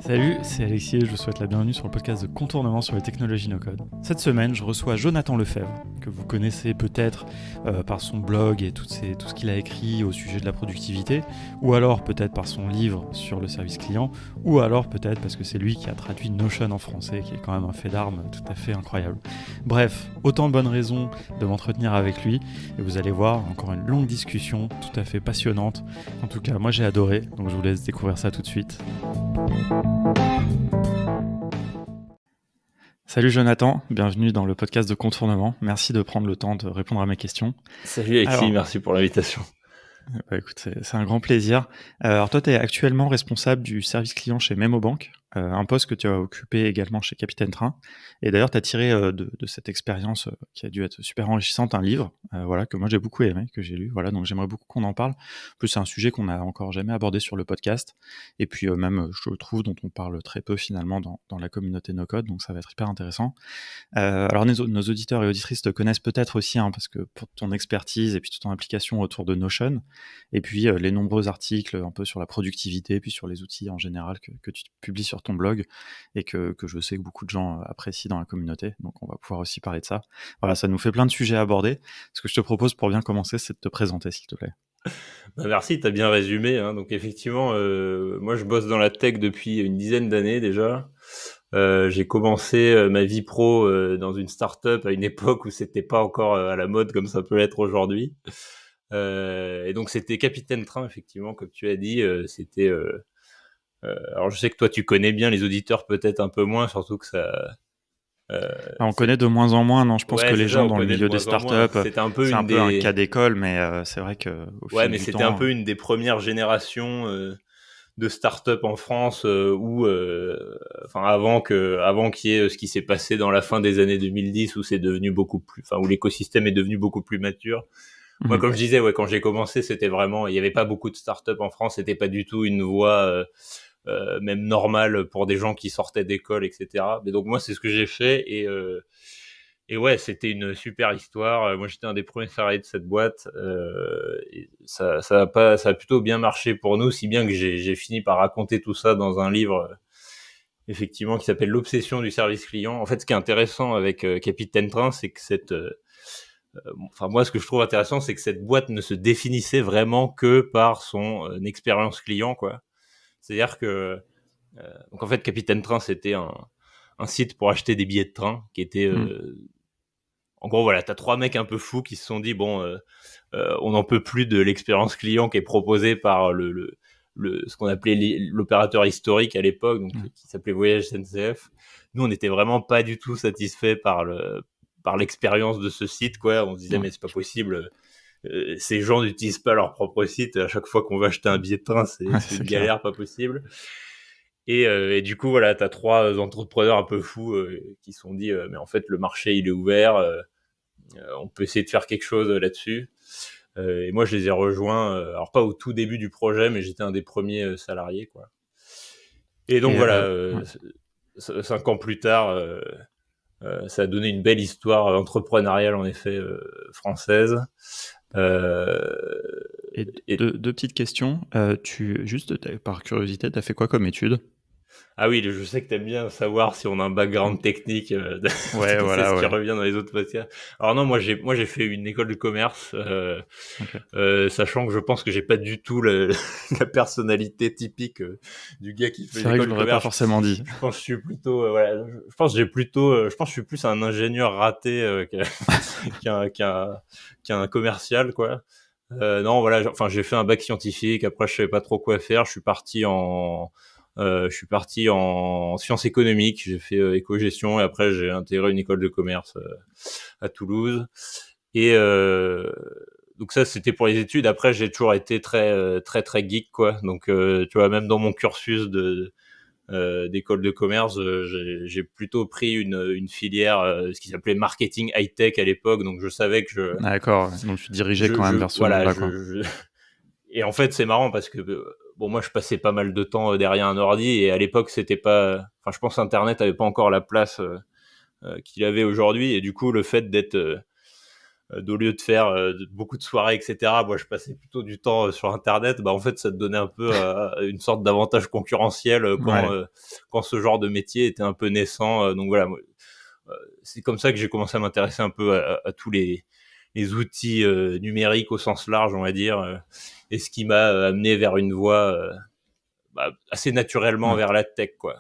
Salut, c'est Alexis et je vous souhaite la bienvenue sur le podcast de Contournement sur les technologies no-code. Cette semaine, je reçois Jonathan Lefebvre, que vous connaissez peut-être par son blog et tout ce qu'il a écrit au sujet de la productivité, ou alors peut-être par son livre sur le service client, ou alors peut-être parce que c'est lui qui a traduit Notion en français, qui est quand même un fait d'armes tout à fait incroyable. Bref, autant de bonnes raisons de m'entretenir avec lui, et vous allez voir, encore une longue discussion tout à fait passionnante. En tout cas, moi j'ai adoré, donc je vous laisse découvrir ça tout de suite. Salut Jonathan, bienvenue dans le podcast de Contournement. Merci de prendre le temps de répondre à mes questions. Salut Alexis, merci pour l'invitation. Écoute, c'est un grand plaisir. Alors toi, tu es actuellement responsable du service client chez Memobank, un poste que tu as occupé également chez Capitaine Train. Et d'ailleurs, tu as tiré de cette expérience qui a dû être super enrichissante un livre que moi j'ai beaucoup aimé, que j'ai lu. Donc j'aimerais beaucoup qu'on en parle. En plus, c'est un sujet qu'on n'a encore jamais abordé sur le podcast. Et puis même, je trouve, dont on parle très peu finalement dans la communauté no-code. Donc ça va être hyper intéressant. Alors nos auditeurs et auditrices te connaissent peut-être aussi, parce que pour ton expertise et puis toute ton implication autour de Notion, et puis les nombreux articles un peu sur la productivité, puis sur les outils en général que tu publies sur ton blog et que je sais que beaucoup de gens apprécient dans la communauté. Donc on va pouvoir aussi parler de ça. Voilà, ça nous fait plein de sujets à aborder. Ce que je te propose pour bien commencer, c'est de te présenter, s'il te plaît. Merci, tu as bien résumé. Donc effectivement, moi je bosse dans la tech depuis une dizaine d'années déjà. J'ai commencé ma vie pro dans une start-up à une époque où c'était pas encore à la mode comme ça peut l'être aujourd'hui. Et donc c'était Capitaine Train, effectivement, comme tu as dit. C'était alors je sais que toi tu connais bien, les auditeurs peut-être un peu moins, surtout que ça... On connaît de moins en moins, non. Je pense que les gens dans le milieu des startups, c'était un peu c'est un peu un cas d'école, mais c'est vrai qu'au fil du temps... c'était un peu une des premières générations de start-up en France où avant qu'il y ait ce qui s'est passé dans la fin des années 2010 où c'est devenu où l'écosystème est devenu beaucoup plus mature. Moi, comme je disais, quand j'ai commencé, c'était vraiment, il y avait pas beaucoup de start-up en France, c'était pas du tout une voie même normale pour des gens qui sortaient d'école, etc. Mais donc moi, c'est ce que j'ai fait et ouais, c'était une super histoire. Moi, j'étais un des premiers salariés de cette boîte. Et ça a plutôt bien marché pour nous, si bien que j'ai fini par raconter tout ça dans un livre, effectivement, qui s'appelle L'obsession du service client. En fait, ce qui est intéressant avec Capitaine Train, c'est que moi, ce que je trouve intéressant, c'est que cette boîte ne se définissait vraiment que par son expérience client, quoi. C'est-à-dire que, donc en fait, Capitaine Train, c'était un site pour acheter des billets de train qui était en gros, voilà, t'as trois mecs un peu fous qui se sont dit on n'en peut plus de l'expérience client qui est proposée par ce qu'on appelait l'opérateur historique à l'époque, donc qui s'appelait Voyage SNCF. Nous, on n'était vraiment pas du tout satisfaits par l'expérience de ce site, quoi. On se disait mais c'est pas possible. Ces gens n'utilisent pas leur propre site. À chaque fois qu'on veut acheter un billet de train, c'est une galère pas possible. Et du coup, voilà, t'as trois entrepreneurs un peu fous qui se sont dit mais en fait, le marché, il est ouvert. On peut essayer de faire quelque chose là-dessus. Et moi, je les ai rejoints, alors pas au tout début du projet, mais j'étais un des premiers salariés, quoi. Et donc 5 ans plus tard, ça a donné une belle histoire entrepreneuriale, en effet, française. Et deux petites questions. Par curiosité, t'as fait quoi comme études ? Ah oui, je sais que t'aimes bien savoir si on a un background technique. Qui revient dans les autres podcasts. Alors non, moi j'ai fait une école de commerce, sachant que je pense que j'ai pas du tout la personnalité typique du gars qui fait une école de commerce. C'est vrai que je l'aurais pas forcément dit. Je pense que je suis plutôt, je pense que je suis plus un ingénieur raté qu'un commercial, quoi. Non, voilà, j'ai fait un bac scientifique. Après, je savais pas trop quoi faire. Je suis parti en sciences économiques, j'ai fait éco-gestion et après j'ai intégré une école de commerce à Toulouse. Et donc ça c'était pour les études. Après j'ai toujours été très geek, quoi. Donc tu vois, même dans mon cursus d'école de commerce, j'ai plutôt pris une filière ce qui s'appelait marketing high-tech à l'époque. Donc je savais que D'accord, donc tu dirigeais quand même vers ce monde-là, quoi. Et en fait, c'est marrant parce que moi, je passais pas mal de temps derrière un ordi et à l'époque, c'était pas. Enfin, je pense Internet avait pas encore la place qu'il avait aujourd'hui et du coup, le fait d'être Au lieu de faire beaucoup de soirées, etc., moi je passais plutôt du temps sur Internet. Bah en fait, ça te donnait un peu une sorte d'avantage concurrentiel Ouais. quand ce genre de métier était un peu naissant. Donc voilà, moi, c'est comme ça que j'ai commencé à m'intéresser un peu à tous les outils numériques au sens large, on va dire, et ce qui m'a amené vers une voie assez naturellement Ouais. vers la tech, quoi.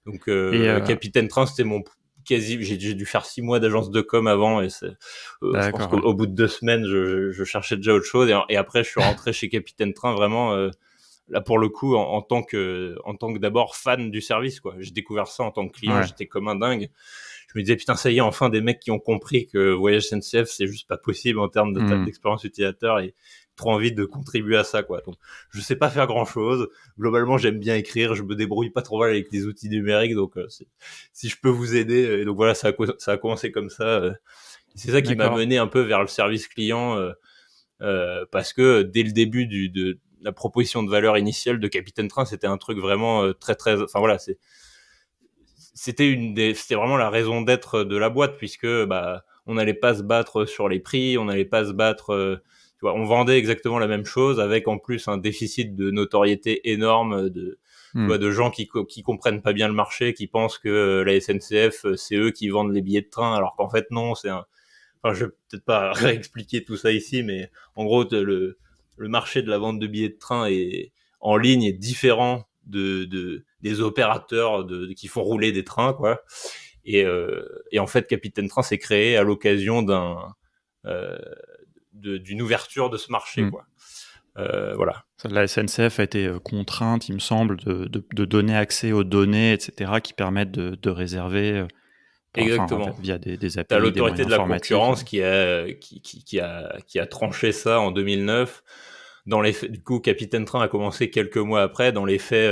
Donc Et Capitaine Train, c'était mon j'ai dû faire 6 mois d'agence de com avant, et je pense d'accord, ouais. qu'au bout de 2 semaines, je cherchais déjà autre chose, et après je suis rentré chez Capitaine Train vraiment là pour le coup en tant que d'abord fan du service, quoi. J'ai découvert ça en tant que client, Ouais. j'étais comme un dingue. Je me disais putain, ça y est, enfin des mecs qui ont compris que Voyage SNCF c'est juste pas possible en termes Mmh. d'expérience utilisateur, et trop envie de contribuer à ça, quoi. Donc je sais pas faire grand chose. Globalement, j'aime bien écrire, je me débrouille pas trop mal avec les outils numériques, donc si je peux vous aider, et donc voilà, ça a commencé comme ça. C'est ça qui m'a D'accord. mené un peu vers le service client, parce que dès le début de la proposition de valeur initiale de Capitaine Train, c'était un truc vraiment très très, enfin voilà, c'était vraiment la raison d'être de la boîte, puisque bah on n'allait pas se battre sur les prix, on n'allait pas se battre, tu vois, on vendait exactement la même chose avec en plus un déficit de notoriété énorme, tu Mmh. vois, de gens qui comprennent pas bien le marché, qui pensent que la SNCF c'est eux qui vendent les billets de train, alors qu'en fait non, enfin je vais peut-être pas réexpliquer tout ça ici, mais en gros le marché de la vente de billets de train en ligne est différent des opérateurs qui font rouler des trains, quoi. Et en fait, Capitaine Train s'est créé à l'occasion euh, d'une ouverture de ce marché, Mmh. quoi. Voilà. La SNCF a été, contrainte, il me semble, de donner accès aux données et cetera qui permettent de réserver, enfin, Exactement. via des T'as API, des l'autorité moyens de la informatiques. concurrence qui a tranché ça en 2009. Dans les faits, du coup, Capitaine Train a commencé quelques mois après. Dans les faits,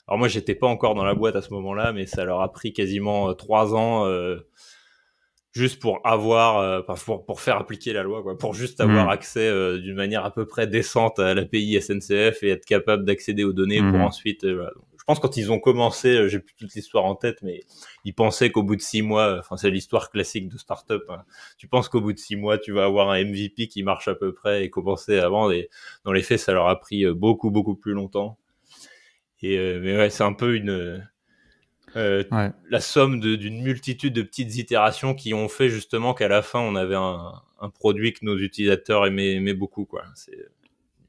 alors moi, j'étais pas encore dans la boîte à ce moment-là, mais ça leur a pris quasiment 3 ans juste pour avoir, pour faire appliquer la loi, quoi, pour juste avoir Mmh. accès d'une manière à peu près décente à l'API SNCF et être capable d'accéder aux données pour Mmh. ensuite. Voilà. Je pense quand ils ont commencé, j'ai plus toute l'histoire en tête, mais ils pensaient qu'au bout de 6 mois, enfin c'est l'histoire classique de start-up, hein. Tu penses qu'au bout de 6 mois, tu vas avoir un MVP qui marche à peu près et commencer à vendre. Et dans les faits, ça leur a pris beaucoup beaucoup plus longtemps. Et mais ouais, c'est un peu euh, Ouais. la somme d'une multitude de petites itérations qui ont fait justement qu'à la fin, on avait un produit que nos utilisateurs aimaient beaucoup, quoi. C'est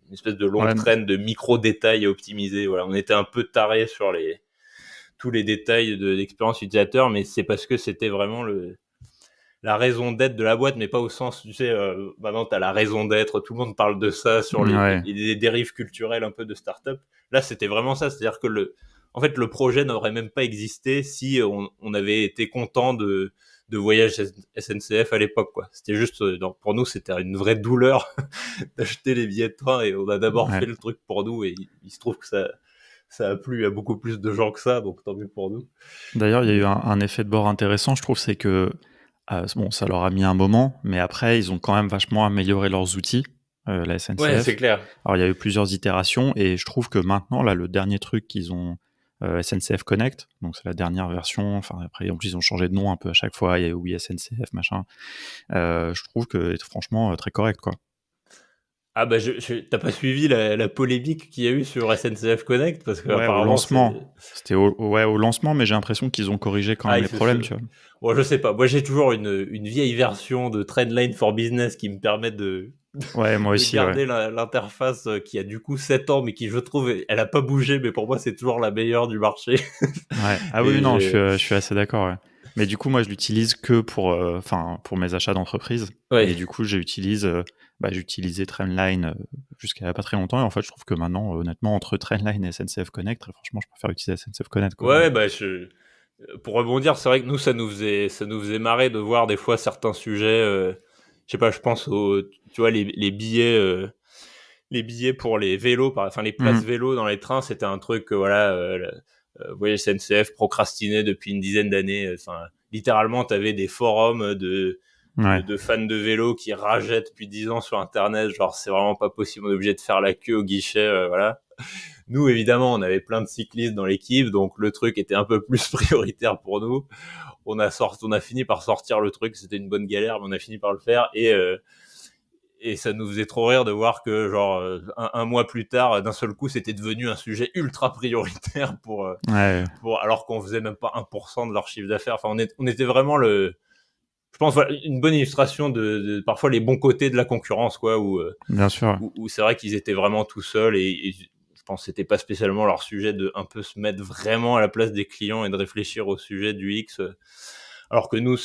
une espèce de longue Ouais. traîne de micro-détails à optimiser. Voilà, on était un peu taré sur tous les détails de l'expérience utilisateur, mais c'est parce que c'était vraiment la raison d'être de la boîte, mais pas au sens, tu sais, maintenant tu as la raison d'être, tout le monde parle de ça sur Ouais. les dérives culturelles un peu de start-up. Là, c'était vraiment ça, c'est-à-dire que en fait, le projet n'aurait même pas existé si on avait été content de Voyage SNCF à l'époque, quoi. C'était juste, donc pour nous, c'était une vraie douleur d'acheter les billets de train, et on a d'abord Ouais. fait le truc pour nous, et il se trouve que ça a plu à beaucoup plus de gens que ça, donc tant mieux pour nous. D'ailleurs, il y a eu Mais un effet de bord intéressant, je trouve, c'est que, bon, ça leur a mis un moment, mais après, ils ont quand même vachement amélioré leurs outils, la ouais, c'est SNCF. clair. Alors, il y a eu plusieurs itérations et je trouve que maintenant, là, le dernier truc qu'ils ont, SNCF Connect, donc c'est la dernière version, enfin, après, en plus, ils ont changé de nom un peu à chaque fois, il y a eu Oui SNCF, machin. Je trouve que franchement, très correct, quoi. Ah bah t'as pas suivi la polémique qu'il y a eu sur SNCF Connect, parce Ouais, au qu'apparemment lancement. c'est C'était au lancement, mais j'ai l'impression qu'ils ont corrigé quand même ah les problèmes, tu vois? bon, je sais pas, moi j'ai toujours une vieille version de Trendline for Business qui me permet Ouais, moi de aussi, ouais. garder l'interface qui a du coup 7 ans, mais qui je trouve elle a pas bougé, mais pour moi c'est toujours la meilleure du marché. Ouais. Ah oui, Et non, j'ai je suis assez d'accord, ouais. Mais du coup, moi, je l'utilise que pour, enfin, pour mes achats d'entreprise ouais. et du coup, j'utilisais Trendline, jusqu'à pas très longtemps et en fait, je trouve que maintenant, honnêtement, entre Trendline et SNCF Connect, très franchement, je préfère utiliser SNCF Connect, quoi. Ouais, bah pour rebondir, c'est vrai que nous ça nous faisait marrer de voir des fois certains sujets, je sais pas, je pense aux, tu vois, les billets pour les vélos, enfin les places Mmh. vélos dans les trains, c'était un truc que voilà, vous voyez, SNCF procrastinait depuis une dizaine d'années. Enfin, littéralement, tu avais des forums Ouais. de fans de vélo qui rageaient depuis 10 ans sur Internet, genre c'est vraiment pas possible, on est obligé de faire la queue au guichet, voilà. Nous, évidemment, on avait plein de cyclistes dans l'équipe, donc le truc était un peu plus prioritaire pour nous. on a fini par sortir le truc. C'était une bonne galère, mais on a fini par le faire. Et ça nous faisait trop rire de voir que genre un mois plus tard, d'un seul coup, c'était devenu un sujet ultra prioritaire Ouais, alors qu'on faisait même pas 1% de leur chiffre d'affaires. Enfin, on était vraiment je pense, voilà, une bonne illustration de parfois les bons côtés de la concurrence, quoi, bien sûr. où c'est vrai qu'ils étaient vraiment tout seuls et je pense que c'était pas spécialement leur sujet de un peu se mettre vraiment à la place des clients et de réfléchir au sujet du X, alors que nous,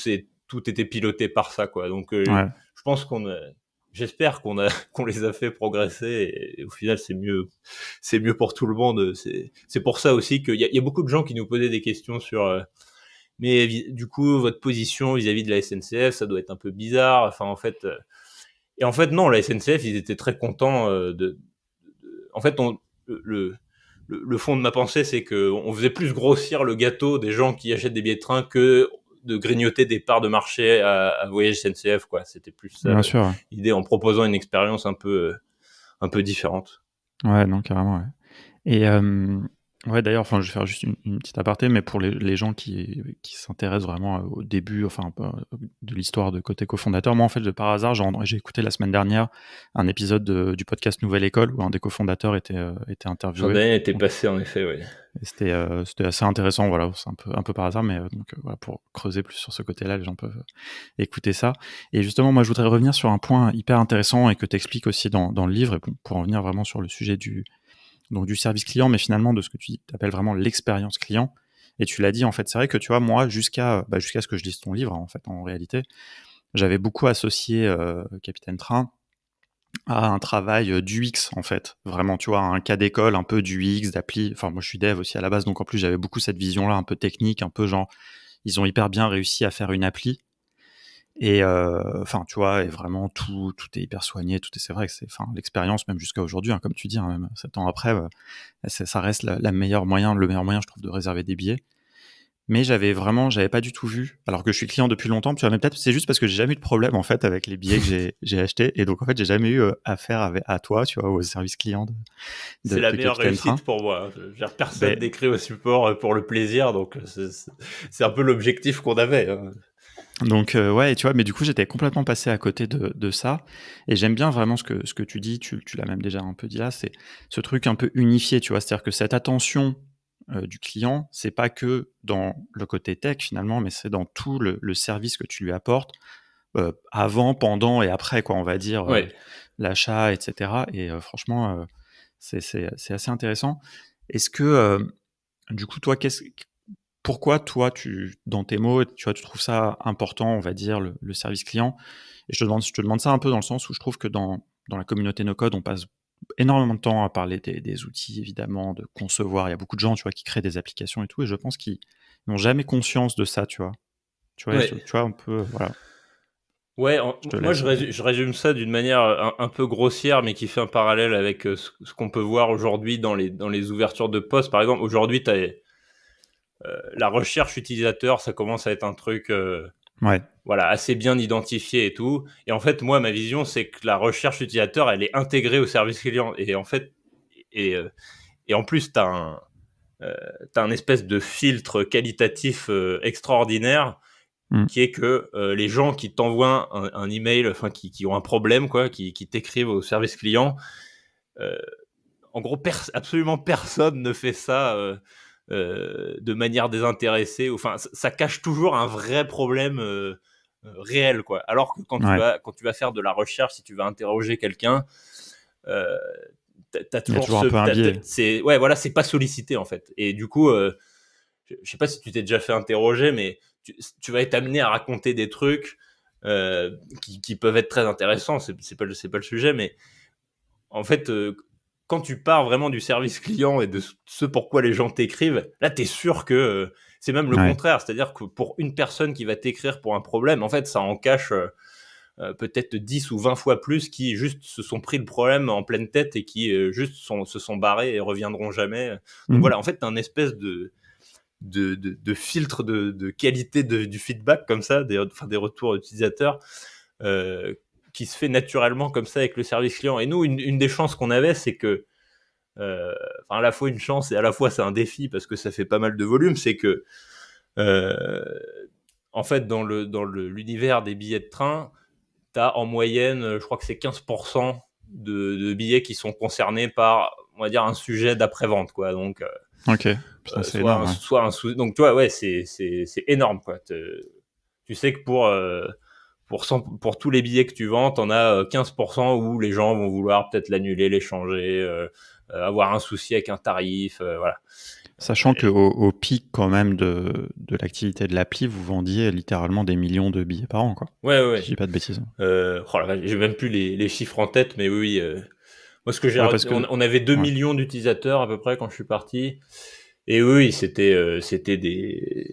tout était piloté par ça, quoi. Donc, Ouais, je pense j'espère qu'on les a fait progresser et au final, c'est mieux pour tout le monde. C'est pour ça aussi qu'il y a beaucoup de gens qui nous posaient des questions sur, mais du coup, votre position vis-à-vis de la SNCF, ça doit être un peu bizarre. Enfin, en fait, non, la SNCF, ils étaient très contents en fait, le, le fond de ma pensée, c'est que on faisait plus grossir le gâteau des gens qui achètent des billets de train que de grignoter des parts de marché à Voyage SNCF, quoi. C'était plus ça bien sûr. l'idée, en proposant une expérience un peu différente. Ouais, non, carrément, ouais. Et ouais, d'ailleurs, enfin, je vais faire juste une petite aparté, mais pour les gens qui s'intéressent vraiment au début, enfin, un peu, de l'histoire de côté cofondateur, moi, en fait, de par hasard, j'ai écouté la semaine dernière un épisode du podcast Nouvelle École où un des cofondateurs était interviewé. Jean-Daniel était Donc, passé, en effet, oui. et c'était assez intéressant, voilà, c'est un peu par hasard, mais donc voilà, pour creuser plus sur ce côté-là, les gens peuvent écouter ça. Et justement, moi, je voudrais revenir sur un point hyper intéressant et que tu expliques aussi dans le livre, et pour en venir vraiment sur le sujet donc du service client, mais finalement de ce que tu appelles vraiment l'expérience client. Et tu l'as dit, en fait, c'est vrai que tu vois, moi, jusqu'à ce que je lise ton livre, en fait, en réalité, j'avais beaucoup associé Capitaine Train à un travail d'UX, en fait. Vraiment, tu vois, un cas d'école, un peu d'UX, d'appli. Enfin, moi, je suis dev aussi à la base, donc en plus, j'avais beaucoup cette vision-là, un peu technique, un peu genre, ils ont hyper bien réussi à faire une appli. Et enfin, tu vois, et vraiment tout est hyper soigné, c'est vrai que enfin, l'expérience, même jusqu'à aujourd'hui, hein, comme tu dis, hein, même 7 ans après, ça reste le meilleur moyen, je trouve, de réserver des billets. Mais j'avais pas du tout vu, alors que je suis client depuis longtemps, tu vois, mais peut-être c'est juste parce que j'ai jamais eu de problème, en fait, avec les billets que j'ai achetés. Et donc, en fait, j'ai jamais eu affaire à toi, tu vois, au service client C'est la de meilleure Capitaine Train. réussite pour moi. Personne Ben, d'écrit au support pour le plaisir, donc c'est un peu l'objectif qu'on avait, hein. donc ouais, et tu vois, mais du coup, j'étais complètement passé à côté de ça. Et j'aime bien vraiment ce que tu dis, tu l'as même déjà un peu dit là, c'est ce truc un peu unifié, tu vois. C'est-à-dire que cette attention du client, c'est pas que dans le côté tech finalement, mais c'est dans tout le service que tu lui apportes, avant, pendant et après, quoi, on va dire, Ouais. l'achat, etc. Et franchement, c'est assez intéressant. Est-ce que, du coup, toi, pourquoi toi, dans tes mots, tu vois, tu trouves ça important, on va dire, le service client? Et je te demande ça un peu dans le sens où je trouve que dans la communauté no-code, on passe énormément de temps à parler des outils, évidemment, de concevoir. Il y a beaucoup de gens, tu vois, qui créent des applications et tout, et je pense qu'ils n'ont jamais conscience de ça, tu vois. Tu Ouais. vois, un peu, voilà, Ouais, je te moi laisse. je résume ça d'une manière un peu grossière, mais qui fait un parallèle avec ce qu'on peut voir aujourd'hui dans les ouvertures de postes. Par exemple, aujourd'hui, tu as la recherche utilisateur, ça commence à être un truc Ouais. voilà, assez bien identifié et tout. Et en fait, moi, ma vision, c'est que la recherche utilisateur, elle est intégrée au service client. Et en fait, et, euh, et en plus, t'as un espèce de filtre qualitatif extraordinaire Mm. qui est que les gens qui t'envoient un email, enfin qui ont un problème, quoi, qui t'écrivent au service client, euh, en gros, absolument personne ne fait ça de manière désintéressée. Enfin, ça cache toujours un vrai problème réel, quoi. Alors que Ouais. quand tu vas faire de la recherche, si tu vas interroger quelqu'un, euh, t'as Il y a toujours toujours un peu un biais. c'est ouais, voilà, c'est pas sollicité en fait. Et du coup, je sais pas si tu t'es déjà fait interroger, mais tu vas être amené à raconter des trucs qui peuvent être très intéressants. C'est pas le sujet, mais en fait, quand tu pars vraiment du service client et de ce pourquoi les gens t'écrivent, là, tu es sûr que c'est même le Ouais. contraire. C'est-à-dire que pour une personne qui va t'écrire pour un problème, en fait, ça en cache peut-être 10 ou 20 fois plus qui juste se sont pris le problème en pleine tête et qui juste se sont barrés et reviendront jamais. Donc Mm. voilà, en fait, tu as un espèce de filtre de qualité du feedback comme ça, des retours utilisateurs euh, qui se fait naturellement comme ça avec le service client. Et nous, une des chances qu'on avait, c'est que, à la fois une chance et à la fois c'est un défi parce que ça fait pas mal de volume, c'est que en fait, l'univers des billets de train, tu as en moyenne, je crois que c'est 15% de billets qui sont concernés par, on va dire, un sujet d'après-vente, quoi. Donc, Ok, putain, c'est énorme. Ouais. donc, tu vois, ouais, c'est énorme, quoi. Tu sais que pour tous les billets que tu vends, t'en as 15% où les gens vont vouloir peut-être l'annuler, l'échanger, avoir un souci avec un tarif, voilà. Sachant qu'au au pic quand même de l'activité de l'appli, vous vendiez littéralement des millions de billets par an, quoi. Ouais, Si je ouais. dis pas de bêtises. Oh la vache, j'ai même plus les chiffres en tête, mais oui, moi ce que Ouais, parce que on avait 2 ouais. millions d'utilisateurs à peu près quand je suis parti. Et oui, c'était des,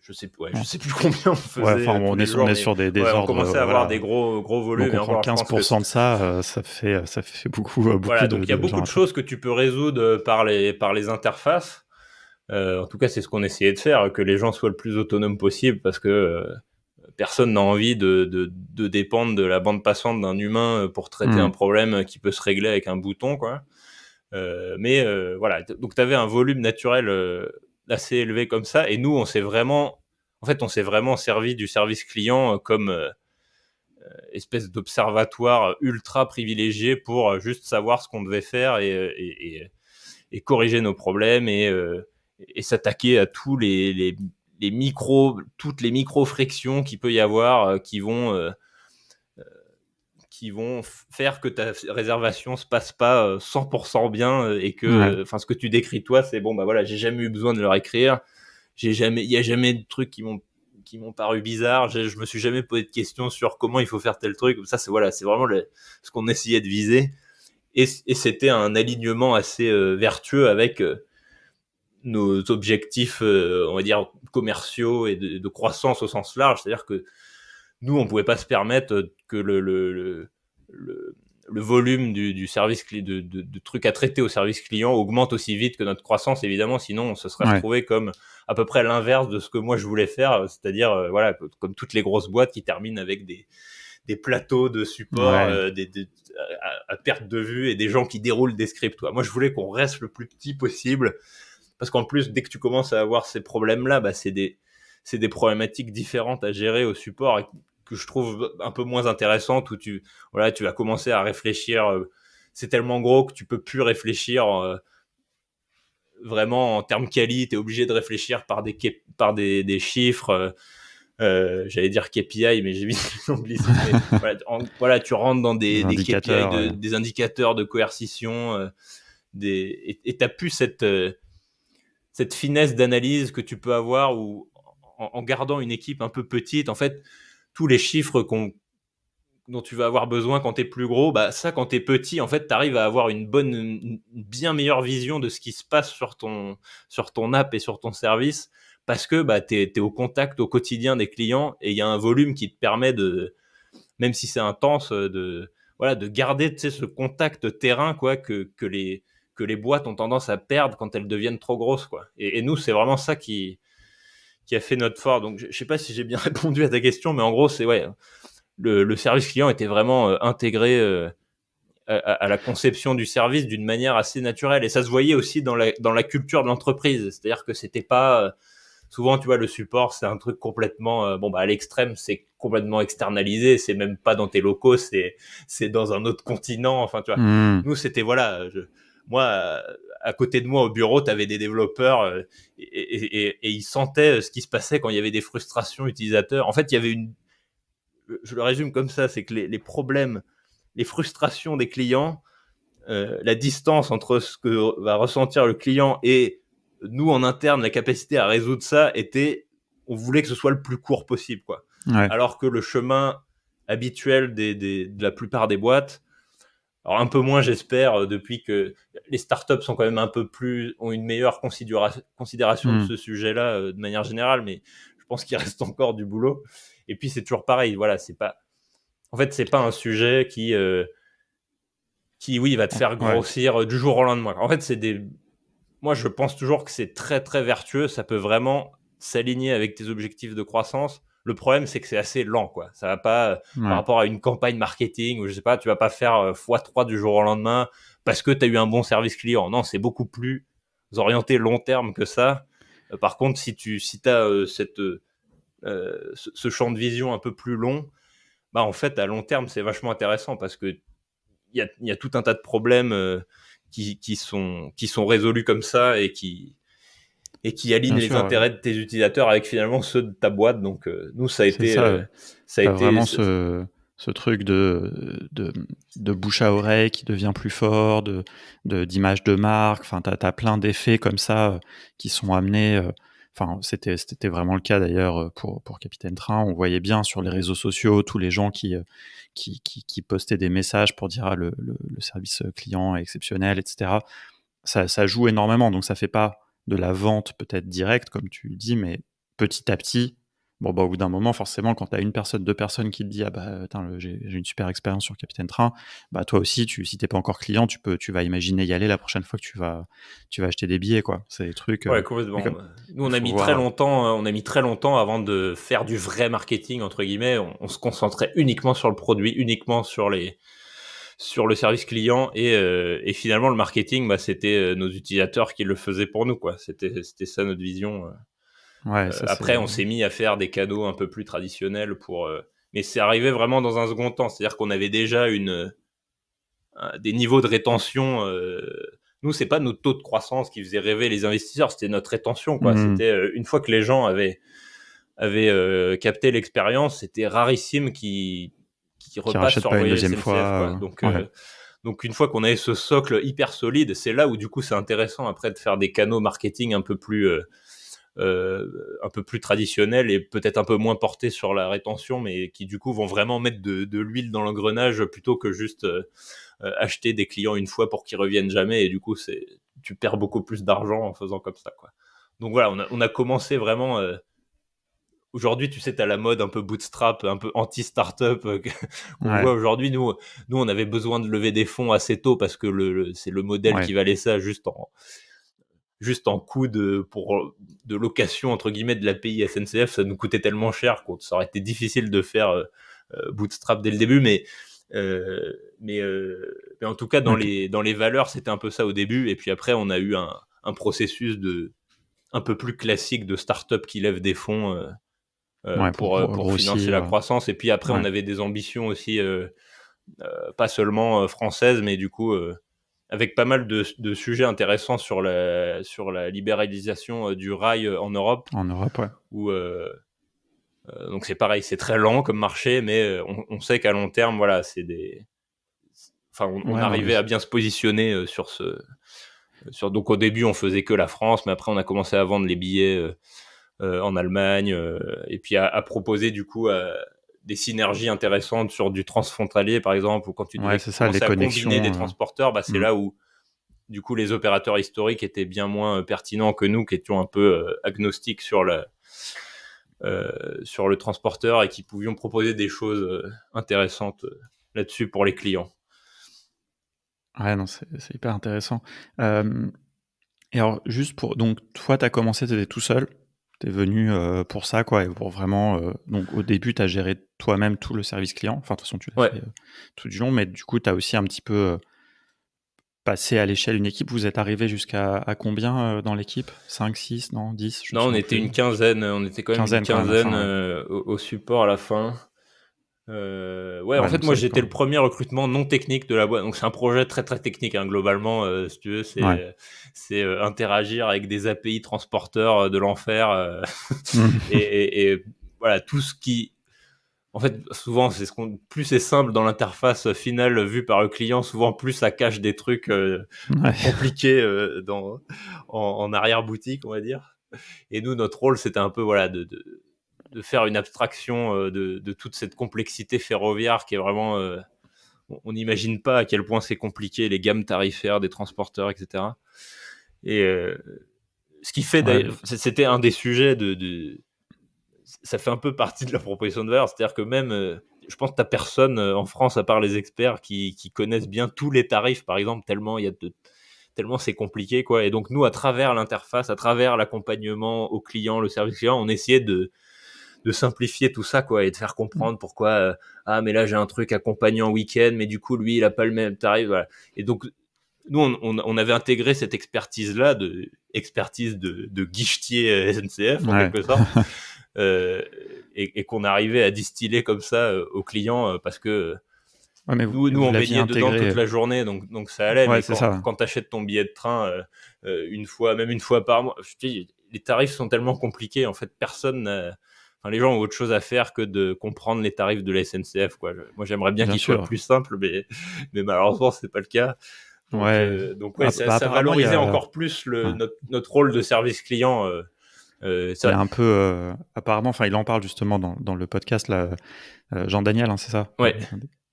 je sais plus combien on Ouais, faisait enfin, tous les on jours, est mais sur des ouais, on ordres, commençait à avoir des voilà. gros Donc volumes. Et on prend encore, je pense que 15% de ça, ça fait beaucoup, beaucoup voilà, donc il y a de beaucoup gens de à faire. choses que tu peux résoudre par les interfaces. En tout cas, c'est ce qu'on essayait de faire, que les gens soient le plus autonomes possible, parce que personne n'a envie de dépendre de la bande passante d'un humain pour traiter un problème qui peut se régler avec un bouton, quoi. Mais voilà, donc tu avais un volume naturel assez élevé comme ça, et nous, on s'est vraiment servi du service client comme espèce d'observatoire ultra privilégié pour juste savoir ce qu'on devait faire et corriger nos problèmes et s'attaquer à toutes les micro frictions qu'il peut y avoir qui vont faire que ta réservation se passe pas 100% bien et Ouais. que, enfin, ce que tu décris toi, c'est bon, bah voilà, j'ai jamais eu besoin de leur écrire, il y a jamais de trucs qui m'ont paru bizarres, je me suis jamais posé de questions sur comment il faut faire tel truc. Ça, c'est voilà, c'est vraiment ce qu'on essayait de viser, et c'était un alignement assez vertueux avec nos objectifs, on va dire commerciaux et de croissance au sens large. C'est-à-dire que nous, on pouvait pas se permettre que le, le volume du service de trucs à traiter au service client augmente aussi vite que notre croissance, évidemment. Sinon, on se serait Ouais. retrouvé comme à peu près l'inverse de ce que moi je voulais faire, c'est-à-dire voilà, comme toutes les grosses boîtes qui terminent avec des plateaux de support Ouais. à perte de vue et des gens qui déroulent des scripts. Moi, je voulais qu'on reste le plus petit possible, parce qu'en plus, dès que tu commences à avoir ces problèmes-là, bah, c'est des problématiques différentes à gérer au support, et que je trouve un peu moins intéressantes, où tu vas commencer à réfléchir. C'est tellement gros que tu peux plus réfléchir vraiment en termes quali. Tu es obligé de réfléchir par des chiffres. J'allais dire KPI, mais j'ai mis l'anglicisme. Voilà, tu rentres dans Des des KPI, indicateurs, ouais. des indicateurs de coercition, et t'as plus cette finesse d'analyse que tu peux avoir, où en gardant une équipe un peu petite, en fait, tous les chiffres dont tu vas avoir besoin quand tu es plus gros, bah ça, quand tu es petit, en fait, tu arrives à avoir une bien meilleure vision de ce qui se passe sur ton app et sur ton service, parce que bah, tu es au contact au quotidien des clients, et il y a un volume qui te permet même si c'est intense, de garder, tu sais, ce contact terrain, quoi, que les boîtes ont tendance à perdre quand elles deviennent trop grosses, quoi. Et nous, c'est vraiment ça qui a fait notre fort. Donc, je sais pas si j'ai bien répondu à ta question, mais en gros, c'est ouais, le service client était vraiment intégré à la conception du service d'une manière assez naturelle, et ça se voyait aussi dans la culture de l'entreprise. C'est-à-dire que c'était pas souvent, tu vois, le support, c'est un truc complètement bon, bah à l'extrême, c'est complètement externalisé, c'est même pas dans tes locaux, c'est dans un autre continent, enfin, tu vois. Mmh. Nous, c'était voilà, moi, à côté de moi au bureau, tu avais des développeurs, et ils sentaient ce qui se passait quand il y avait des frustrations utilisateurs. En fait, il y avait je le résume comme ça, c'est que les problèmes, les frustrations des clients, la distance entre ce que va ressentir le client et nous en interne, la capacité à résoudre ça, on voulait que ce soit le plus court possible, quoi. Ouais. Alors que le chemin habituel de la plupart des boîtes, alors un peu moins, j'espère, depuis que les startups sont quand même ont une meilleure considération de Mmh. ce sujet-là, de manière générale, mais je pense qu'il reste encore du boulot. Et puis c'est toujours pareil, voilà, en fait, c'est pas un sujet qui, oui, va te faire Ouais. grossir du jour au lendemain. En fait, moi, je pense toujours que c'est très, très vertueux. Ça peut vraiment s'aligner avec tes objectifs de croissance. Le problème, c'est que c'est assez lent, quoi. Ça va pas, par Ouais. rapport à une campagne marketing, ou je sais pas, tu vas pas faire x3 du jour au lendemain parce que tu as eu un bon service client. Non, c'est beaucoup plus orienté long terme que ça. Par contre, si t'as ce champ de vision un peu plus long, bah en fait à long terme c'est vachement intéressant parce que il y a tout un tas de problèmes qui sont résolus comme ça et qui alignent Bien les sûr, intérêts de tes utilisateurs avec finalement ceux de ta boîte. Donc nous c'est ça. ça a Tu as été vraiment ce truc de bouche à oreille qui devient plus fort, d'image de marque. Enfin, tu as plein d'effets comme ça qui sont amenés. Enfin, c'était vraiment le cas d'ailleurs pour Capitaine Train. On voyait bien sur les réseaux sociaux tous les gens qui postaient des messages pour dire le service client est exceptionnel, etc. Ça joue énormément. Donc, ça fait pas de la vente peut-être directe, comme tu le dis, mais petit à petit, bon, bah, au bout d'un moment, forcément, quand tu as une personne, deux personnes qui te disent ah bah j'ai une super expérience sur Capitaine Train, bah toi aussi, si t'es pas encore client, tu vas imaginer y aller la prochaine fois que tu vas acheter des billets, quoi. C'est des trucs. Ouais, Mais complètement. comme Nous, il faut voir. on a mis très longtemps avant de faire du vrai marketing entre guillemets. On se concentrait uniquement sur le produit, uniquement sur le service client et finalement le marketing, bah c'était nos utilisateurs qui le faisaient pour nous, quoi. C'était ça notre vision. Ouais, ça Après, c'est. on s'est mis à faire des cadeaux un peu plus traditionnels mais c'est arrivé vraiment dans un second temps. C'est-à-dire qu'on avait déjà des niveaux de rétention. Nous, c'est pas notre taux de croissance qui faisait rêver les investisseurs, c'était notre rétention, quoi. Mhm. C'était une fois que les gens avaient capté l'expérience, c'était rarissime qui Qui repassent rachètent sur pas une voyage deuxième SNCF, quoi. fois. Ouais. Donc une fois qu'on avait ce socle hyper solide, c'est là où du coup c'est intéressant après de faire des canaux marketing un peu plus traditionnels et peut-être un peu moins portés sur la rétention, mais qui du coup vont vraiment mettre de l'huile dans l'engrenage plutôt que juste acheter des clients une fois pour qu'ils reviennent jamais. Et du coup, tu perds beaucoup plus d'argent en faisant comme ça, quoi. Donc voilà, on a commencé vraiment. Aujourd'hui, tu sais, t'as la mode un peu bootstrap, un peu anti-startup qu'on Ouais. voit aujourd'hui. Nous, on avait besoin de lever des fonds assez tôt parce que c'est le modèle qui Ouais. valait ça juste en coût de location entre guillemets de l'API SNCF. Ça nous coûtait tellement cher que ça aurait été difficile de faire bootstrap dès le début, euh, mais en tout cas Ok. dans les valeurs, c'était un peu ça au début. Et puis après, on a eu un processus un peu plus classique de start-up qui lève des fonds Ouais, pour pour financer la grossir. croissance. Et puis après, on Ouais. avait des ambitions aussi, pas seulement françaises, mais du coup, avec pas mal de sujets intéressants sur la libéralisation du rail en Europe, En Europe, ouais. où donc c'est pareil, c'est très lent comme marché, mais on sait qu'à long terme, voilà, enfin, on Ouais, non, arrivait à bien se positionner donc au début, on faisait que la France, mais après, on a commencé à vendre les billets en Allemagne, et puis à proposer du coup des synergies intéressantes sur du transfrontalier, par exemple, ou quand tu ouais, devais c'est ça, les commencer à combiner des connexions. transporteurs, bah, c'est Hmm. là où du coup les opérateurs historiques étaient bien moins pertinents que nous, qui étions un peu agnostiques sur le transporteur et qui pouvions proposer des choses intéressantes là-dessus pour les clients. Ouais, non, c'est hyper intéressant. Euh, et alors, juste pour. Donc, toi, tu as commencé, tu étais tout seul. Tu es venu pour ça, quoi, et pour vraiment. Donc, au début, tu as géré toi-même tout le service client. Enfin, de toute façon, tu l'as Ouais. fait tout du long, mais du coup, tu as aussi un petit peu passé à l'échelle une équipe. Vous êtes arrivé jusqu'à à combien dans l'équipe? 5, 6, non, 10, je me Non, on souviens était plus. une quinzaine, on était quand même une Quinzaine quand même à la quinzaine fin, ouais. au support à la fin. Ouais, en Ouais, fait, donc moi ça fait j'étais quand le premier recrutement non technique de la boîte. Donc c'est un projet très très technique, hein, globalement. Si tu veux, Ouais. c'est interagir avec des API transporteurs de l'enfer Mhm. et voilà tout ce qui. En fait, souvent plus c'est simple dans l'interface finale vue par le client, souvent plus ça cache des trucs Ouais. compliqués en arrière boutique, on va dire. Et nous, notre rôle, c'était un peu voilà de faire une abstraction de toute cette complexité ferroviaire qui est vraiment on n'imagine pas à quel point c'est compliqué, les gammes tarifaires des transporteurs, etc. Et ce qui fait, Ouais. c'était un des sujets ça fait un peu partie de la proposition de valeur, c'est-à-dire que même, je pense que t'as personne en France, à part les experts, qui connaissent bien tous les tarifs, par exemple, tellement c'est compliqué, quoi. Et donc, nous, à travers l'interface, à travers l'accompagnement au client, le service client, on essayait de simplifier tout ça, quoi, et de faire comprendre pourquoi ah mais là j'ai un truc accompagné en week-end, mais du coup lui il a pas le même tarif, voilà. Et donc nous, on avait intégré cette expertise-là, expertise de guichetier SNCF en Ouais. quelque sorte, et qu'on arrivait à distiller comme ça aux clients parce que Ouais, mais nous vous on l'aviez baignait dedans toute intégré. la journée, donc ça allait. Ouais, Mais c'est ça. quand t'achètes ton billet de train une fois par mois, je te dis, les tarifs sont tellement compliqués. En fait, enfin, les gens ont autre chose à faire que de comprendre les tarifs de la SNCF, quoi. Moi, j'aimerais bien Bien qu'ils soient sûr. plus simples, mais malheureusement, c'est pas le cas. Ouais. Donc ouais, ça, Bah, ça apparemment, il y valorisait a, encore plus ouais, notre rôle de service client. il y Ça, a un peu, apparemment, enfin, il en parle justement dans le podcast là, Jean Daniel, hein, c'est ça, ouais,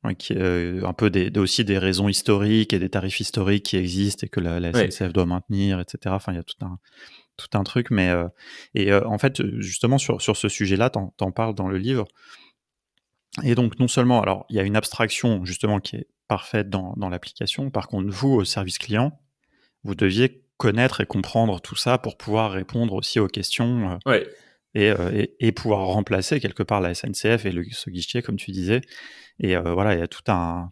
ouais, qui est un peu aussi des raisons historiques et des tarifs historiques qui existent et que la ouais, SNCF doit maintenir, etc. Enfin, il y a tout un truc, mais en fait, justement sur ce sujet-là, t'en parles dans le livre. Et donc non seulement, alors il y a une abstraction justement qui est parfaite dans l'application. Par contre, vous, au service client, vous deviez connaître et comprendre tout ça pour pouvoir répondre aussi aux questions ouais. et pouvoir remplacer quelque part la SNCF et ce guichet, comme tu disais. Et voilà, il y a tout un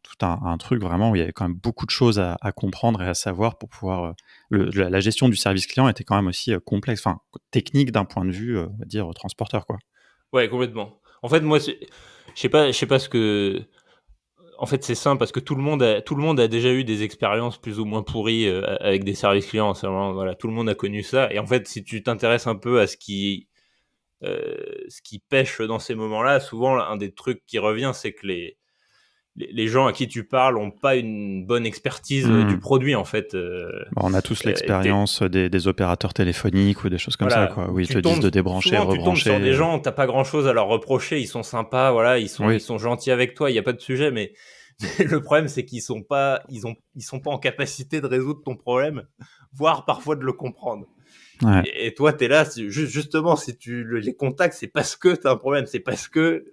truc vraiment où il y avait quand même beaucoup de choses à comprendre et à savoir pour pouvoir. La gestion du service client était quand même aussi complexe, enfin technique d'un point de vue, on va dire, transporteur, quoi. Ouais, complètement. En fait, moi, je sais pas ce que. En fait, c'est simple parce que tout le monde a déjà eu des expériences plus ou moins pourries avec des services clients. C'est vraiment, voilà, tout le monde a connu ça. Et en fait, si tu t'intéresses un peu à ce qui pêche dans ces moments-là, souvent, un des trucs qui revient, c'est que les gens à qui tu parles ont pas une bonne expertise du Mmh. produit, en fait. Bon, on a tous T'es, l'expérience des opérateurs téléphoniques ou des choses comme ça, voilà, quoi, où ils te disent de débrancher, souvent tu tombes sur rebrancher. des gens, t'as pas grand chose à leur reprocher, ils sont sympas, voilà, ils sont, Oui, ils sont gentils avec toi, il y a pas de sujet, mais le problème c'est qu'ils sont pas, ils sont pas en capacité de résoudre ton problème, voire parfois de le comprendre. ouais, Et toi, t'es là, justement, si tu les contactes, c'est parce que t'as un problème, c'est parce que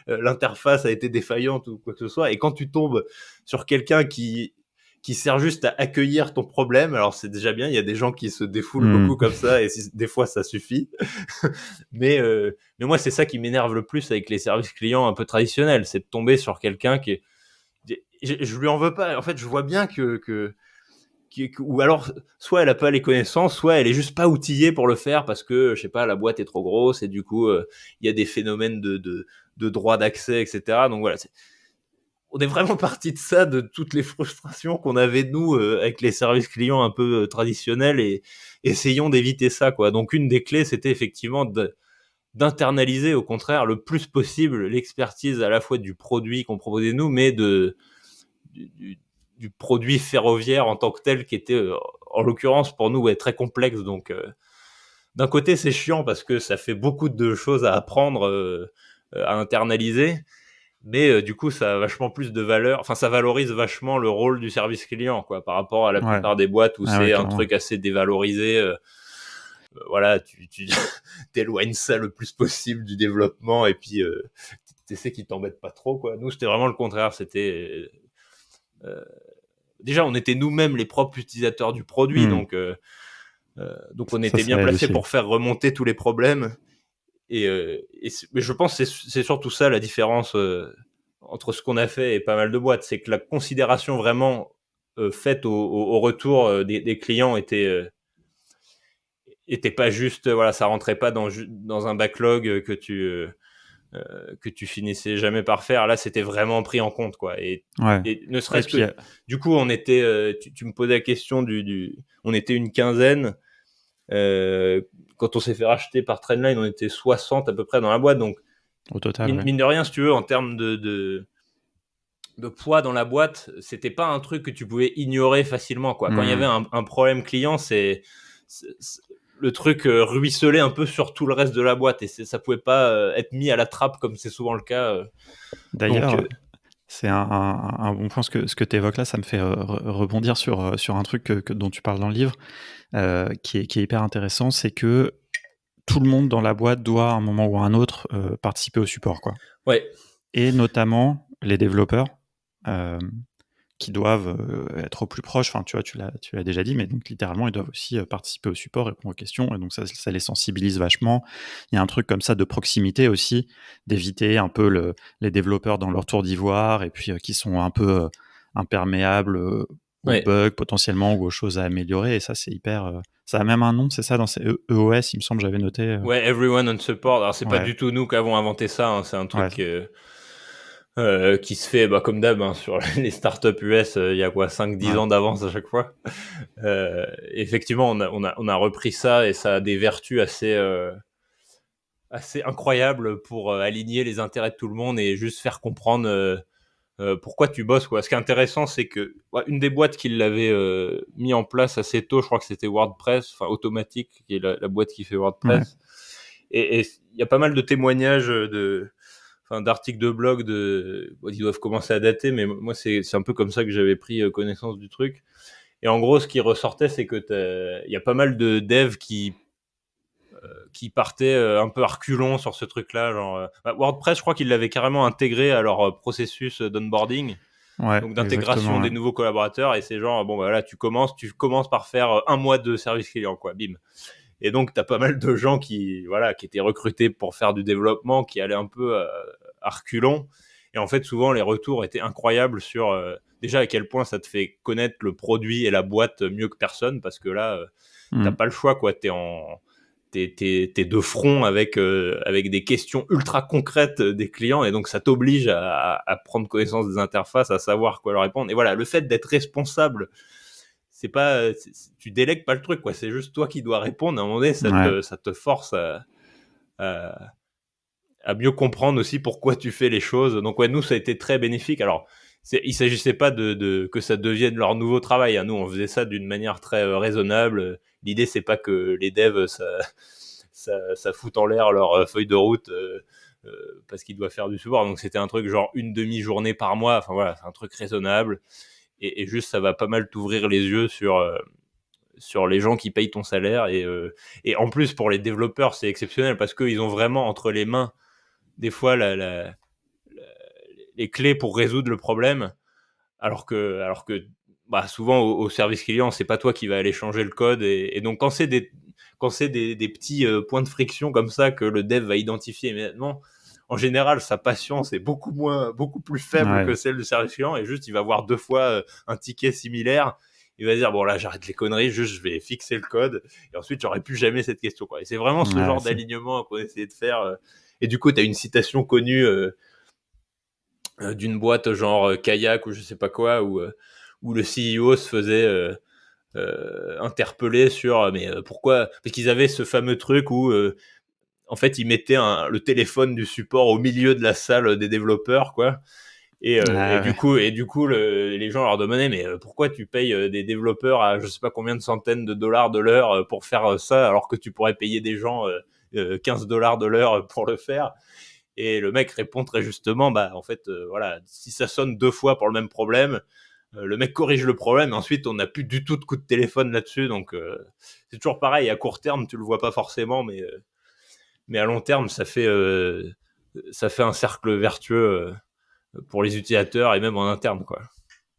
l'interface a été défaillante ou quoi que ce soit. Et quand tu tombes sur quelqu'un qui sert juste à accueillir ton problème, alors c'est déjà bien. Il y a des gens qui se défoulent mmh, beaucoup comme ça, et des fois ça suffit. mais moi, c'est ça qui m'énerve le plus avec les services clients un peu traditionnels, c'est de tomber sur quelqu'un qui est. Je lui en veux pas. En fait, je vois bien ou alors soit elle a pas les connaissances, soit elle est juste pas outillée pour le faire parce que je sais pas, la boîte est trop grosse et du coup il y a des phénomènes de droit d'accès, etc. Donc voilà, on est vraiment parti de ça, de toutes les frustrations qu'on avait nous avec les services clients un peu traditionnels, et essayons d'éviter ça, quoi. Donc une des clés, c'était effectivement d'internaliser au contraire le plus possible l'expertise à la fois du produit qu'on proposait nous, mais du, du- du produit ferroviaire en tant que tel, qui était en l'occurrence pour nous très complexe. Donc d'un côté c'est chiant parce que ça fait beaucoup de choses à apprendre, à internaliser, mais du coup ça a vachement plus de valeur, enfin ça valorise vachement le rôle du service client, quoi, par rapport à la ouais, plupart des boîtes où ah ouais, c'est un carrément. truc assez dévalorisé. Voilà, tu t'éloignes ça le plus possible du développement, et puis t'essaies qu'ils t'embêtent pas trop, quoi. Nous, c'était vraiment le contraire. C'était euh, déjà, on était nous-mêmes les propres utilisateurs du produit, Mmh. donc on Ça, était bien ça aide placé aussi. pour faire remonter tous les problèmes. Mais je pense que c'est surtout ça la différence entre ce qu'on a fait et pas mal de boîtes, c'est que la considération vraiment faite au retour des clients était pas juste, voilà, ça rentrait pas dans un backlog que tu finissais jamais par faire. Là, c'était vraiment pris en compte, quoi. Ouais. Et ne Ouais, et serait-ce puis, que, du coup, on était, tu me posais la question on était une quinzaine. Quand on s'est fait racheter par Trendline, on était 60 à peu près dans la boîte. Donc, au total, mine, ouais. mine de rien, si tu veux, en termes de poids dans la boîte, c'était pas un truc que tu pouvais ignorer facilement, quoi. Quand il y avait Mmh. un problème client, le truc ruisselait un peu sur tout le reste de la boîte, et ça pouvait pas être mis à la trappe comme c'est souvent le cas. Donc, D'ailleurs, c'est un bon point ce que tu évoques là, ça me fait rebondir sur un truc dont tu parles dans le livre, qui est hyper intéressant, c'est que tout le monde dans la boîte doit, à un moment ou à un autre, participer au support, quoi. ouais, Et notamment les développeurs, euh, qui doivent être au plus proche. Enfin, tu vois, tu l'as déjà dit, mais donc littéralement, ils doivent aussi participer au support, répondre aux questions, et donc ça les sensibilise vachement. Il y a un truc comme ça de proximité aussi, d'éviter un peu les développeurs dans leur tour d'ivoire, et puis qui sont un peu imperméables aux Ouais. bugs potentiellement ou aux choses à améliorer. Et ça, c'est hyper. Ça a même un nom, c'est ça, dans ces EOS, il me semble, j'avais noté. Ouais, Everyone on Support. Alors, c'est pas Ouais, du tout nous qui avons inventé ça, hein. C'est un ouais, truc qui se fait comme d'hab, hein, sur les startups US. Il y a quoi, 5-10 ouais, ans d'avance à chaque fois. Effectivement, on a repris ça et ça a des vertus assez incroyables pour aligner les intérêts de tout le monde et juste faire comprendre pourquoi tu bosses, quoi. Ce qui est intéressant, c'est que une des boîtes qui l'avait mis en place assez tôt, je crois que c'était WordPress, enfin Automatic, qui est la boîte qui fait ouais, WordPress. Et il y a pas mal de témoignages d'articles de blog ils doivent commencer à dater, mais moi c'est un peu comme ça que j'avais pris connaissance du truc. Et en gros, ce qui ressortait, c'est que il y a pas mal de devs qui partaient un peu à reculons sur ce truc-là. Genre, WordPress, je crois qu'ils l'avaient carrément intégré à leur processus d'onboarding, ouais, donc d'intégration exactement. des Ouais. nouveaux collaborateurs. Et c'est genre, bon, bah, voilà, tu commences par faire un mois de service client, quoi, bim. Et donc, tu as pas mal de gens qui étaient recrutés pour faire du développement, qui allaient un peu à reculons. Et en fait, souvent, les retours étaient incroyables sur déjà à quel point ça te fait connaître le produit et la boîte mieux que personne, parce que là, t'as Mm. pas le choix, quoi. T'es de front avec des questions ultra concrètes des clients, et donc ça t'oblige à prendre connaissance des interfaces, à savoir quoi leur répondre. Et voilà, le fait d'être responsable, c'est pas, tu délègues pas le truc, quoi. C'est juste toi qui dois répondre. À un moment donné, Ouais, ça te force à, à mieux comprendre aussi pourquoi tu fais les choses. Donc ouais, nous ça a été très bénéfique. Alors il s'agissait pas que ça devienne leur nouveau travail, hein. Nous on faisait ça d'une manière très raisonnable. L'idée c'est pas que les devs ça fout en l'air leur feuille de route parce qu'ils doivent faire du support. Donc c'était un truc genre une demi-journée par mois. Enfin voilà, c'est un truc raisonnable, et juste ça va pas mal t'ouvrir les yeux sur les gens qui payent ton salaire. Et en plus, pour les développeurs, c'est exceptionnel parce qu'ils ont vraiment entre les mains des fois les clés pour résoudre le problème, alors que bah, souvent au service client, c'est pas toi qui va aller changer le code. Et donc quand c'est des petits points de friction comme ça que le dev va identifier immédiatement, en général, sa patience est beaucoup plus faible ouais, que celle du service client, et juste il va voir deux fois un ticket similaire. Il va dire bon, là j'arrête les conneries, juste je vais fixer le code, et ensuite j'aurai plus jamais cette question, quoi. Et c'est vraiment ce ouais, genre d'alignement qu'on essayait de faire. Et du coup, tu as une citation connue d'une boîte genre Kayak ou je sais pas quoi, où le CEO se faisait interpeller sur mais pourquoi, parce qu'ils avaient ce fameux truc où en fait ils mettaient le téléphone du support au milieu de la salle des développeurs, quoi. Et ah, du ouais, coup, les gens leur demandaient mais pourquoi tu payes des développeurs à je sais pas combien de centaines de dollars de l'heure pour faire ça, alors que tu pourrais payer des gens 15 dollars de l'heure pour le faire. Et le mec répond très justement, bah en fait, voilà, si ça sonne deux fois pour le même problème, le mec corrige le problème, et ensuite on n'a plus du tout de coup de téléphone là-dessus. Donc c'est toujours pareil, à court terme tu le vois pas forcément, mais à long terme ça fait un cercle vertueux pour les utilisateurs et même en interne, quoi.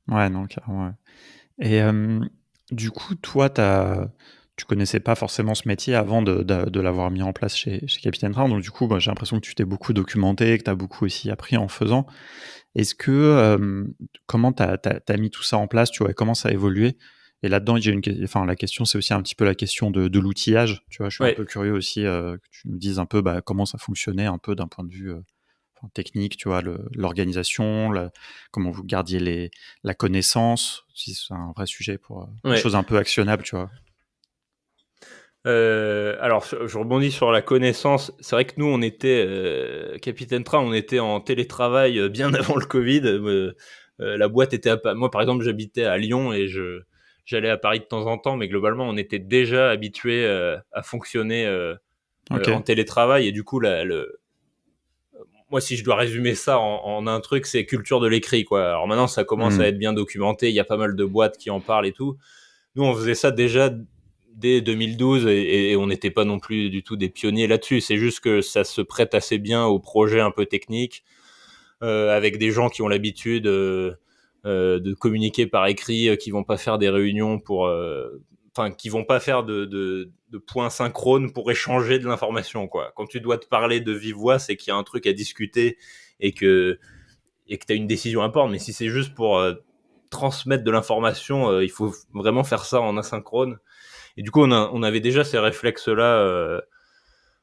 ouais, non, carrément, ouais. Et du coup, toi, tu connaissais pas forcément ce métier avant de l'avoir mis en place chez Capitaine Train. Donc du coup, bah, j'ai l'impression que tu t'es beaucoup documenté, que tu as beaucoup aussi appris en faisant. Est-ce que, comment tu as mis tout ça en place, tu vois? Et comment ça a évolué? Et là-dedans, il y a enfin, la question, c'est aussi un petit peu la question de l'outillage, tu vois? Je suis un Ouais. peu curieux aussi, que tu nous dises un peu, bah, comment ça fonctionnait un peu d'un point de vue, enfin, technique, tu vois? L'organisation, comment vous gardiez la connaissance, si c'est un vrai sujet pour, des Ouais. choses un peu actionnables, tu vois? Alors, je rebondis sur la connaissance. C'est vrai que nous, on était Capitaine Train, on était en télétravail bien avant le Covid. La boîte était moi, par exemple, j'habitais à Lyon et j'allais à Paris de temps en temps, mais globalement, on était déjà habitué à fonctionner en OK. télétravail. Et du coup, moi, si je dois résumer ça en un truc, c'est culture de l'écrit, quoi. Alors maintenant, ça commence à Mmh. être bien documenté. Il y a pas mal de boîtes qui en parlent et tout. Nous, on faisait ça déjà dès 2012, et on n'était pas non plus du tout des pionniers là-dessus. C'est juste que ça se prête assez bien aux projets un peu techniques, avec des gens qui ont l'habitude de communiquer par écrit, qui vont pas faire des réunions enfin, qui vont pas faire de points synchrones pour échanger de l'information, quoi. Quand tu dois te parler de vive voix, c'est qu'il y a un truc à discuter, et que tu as une décision importante. Mais si c'est juste pour transmettre de l'information, il faut vraiment faire ça en asynchrone. Et du coup, on avait déjà ces réflexes-là.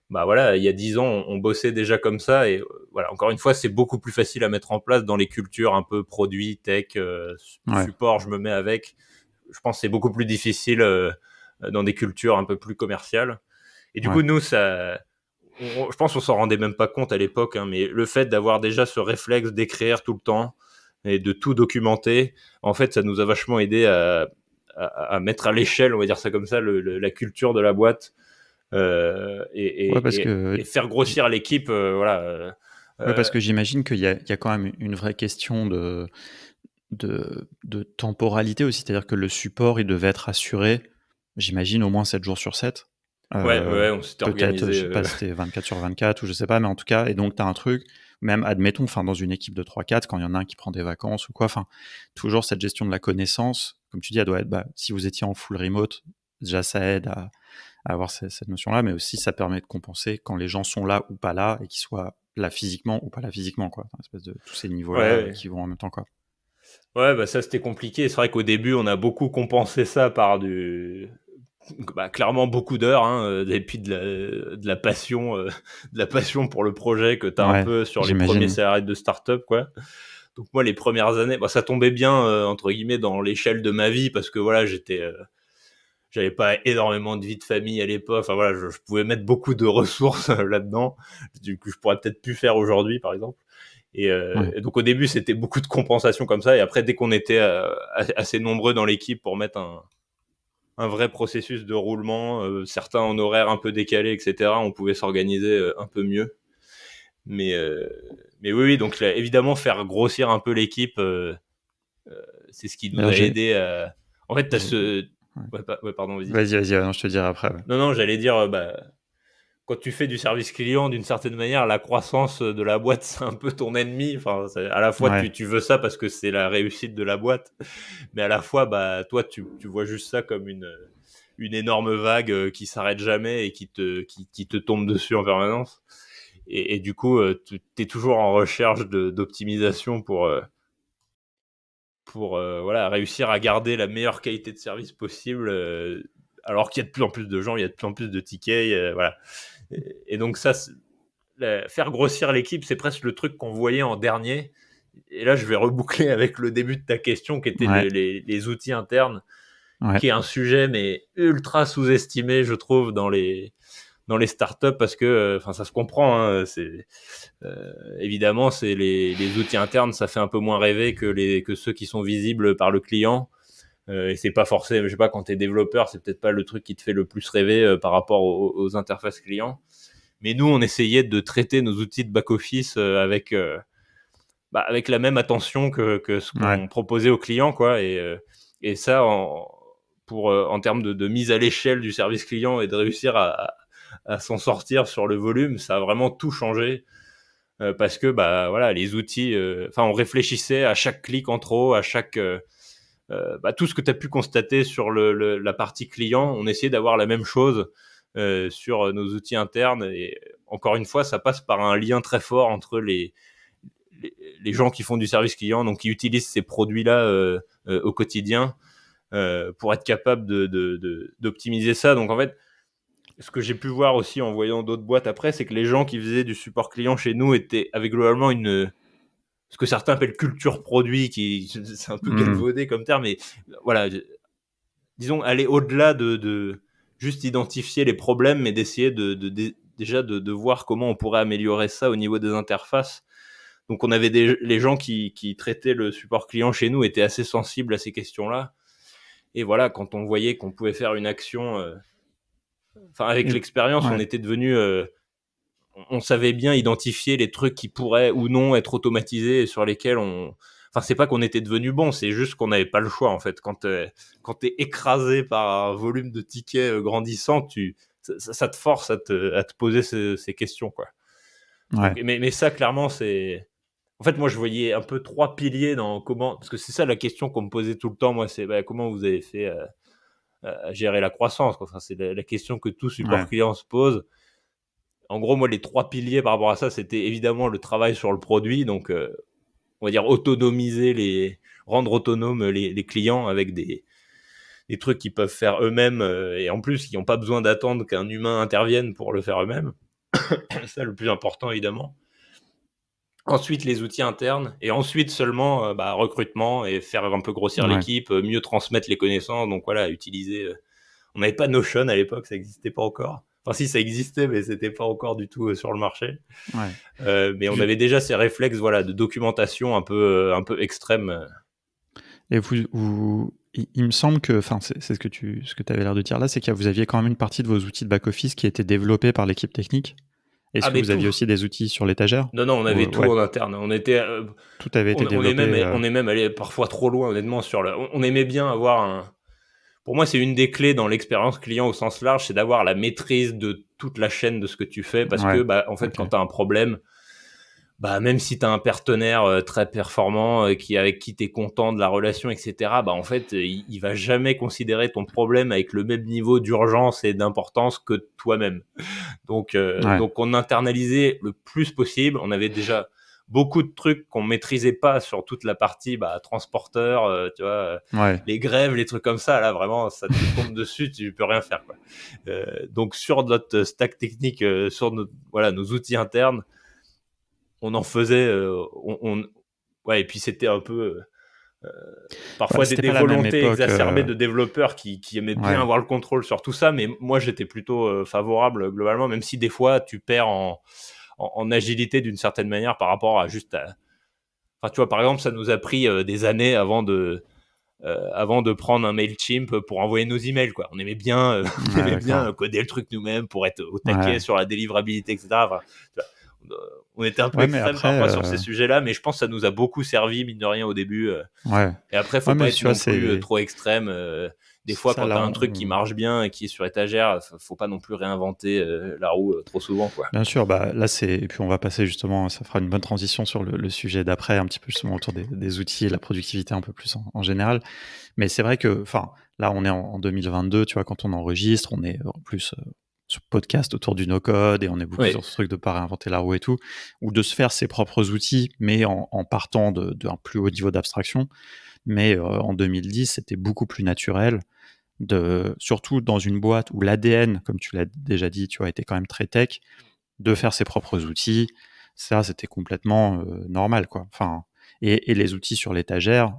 Bah voilà, il y a 10 ans, on bossait déjà comme ça. Et voilà, encore une fois, c'est beaucoup plus facile à mettre en place dans les cultures un peu produits, tech, Ouais, support, je me mets avec. Je pense que c'est beaucoup plus difficile dans des cultures un peu plus commerciales. Et du ouais, coup, nous, je pense qu'on s'en rendait même pas compte à l'époque, hein, mais le fait d'avoir déjà ce réflexe d'écrire tout le temps et de tout documenter, en fait, ça nous a vachement aidé à mettre à l'échelle, on va dire ça comme ça, la culture de la boîte ouais, parce que et faire j'- grossir l'équipe. Voilà. ouais, parce Euh, que j'imagine qu'il y a quand même une vraie question de temporalité aussi, c'est-à-dire que le support, il devait être assuré, j'imagine, au moins 7 jours sur 7. ouais, Euh, ouais, on s'était Peut-être, je organisé. sais pas si c'était 24 sur 24 ou je sais pas, mais en tout cas, et donc tu as un truc, même admettons, enfin, dans une équipe de 3-4, quand il y en a un qui prend des vacances ou quoi, enfin, toujours cette gestion de la connaissance, comme tu dis, elle doit être, bah, si vous étiez en full remote, déjà ça aide à avoir cette notion-là, mais aussi ça permet de compenser quand les gens sont là ou pas là et qu'ils soient là physiquement ou pas là physiquement, quoi. Enfin, une espèce de tous ces niveaux-là Ouais, qui vont en même temps, quoi. ouais, bah ça c'était compliqué. C'est vrai qu'au début, on a beaucoup compensé ça par clairement beaucoup d'heures, hein, et puis de la passion, de la passion pour le projet que tu as un Ouais, peu sur les premiers j'imagine. salariés de start-up, quoi. Donc moi, les premières années, bah, ça tombait bien entre guillemets dans l'échelle de ma vie parce que voilà, j'avais pas énormément de vie de famille à l'époque. Enfin voilà, je pouvais mettre beaucoup de ressources là-dedans, du coup je pourrais peut-être plus faire aujourd'hui, par exemple. Ouais, Et donc au début, c'était beaucoup de compensation comme ça. Et après, dès qu'on était assez nombreux dans l'équipe pour mettre un vrai processus de roulement, certains en horaire un peu décalé, etc., on pouvait s'organiser un peu mieux. Mais, euh, mais oui, donc là, évidemment, faire grossir un peu l'équipe, c'est ce qui nous d'ailleurs, a aidé à... En fait, tu as j'ai ce... ouais. Ouais, pardon, vas-y. Vas-y, non, je te dirai après, ouais. Non, j'allais dire, quand tu fais du service client, d'une certaine manière, la croissance de la boîte, c'est un peu ton ennemi. Enfin, à la fois, Ouais, tu veux ça parce que c'est la réussite de la boîte, mais à la fois, bah, toi, tu vois juste ça comme une énorme vague qui s'arrête jamais et qui te tombe dessus en permanence. Et du coup, tu es toujours en recherche d'optimisation pour voilà, réussir à garder la meilleure qualité de service possible, alors qu'il y a de plus en plus de gens, il y a de plus en plus de tickets. Voilà. Et donc, ça, faire grossir l'équipe, c'est presque le truc qu'on voyait en dernier. Et là, je vais reboucler avec le début de ta question, qui était ouais, les outils internes, ouais, qui est un sujet mais ultra sous-estimé, je trouve, dans les startups parce que, enfin, ça se comprend. Hein, évidemment, c'est les outils internes, ça fait un peu moins rêver que ceux qui sont visibles par le client. Et c'est pas forcément, je sais pas, quand t'es développeur, c'est peut-être pas le truc qui te fait le plus rêver par rapport aux interfaces clients. Mais nous, on essayait de traiter nos outils de back-office avec la même attention que ce ouais, qu'on proposait aux clients, quoi. Et ça, en termes de mise à l'échelle du service client et de réussir à s'en sortir sur le volume, ça a vraiment tout changé. Parce que bah voilà, les outils, enfin on réfléchissait à chaque clic en trop, à chaque tout ce que tu as pu constater sur la partie client, on essayait d'avoir la même chose sur nos outils internes. Et encore une fois, ça passe par un lien très fort entre les gens qui font du service client, donc qui utilisent ces produits-là au quotidien pour être capable d'optimiser ça. Donc en fait, ce que j'ai pu voir aussi en voyant d'autres boîtes après, c'est que les gens qui faisaient du support client chez nous avaient globalement ce que certains appellent culture produit, qui c'est un peu hmm, galvaudé comme terme, mais voilà, disons aller au-delà de juste identifier les problèmes, mais d'essayer déjà de voir comment on pourrait améliorer ça au niveau des interfaces. Donc on avait les gens qui traitaient le support client chez nous étaient assez sensibles à ces questions-là. Et voilà, quand on voyait qu'on pouvait faire une action, enfin avec et- l'expérience, on ouais, était devenu, on savait bien identifier les trucs qui pourraient ou non être automatisés et sur lesquels enfin c'est pas qu'on était devenu bon, c'est juste qu'on n'avait pas le choix en fait. Quand t'es écrasé par un volume de tickets grandissant, ça te force à te poser ces questions, quoi. Donc, ouais, mais ça clairement c'est, en fait moi je voyais un peu trois piliers dans comment, parce que c'est ça la question qu'on me posait tout le temps moi, c'est bah, comment vous avez fait à gérer la croissance, quoi. Enfin, c'est la question que tout support ouais, client se pose. En gros, moi, les trois piliers par rapport à ça, c'était évidemment le travail sur le produit. Donc, on va dire rendre autonomes les clients avec des trucs qu'ils peuvent faire eux-mêmes et en plus, ils n'ont pas besoin d'attendre qu'un humain intervienne pour le faire eux-mêmes. C'est ça le plus important, évidemment. Ensuite, les outils internes et ensuite seulement recrutement et faire un peu grossir l'équipe, mieux transmettre les connaissances. Donc voilà, utiliser. On n'avait pas Notion à l'époque, ça n'existait pas encore. Enfin, si, ça existait, mais c'était pas encore du tout sur le marché. Mais on avait déjà ces réflexes, de documentation un peu extrêmes. Et il me semble que, c'est ce que tu avais l'air de dire là, c'est que vous aviez quand même une partie de vos outils de back-office qui étaient développés par l'équipe technique. Est-ce que vous aviez aussi des outils sur l'étagère ? Non, on avait tout en interne. Tout avait été développé. On est même allé parfois trop loin, honnêtement. On aimait bien avoir Pour moi, c'est une des clés dans l'expérience client au sens large, c'est d'avoir la maîtrise de toute la chaîne de ce que tu fais. Parce que, quand tu as un problème, même si tu as un partenaire très performant avec qui tu es content de la relation, etc., il va jamais considérer ton problème avec le même niveau d'urgence et d'importance que toi-même. Donc, on internalisait le plus possible. On avait déjà beaucoup de trucs qu'on maîtrisait pas sur toute la partie transporteur, tu vois, les grèves, les trucs comme ça. Là, vraiment, ça te tombe dessus, tu peux rien faire, quoi. Donc, sur notre stack technique, sur nos outils internes, on en faisait, et puis c'était un peu parfois des volontés exacerbées de développeurs qui aimaient bien avoir le contrôle sur tout ça, mais moi j'étais plutôt favorable globalement, même si des fois tu perds en agilité d'une certaine manière par rapport à juste enfin tu vois, par exemple, ça nous a pris des années avant de prendre un Mailchimp pour envoyer nos emails, quoi. On aimait bien coder le truc nous-mêmes pour être au taquet sur la délivrabilité, etc. Enfin, tu vois, on était un peu extrême parfois sur ces sujets-là, mais je pense que ça nous a beaucoup servi, mine de rien, au début. Et après, faut pas être non plus trop extrême. Des fois, quand t'as un truc qui marche bien et qui est sur étagère, faut pas non plus réinventer la roue trop souvent, quoi. Bien sûr, là et puis on va passer justement, ça fera une bonne transition sur le sujet d'après, un petit peu justement autour des outils et la productivité un peu plus en général. Mais c'est vrai que, là on est en 2022, tu vois, quand on enregistre, on est en plus sur podcast autour du no-code et on est beaucoup sur ce truc de pas réinventer la roue et tout, ou de se faire ses propres outils, mais en partant d'un plus haut niveau d'abstraction. Mais en 2010, c'était beaucoup plus naturel, surtout dans une boîte où l'ADN, comme tu l'as déjà dit, tu vois, était quand même très tech, de faire ses propres outils. Ça, c'était complètement normal, quoi. Et les outils sur l'étagère,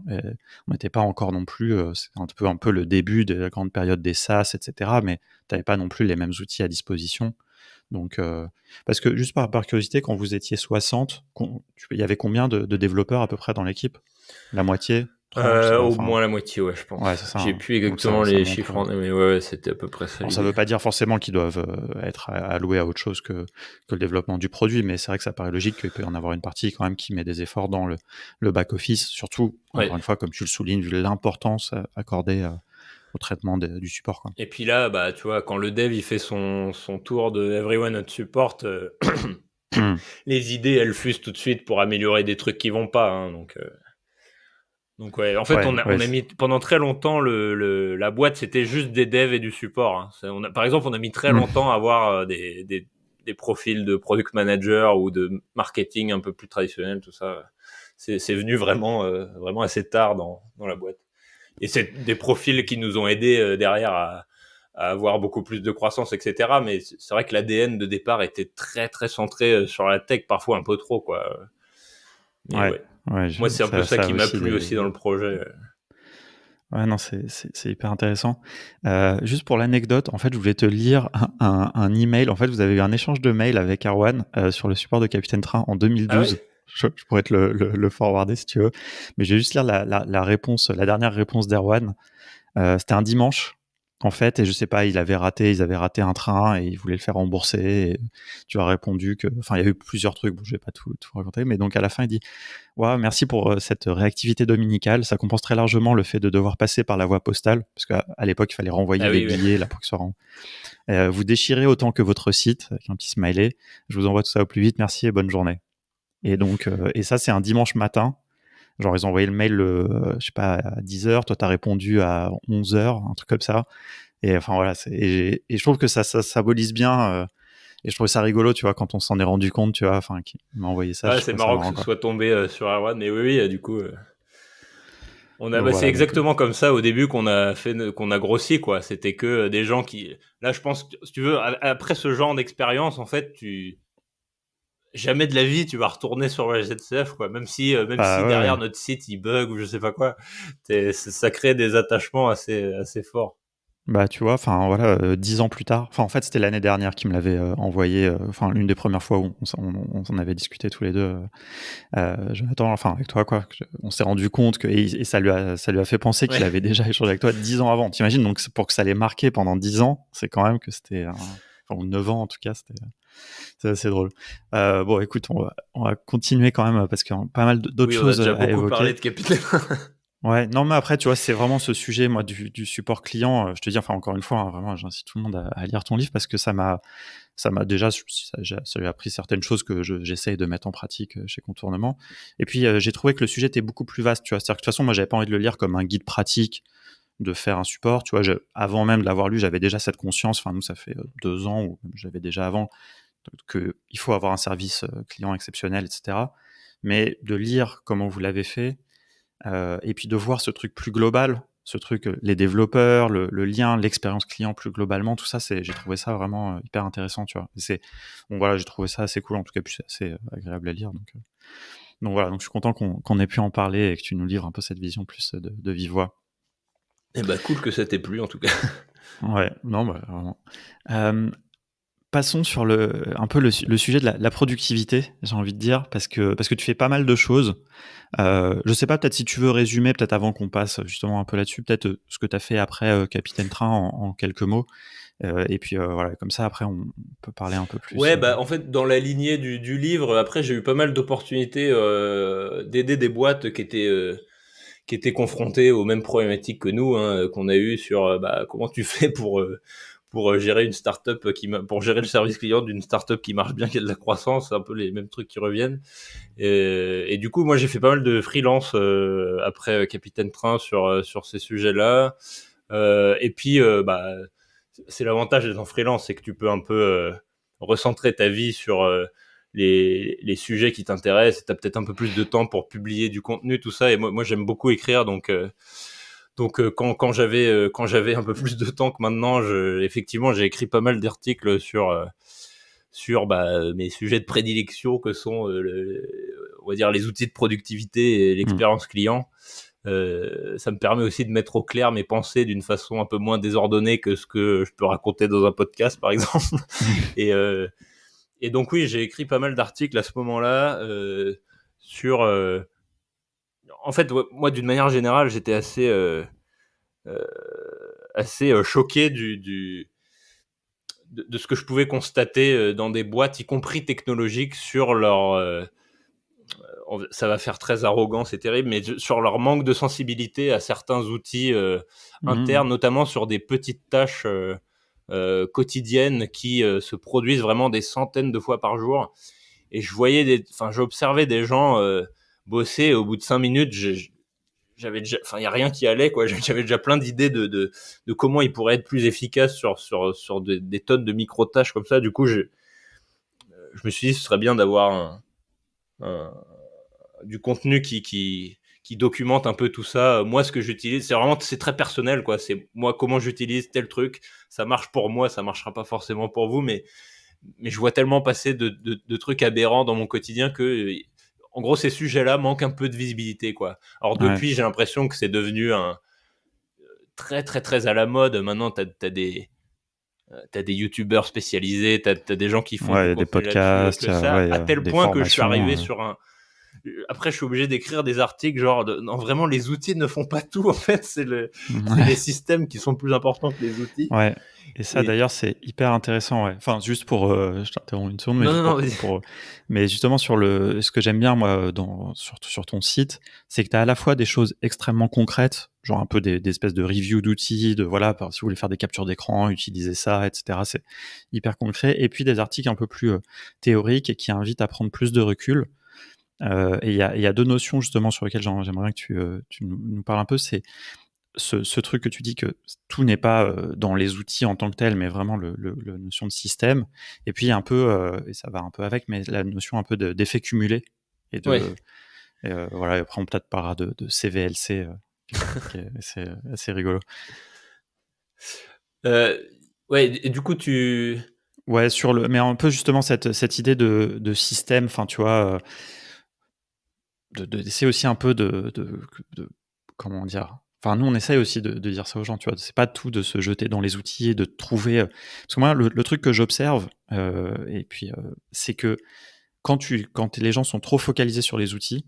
on n'était pas encore non plus, c'est un peu le début de la grande période des SaaS, etc., mais tu n'avais pas non plus les mêmes outils à disposition. Donc, parce que juste par curiosité, quand vous étiez 60, il y avait combien de développeurs à peu près dans l'équipe ? La moitié ? Au moins la moitié, je pense. Ouais, c'est ça, j'ai plus exactement les chiffres, mais c'était à peu près ça. Alors, ça veut pas dire forcément qu'ils doivent être alloués à autre chose que le développement du produit, mais c'est vrai que ça paraît logique qu'il peut y en avoir une partie quand même qui met des efforts dans le back-office, surtout, encore une fois, comme tu le soulignes, vu l'importance accordée au traitement du support, quoi. Et puis là, tu vois, quand le dev il fait son tour de everyone at support, les idées elles fusent tout de suite pour améliorer des trucs qui vont pas, hein, donc en fait, on a mis pendant très longtemps la boîte, c'était juste des devs et du support, hein. Par exemple, on a mis très longtemps à avoir des profils de product manager ou de marketing un peu plus traditionnels, tout ça. C'est venu vraiment assez tard dans la boîte. Et c'est des profils qui nous ont aidés derrière à avoir beaucoup plus de croissance, etc. Mais c'est vrai que l'ADN de départ était très très centré sur la tech, parfois un peu trop, quoi. Mais moi, c'est un peu ça qui m'a plu aussi dans le projet. Ouais, non, c'est hyper intéressant. Juste pour l'anecdote, en fait, je voulais te lire un email. En fait, vous avez eu un échange de mails avec Erwan sur le support de Capitaine Train en 2012. Je pourrais te le forwarder si tu veux. Mais je vais juste lire la réponse, la dernière réponse d'Erwan. C'était un dimanche, en fait, et je sais pas, ils avaient raté un train et ils voulaient le faire rembourser. Et tu as répondu il y a eu plusieurs trucs. Bon, je vais pas tout raconter, mais donc à la fin, il dit: ouais, merci pour cette réactivité dominicale. Ça compense très largement le fait de devoir passer par la voie postale, parce qu'à l'époque, il fallait renvoyer des billets là, pour que ce soit vous déchirez autant que votre site, avec un petit smiley. Je vous envoie tout ça au plus vite. Merci et bonne journée. Et donc, et ça, c'est un dimanche matin. Genre, ils ont envoyé le mail, je sais pas, à 10h. Toi, tu as répondu à 11h, un truc comme ça. Et enfin, voilà. Et je trouve que ça symbolise bien Et je trouvais ça rigolo, tu vois, quand on s'en est rendu compte, tu vois, enfin, qu'il m'a envoyé ça. Ah, Je c'est trouvais ça marrant que marrant, ce quoi. soit tombé sur Erwan, mais oui, du coup, Donc c'est voilà, donc, exactement comme ça au début qu'on a grossi, quoi. C'était que des gens qui, là, je pense que, si tu veux, après ce genre d'expérience, en fait, jamais de la vie tu vas retourner sur la ZCF, quoi. Même bah si ouais, derrière ouais. notre site il bug ou je sais pas quoi, ça crée des attachements assez forts. Bah, tu vois, enfin voilà, 10 ans plus tard, enfin en fait c'était l'année dernière qu'il me l'avait envoyé, enfin l'une des premières fois où on s'en avait discuté tous les deux, Jonathan, enfin avec toi quoi. On s'est rendu compte que et ça lui a fait penser qu'il Ouais. avait déjà échangé avec toi 10 ans avant. T'imagines, donc pour que ça l'ait marqué pendant 10 ans, c'est quand même que c'était, enfin 9 ans en tout cas, c'est assez drôle. Bon écoute, on va continuer quand même parce qu'il y a pas mal d'autres Oui, on a choses déjà à beaucoup parlé évoquer. de Capitaine. Ouais, non, mais après, tu vois, c'est vraiment ce sujet, moi, du support client. Je te dis, enfin, encore une fois, hein, vraiment, j'incite tout le monde à lire ton livre parce que ça m'a déjà, ça lui a appris certaines choses que j'essaye de mettre en pratique chez Contournement. Et puis, j'ai trouvé que le sujet était beaucoup plus vaste, tu vois. C'est-à-dire que de toute façon, moi, j'avais pas envie de le lire comme un guide pratique de faire un support, tu vois. Avant même de l'avoir lu, j'avais déjà cette conscience. Enfin, nous, ça fait 2 ans, ou même j'avais déjà avant, que il faut avoir un service client exceptionnel, etc. Mais de lire comment vous l'avez fait, et puis de voir ce truc plus global, ce truc, les développeurs, le lien, l'expérience client plus globalement, tout ça, j'ai trouvé ça vraiment hyper intéressant, tu vois. Bon voilà, j'ai trouvé ça assez cool, en tout cas, puis c'est assez agréable à lire. Donc voilà, donc je suis content qu'on ait pu en parler et que tu nous livres un peu cette vision plus de vive voix. Eh bah, cool que ça t'ait plu, en tout cas. Ouais, non, bah, vraiment. Euh, Passons sur un peu le sujet de la productivité, j'ai envie de dire, parce que tu fais pas mal de choses. Je sais pas, peut-être si tu veux résumer, peut-être avant qu'on passe justement un peu là-dessus, peut-être ce que tu as fait après Capitaine Train en quelques mots. Et puis voilà, comme ça, après, on peut parler un peu plus. Ouais, bah, en fait, dans la lignée du livre, après, j'ai eu pas mal d'opportunités d'aider des boîtes qui étaient confrontées aux mêmes problématiques que nous, hein, qu'on a eu sur bah, comment tu fais pour gérer une startup pour gérer le service client d'une startup qui marche bien, qui a de la croissance, c'est un peu les mêmes trucs qui reviennent. Et du coup, moi, j'ai fait pas mal de freelance après Capitaine Train sur ces sujets-là. Et puis, bah, c'est l'avantage d'être en freelance, c'est que tu peux un peu recentrer ta vie sur les sujets qui t'intéressent. Tu as peut-être un peu plus de temps pour publier du contenu, tout ça. Et moi j'aime beaucoup écrire, donc quand j'avais un peu plus de temps que maintenant, effectivement, j'ai écrit pas mal d'articles sur bah, mes sujets de prédilection que sont, on va dire, les outils de productivité et Mm. l'expérience client. Ça me permet aussi de mettre au clair mes pensées d'une façon un peu moins désordonnée que ce que je peux raconter dans un podcast, par exemple. Et, euh, et donc oui, j'ai écrit pas mal d'articles à ce moment-là sur... en fait, ouais, moi, d'une manière générale, j'étais euh, assez choqué de ce que je pouvais constater dans des boîtes, y compris technologiques, sur leur... ça va faire très arrogant, c'est terrible, mais sur leur manque de sensibilité à certains outils Mm. internes, notamment sur des petites tâches quotidiennes qui se produisent vraiment des centaines de fois par jour. Et j'observais des gens bosser, et au bout de 5 minutes, il y a rien qui allait, quoi. J'avais déjà plein d'idées de comment ils pourraient être plus efficaces sur des tonnes de micro-tâches comme ça. Du coup, je me suis dit, ce serait bien d'avoir un, du contenu qui documente un peu tout ça. Moi, ce que j'utilise, c'est très personnel, quoi. C'est moi comment j'utilise tel truc. Ça marche pour moi, ça marchera pas forcément pour vous, mais je vois tellement passer de trucs aberrants dans mon quotidien que, en gros, ces sujets-là manquent un peu de visibilité, quoi. Alors Ouais, depuis, j'ai l'impression que c'est devenu un très très très à la mode. Maintenant, t'as des youtubeurs spécialisés, t'as des gens qui font ouais, il du y a des contenu là-dessus avec podcasts, ça, ouais, à tel des point que je suis formations. arrivé sur un, après, je suis obligé d'écrire des articles genre non, vraiment, les outils ne font pas tout. En fait, c'est les systèmes qui sont plus importants que les outils. Ouais, et ça Et d'ailleurs c'est hyper intéressant, ouais. Enfin juste pour, je t'interromps une seconde, mais non, juste non, non, vas-y. mais justement sur ce que j'aime bien moi sur ton site, c'est que tu as à la fois des choses extrêmement concrètes, genre un peu des espèces de reviews d'outils, de voilà, si vous voulez faire des captures d'écran, utilisez ça, etc. C'est hyper concret. Et puis des articles un peu plus théoriques et qui invitent à prendre plus de recul. Et il y a deux notions justement sur lesquelles j'aimerais que tu nous parles un peu. C'est ce truc que tu dis que tout n'est pas dans les outils en tant que tel, mais vraiment la notion de système. Et puis un peu, et ça va un peu avec, mais la notion un peu d'effet cumulé. Et Ouais. voilà, après on peut-être parlera de CVLC, qui est assez rigolo. Ouais, et du coup, Ouais, mais un peu justement cette idée de système, enfin tu vois, d'essayer aussi un peu comment dire? Enfin, nous, on essaye aussi de dire ça aux gens, tu vois? C'est pas tout de se jeter dans les outils et de trouver, parce que moi, le truc que j'observe, et puis, c'est que quand les gens sont trop focalisés sur les outils,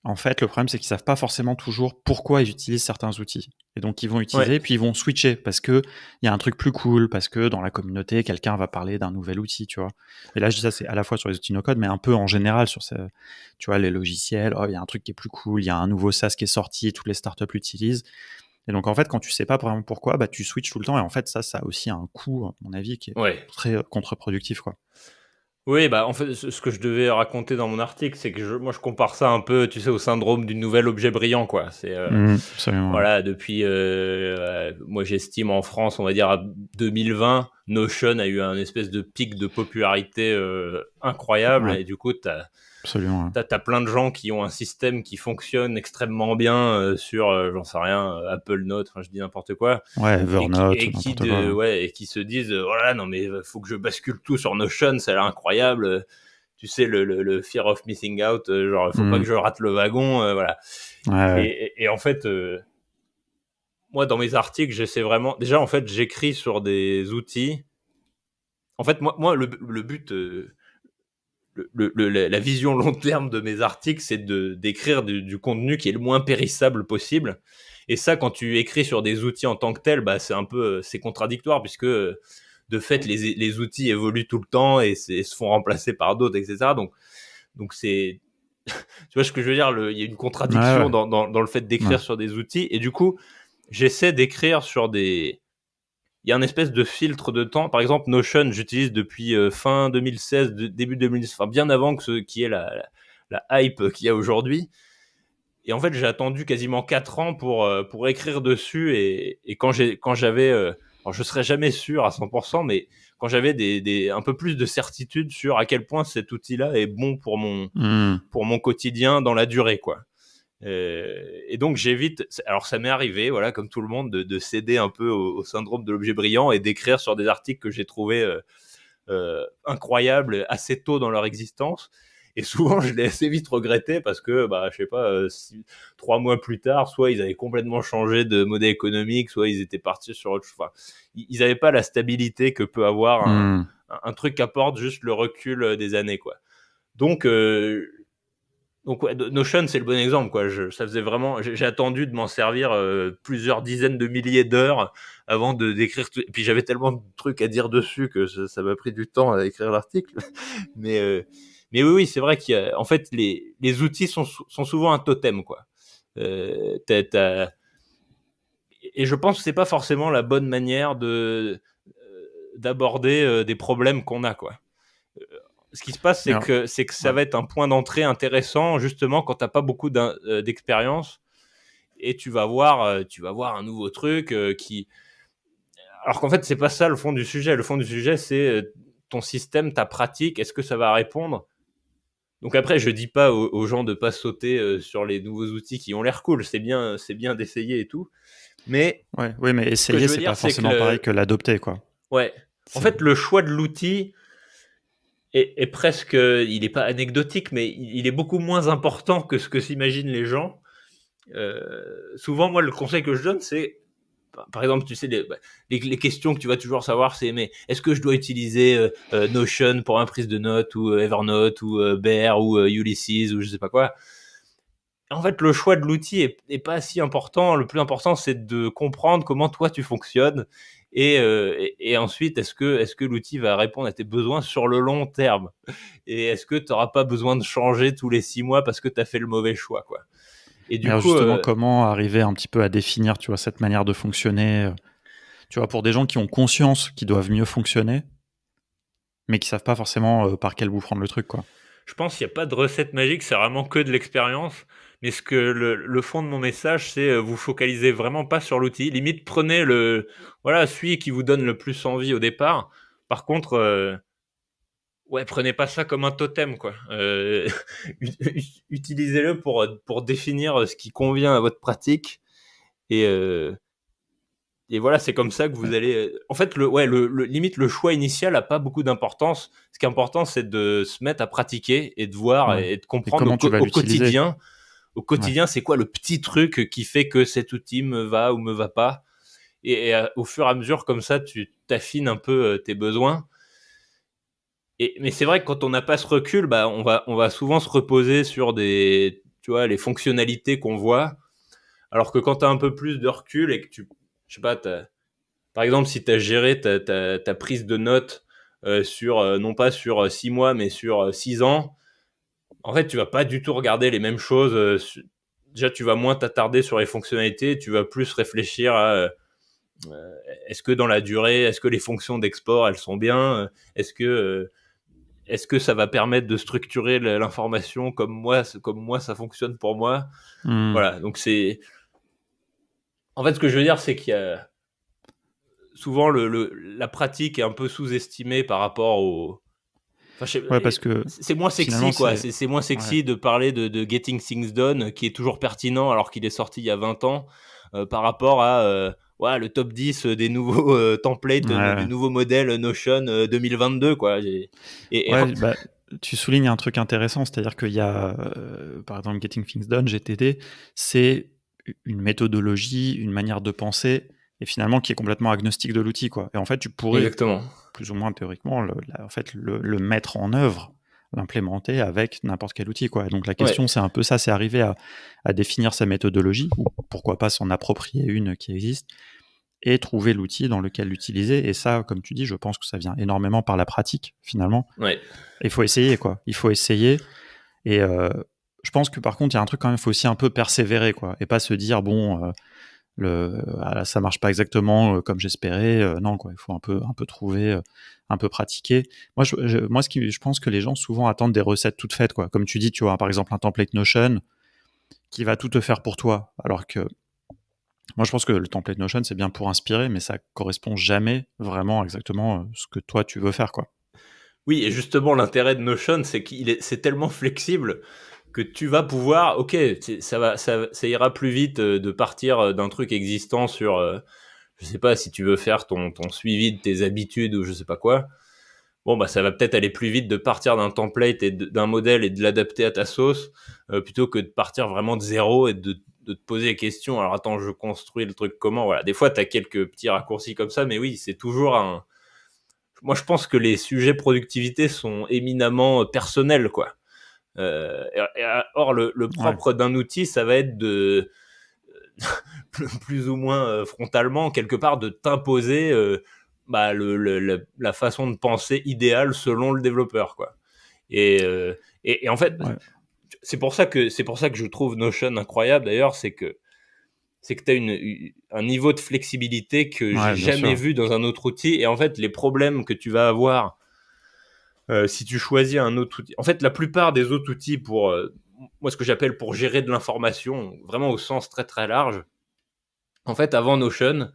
en fait, le problème, c'est qu'ils savent pas forcément toujours pourquoi ils utilisent certains outils. Et donc, ils vont ouais, utiliser, puis ils vont switcher parce que il y a un truc plus cool, parce que dans la communauté, quelqu'un va parler d'un nouvel outil, tu vois. Et là, je dis ça, c'est à la fois sur les outils no-code, mais un peu en général sur tu vois, les logiciels. Oh, il y a un truc qui est plus cool, il y a un nouveau SaaS qui est sorti, toutes les startups l'utilisent. Et donc, en fait, quand tu sais pas vraiment pourquoi, bah, tu switches tout le temps. Et en fait, ça a aussi un coût, à mon avis, qui est ouais. très contre-productif, quoi. Oui, bah, en fait, ce que je devais raconter dans mon article, c'est que moi, je compare ça un peu, tu sais, au syndrome du nouvel objet brillant, quoi. C'est, Absolument. Ouais. voilà, depuis, moi, j'estime en France, on va dire à 2020, Notion a eu un espèce de pic de popularité incroyable, Ouais, et du coup, t'as absolument. Ouais. t'as plein de gens qui ont un système qui fonctionne extrêmement bien sur, j'en sais rien, Apple Note, enfin, je dis n'importe quoi, Ouais, Evernote, et n'importe quoi. Ouais. ouais, et qui se disent, oh là là, non mais faut que je bascule tout sur Notion, ça a l'air incroyable. Tu sais, le fear of missing out, genre faut pas que Mm. je rate le wagon, voilà. Ouais, ouais. Et en fait, moi dans mes articles, j'essaie vraiment. Déjà, en fait, j'écris sur des outils. En fait, moi le but, la vision long terme de mes articles, c'est d'écrire du contenu qui est le moins périssable possible. Et ça, quand tu écris sur des outils en tant que tel, bah, c'est un peu, c'est contradictoire puisque de fait, les outils évoluent tout le temps et se font remplacer par d'autres, etc. Donc c'est, tu vois ce que je veux dire, il y a une Ouais, contradiction ouais. dans le fait Ouais. d'écrire sur des outils. Et du coup, j'essaie d'écrire sur il y a un espèce de filtre de temps. Par exemple, Notion, j'utilise depuis fin 2016, début 2016, enfin bien avant que ce qui est la hype qu'il y a aujourd'hui. Et en fait, j'ai attendu quasiment 4 ans pour écrire dessus. Et quand j'avais, alors je serais jamais sûr à 100%, mais quand j'avais un peu plus de certitude sur à quel point cet outil-là est bon Mm. pour mon quotidien dans la durée, quoi. Et donc j'évite. Alors ça m'est arrivé, voilà, comme tout le monde, de céder un peu au syndrome de l'objet brillant et d'écrire sur des articles que j'ai trouvés incroyables assez tôt dans leur existence. Et souvent, je l'ai assez vite regretté parce que, bah, je sais pas, 3 mois plus tard, soit ils avaient complètement changé de modèle économique, soit ils étaient partis sur autre chose. Enfin, ils n'avaient pas la stabilité que peut avoir Mm. un truc qui apporte juste le recul des années, quoi. Donc, ouais, Notion, c'est le bon exemple, quoi. Ça faisait vraiment. J'ai attendu de m'en servir plusieurs dizaines de milliers d'heures avant de d'écrire. Et puis j'avais tellement de trucs à dire dessus que ça m'a pris du temps à écrire l'article. mais mais oui, c'est vrai en fait, les outils sont souvent un totem, quoi. Et je pense que c'est pas forcément la bonne manière d'aborder des problèmes qu'on a, quoi. Ce qui se passe, Alors, c'est que ça ouais. va être un point d'entrée intéressant, justement, quand t'as pas beaucoup d'expérience, et tu vas voir un nouveau truc qui. Alors qu'en fait, c'est pas ça le fond du sujet. Le fond du sujet, c'est ton système, ta pratique, est-ce que ça va répondre. Donc après, je dis pas aux gens de pas sauter sur les nouveaux outils qui ont l'air cool. C'est bien d'essayer et tout. Mais Ouais, oui, mais ce que essayer, je veux c'est pas dire, c'est que forcément pareil que l'adopter, quoi. ouais. En C'est... fait, le choix de l'outil, est presque, il n'est pas anecdotique, mais il est beaucoup moins important que ce que s'imaginent les gens. Souvent, moi, le conseil que je donne, c'est, par exemple, tu sais, les questions que tu vas toujours savoir, c'est, mais est-ce que je dois utiliser Notion pour une prise de notes, ou Evernote, ou Bear, ou Ulysses, ou je sais pas quoi. En fait, le choix de l'outil est pas si important. Le plus important, c'est de comprendre comment toi tu fonctionnes. Et ensuite, est-ce que l'outil va répondre à tes besoins sur le long terme? Et est-ce que tu n'auras pas besoin de changer tous les 6 mois parce que tu as fait le mauvais choix, quoi. Et Mais du alors coup, justement, comment arriver un petit peu à définir, tu vois, cette manière de fonctionner, tu vois, pour des gens qui ont conscience qu'ils doivent mieux fonctionner, mais qui savent pas forcément par quel bout prendre le truc, quoi. je pense qu'il n'y a pas de recette magique, c'est vraiment que de l'expérience. Mais ce que le fond de mon message, c'est vous focalisez vraiment pas sur l'outil. Limite, prenez celui qui vous donne le plus envie au départ. Par contre, ouais, prenez pas ça comme un totem, quoi. Utilisez-le pour définir ce qui convient à votre pratique. Et, euh, et voilà, c'est comme ça que vous allez. En fait, limite, le choix initial a pas beaucoup d'importance. Ce qui est important, c'est de se mettre à pratiquer et de voir Ouais. et de Et comprendre comment tu vas au l'utiliser? quotidien. Au Ouais. quotidien, c'est quoi le petit truc qui fait que cet outil me va ou me va pas. Au fur et à mesure, comme ça, tu t'affines un peu tes besoins. Mais c'est vrai que quand on n'a pas ce recul, bah, on va souvent se reposer sur tu vois, les fonctionnalités qu'on voit. Alors que quand tu as un peu plus de recul et que je sais pas, par exemple, si tu as géré ta prise de notes non pas sur 6 mois, mais sur 6 ans, en fait, tu vas pas du tout regarder les mêmes choses. Déjà, tu vas moins t'attarder sur les fonctionnalités, tu vas plus réfléchir à est-ce que dans la durée, est-ce que les fonctions d'export, elles sont bien. Est-ce que ça va permettre de structurer l'information comme moi ça fonctionne pour moi. Hmm. Voilà, donc en fait, ce que je veux dire, c'est qu'il y a souvent la pratique est un peu sous-estimée par rapport au. Enfin, Ouais, parce que c'est moins finalement, sexy, quoi. c'est. C'est moins Ouais. sexy de parler de Getting Things Done, qui est toujours pertinent alors qu'il est sorti il y a 20 ans, par rapport à ouais, le top 10 des nouveaux templates, du Ouais. nouveau modèle Notion 2022, quoi. Ouais, bah, tu soulignes un truc intéressant, c'est-à-dire qu'il y a, par exemple, Getting Things Done, GTD, c'est une méthodologie, une manière de penser, et finalement qui est complètement agnostique de l'outil, quoi. Et en fait, tu pourrais, Exactement. plus ou moins théoriquement, en fait, le mettre en œuvre, l'implémenter avec n'importe quel outil, quoi. Et donc la Ouais. question, c'est un peu ça, c'est arriver à définir sa méthodologie, ou pourquoi pas s'en approprier une qui existe, et trouver l'outil dans lequel l'utiliser. Et ça, comme tu dis, je pense que ça vient énormément par la pratique, finalement. Ouais. Il faut essayer, quoi. Il faut essayer. Et je pense que par contre, il y a un truc quand même, il faut aussi un peu persévérer, quoi. Et pas se dire, bon, ça marche pas exactement comme j'espérais. Non, quoi. Il faut un peu trouver, un peu pratiquer. Moi, je pense que les gens souvent attendent des recettes toutes faites, quoi. Comme tu dis, tu vois, par exemple, un template Notion qui va tout te faire pour toi. Alors que moi, je pense que le template Notion, c'est bien pour inspirer, mais ça correspond jamais vraiment exactement ce que toi, tu veux faire, quoi. Oui, et justement, l'intérêt de Notion, c'est c'est tellement flexible que tu vas pouvoir, ok, ça ira plus vite de partir d'un truc existant sur, je sais pas, si tu veux faire ton suivi de tes habitudes ou je sais pas quoi. Bon, bah, ça va peut-être aller plus vite de partir d'un template et d'un modèle et de l'adapter à ta sauce, plutôt que de partir vraiment de zéro et de te poser des questions. Alors, attends, je construis le truc comment? Voilà. Des fois, tu as quelques petits raccourcis comme ça, mais oui, c'est toujours moi, je pense que les sujets productivité sont éminemment personnels, quoi. Or, le Ouais. propre d'un outil, ça va être plus ou moins frontalement, quelque part, de t'imposer bah, la façon de penser idéale selon le développeur, quoi. Et en fait, Ouais. c'est pour ça que je trouve Notion incroyable, d'ailleurs, c'est que tu as un niveau de flexibilité que j'ai Ouais, bien jamais sûr. vu dans un autre outil. Et en fait, les problèmes que tu vas avoir si tu choisis un autre outil. En fait, la plupart des autres outils pour, moi, ce que j'appelle pour gérer de l'information, vraiment au sens très très large, en fait, avant Notion,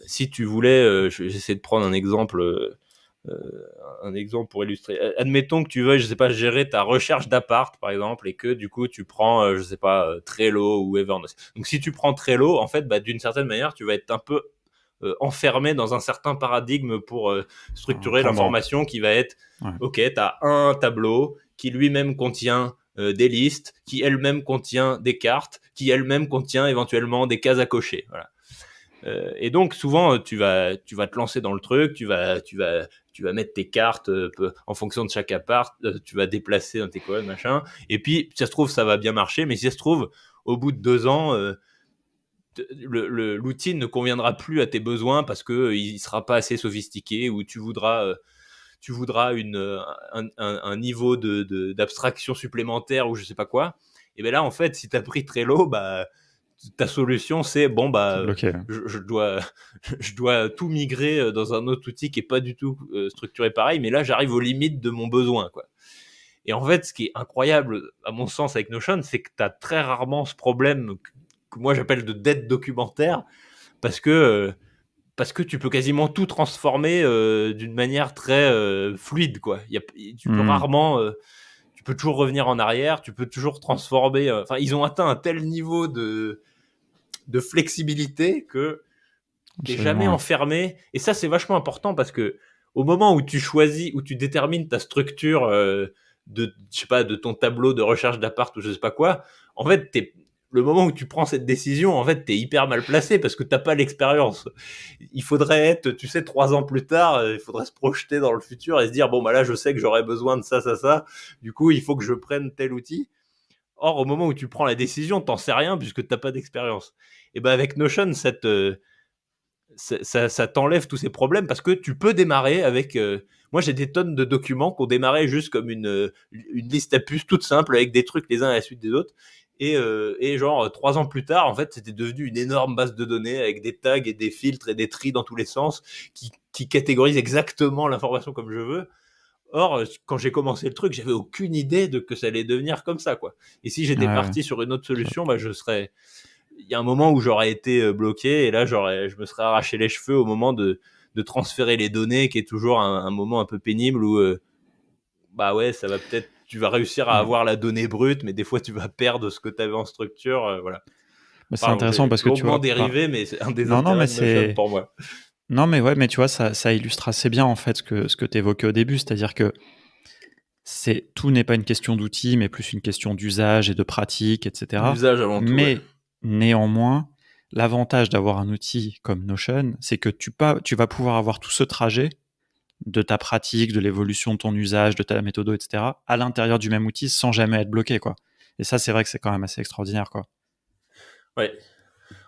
si tu voulais, j'essaie de prendre un exemple pour illustrer. Admettons que tu veuilles, je sais pas, gérer ta recherche d'appart, par exemple, et que du coup, tu prends, je sais pas, Trello ou Evernote. Donc, si tu prends Trello, en fait, bah, d'une certaine manière, tu vas être un peu enfermé dans un certain paradigme pour Un structurer plan banque. l'information qui va être, Ouais. ok, tu as un tableau qui lui-même contient des listes, qui elle-même contient des cartes, qui elle-même contient éventuellement des cases à cocher. Voilà. Et donc souvent tu vas te lancer dans le truc, tu vas mettre tes cartes en fonction de chaque appart, tu vas déplacer dans tes colonnes machin. Et puis si ça se trouve ça va bien marcher, mais si ça se trouve au bout de 2 ans l'outil ne conviendra plus à tes besoins parce que il sera pas assez sophistiqué ou tu voudras un niveau d'abstraction supplémentaire ou je sais pas quoi. Et bien là en fait si tu as pris Trello, bah ta solution c'est bon T'es bah bloqué. je dois je dois tout migrer dans un autre outil qui est pas du tout structuré pareil, mais là j'arrive aux limites de mon besoin, quoi. Et en fait, ce qui est incroyable, à mon sens, avec Notion, c'est que tu as très rarement ce problème que moi j'appelle de dette documentaire, parce que tu peux quasiment tout transformer d'une manière très fluide, quoi. Tu peux rarement, tu peux toujours revenir en arrière, tu peux toujours transformer. Enfin, ils ont atteint un tel niveau de flexibilité que t'es jamais Absolument. enfermé. Et ça, c'est vachement important parce que au moment où tu choisis, où tu détermines ta structure je sais pas, de ton tableau de recherche d'appart ou je sais pas quoi, en fait, le moment où tu prends cette décision, en fait, t'es hyper mal placé parce que t'as pas l'expérience. Il faudrait être, tu sais, 3 ans plus tard, il faudrait se projeter dans le futur et se dire, bon, bah là, je sais que j'aurai besoin de ça, ça, ça. Du coup, il faut que je prenne tel outil. Or, au moment où tu prends la décision, t'en sais rien puisque t'as pas d'expérience. Et ben, avec Notion, ça t'enlève tous ces problèmes parce que tu peux démarrer avec. Moi, j'ai des tonnes de documents qui ont démarré juste comme une liste à puces toute simple avec des trucs les uns à la suite des autres. Et genre 3 ans plus tard, en fait, c'était devenu une énorme base de données avec des tags et des filtres et des tris dans tous les sens qui catégorisent exactement l'information comme je veux. Or, quand j'ai commencé le truc, j'avais aucune idée de que ça allait devenir comme ça, quoi. Et si j'étais Ouais, parti sur une autre je vois. solution, bah, il y a un moment où j'aurais été bloqué et là, je me serais arraché les cheveux au moment de transférer les données, qui est toujours un moment un peu pénible où, bah ouais, tu vas réussir à Ouais. avoir la donnée brute, mais des fois, tu vas perdre ce que tu avais en structure, voilà. Mais c'est Pardon, intéressant j'ai parce que tu longuement vois, dérivé, mais c'est un des non, non, intérêts mais de Notion c'est, pour moi. non, mais ouais, mais tu vois, ça illustre assez bien en fait ce que tu évoquais au début, c'est-à-dire que tout n'est pas une question d'outils, mais plus une question d'usage et de pratique, etc. L'usage avant tout, ouais. Mais néanmoins, l'avantage d'avoir un outil comme Notion, c'est que tu vas pouvoir avoir tout ce trajet de ta pratique, de l'évolution de ton usage, de ta méthode, etc., à l'intérieur du même outil sans jamais être bloqué, quoi. Et ça, c'est vrai que c'est quand même assez extraordinaire, quoi. Ouais.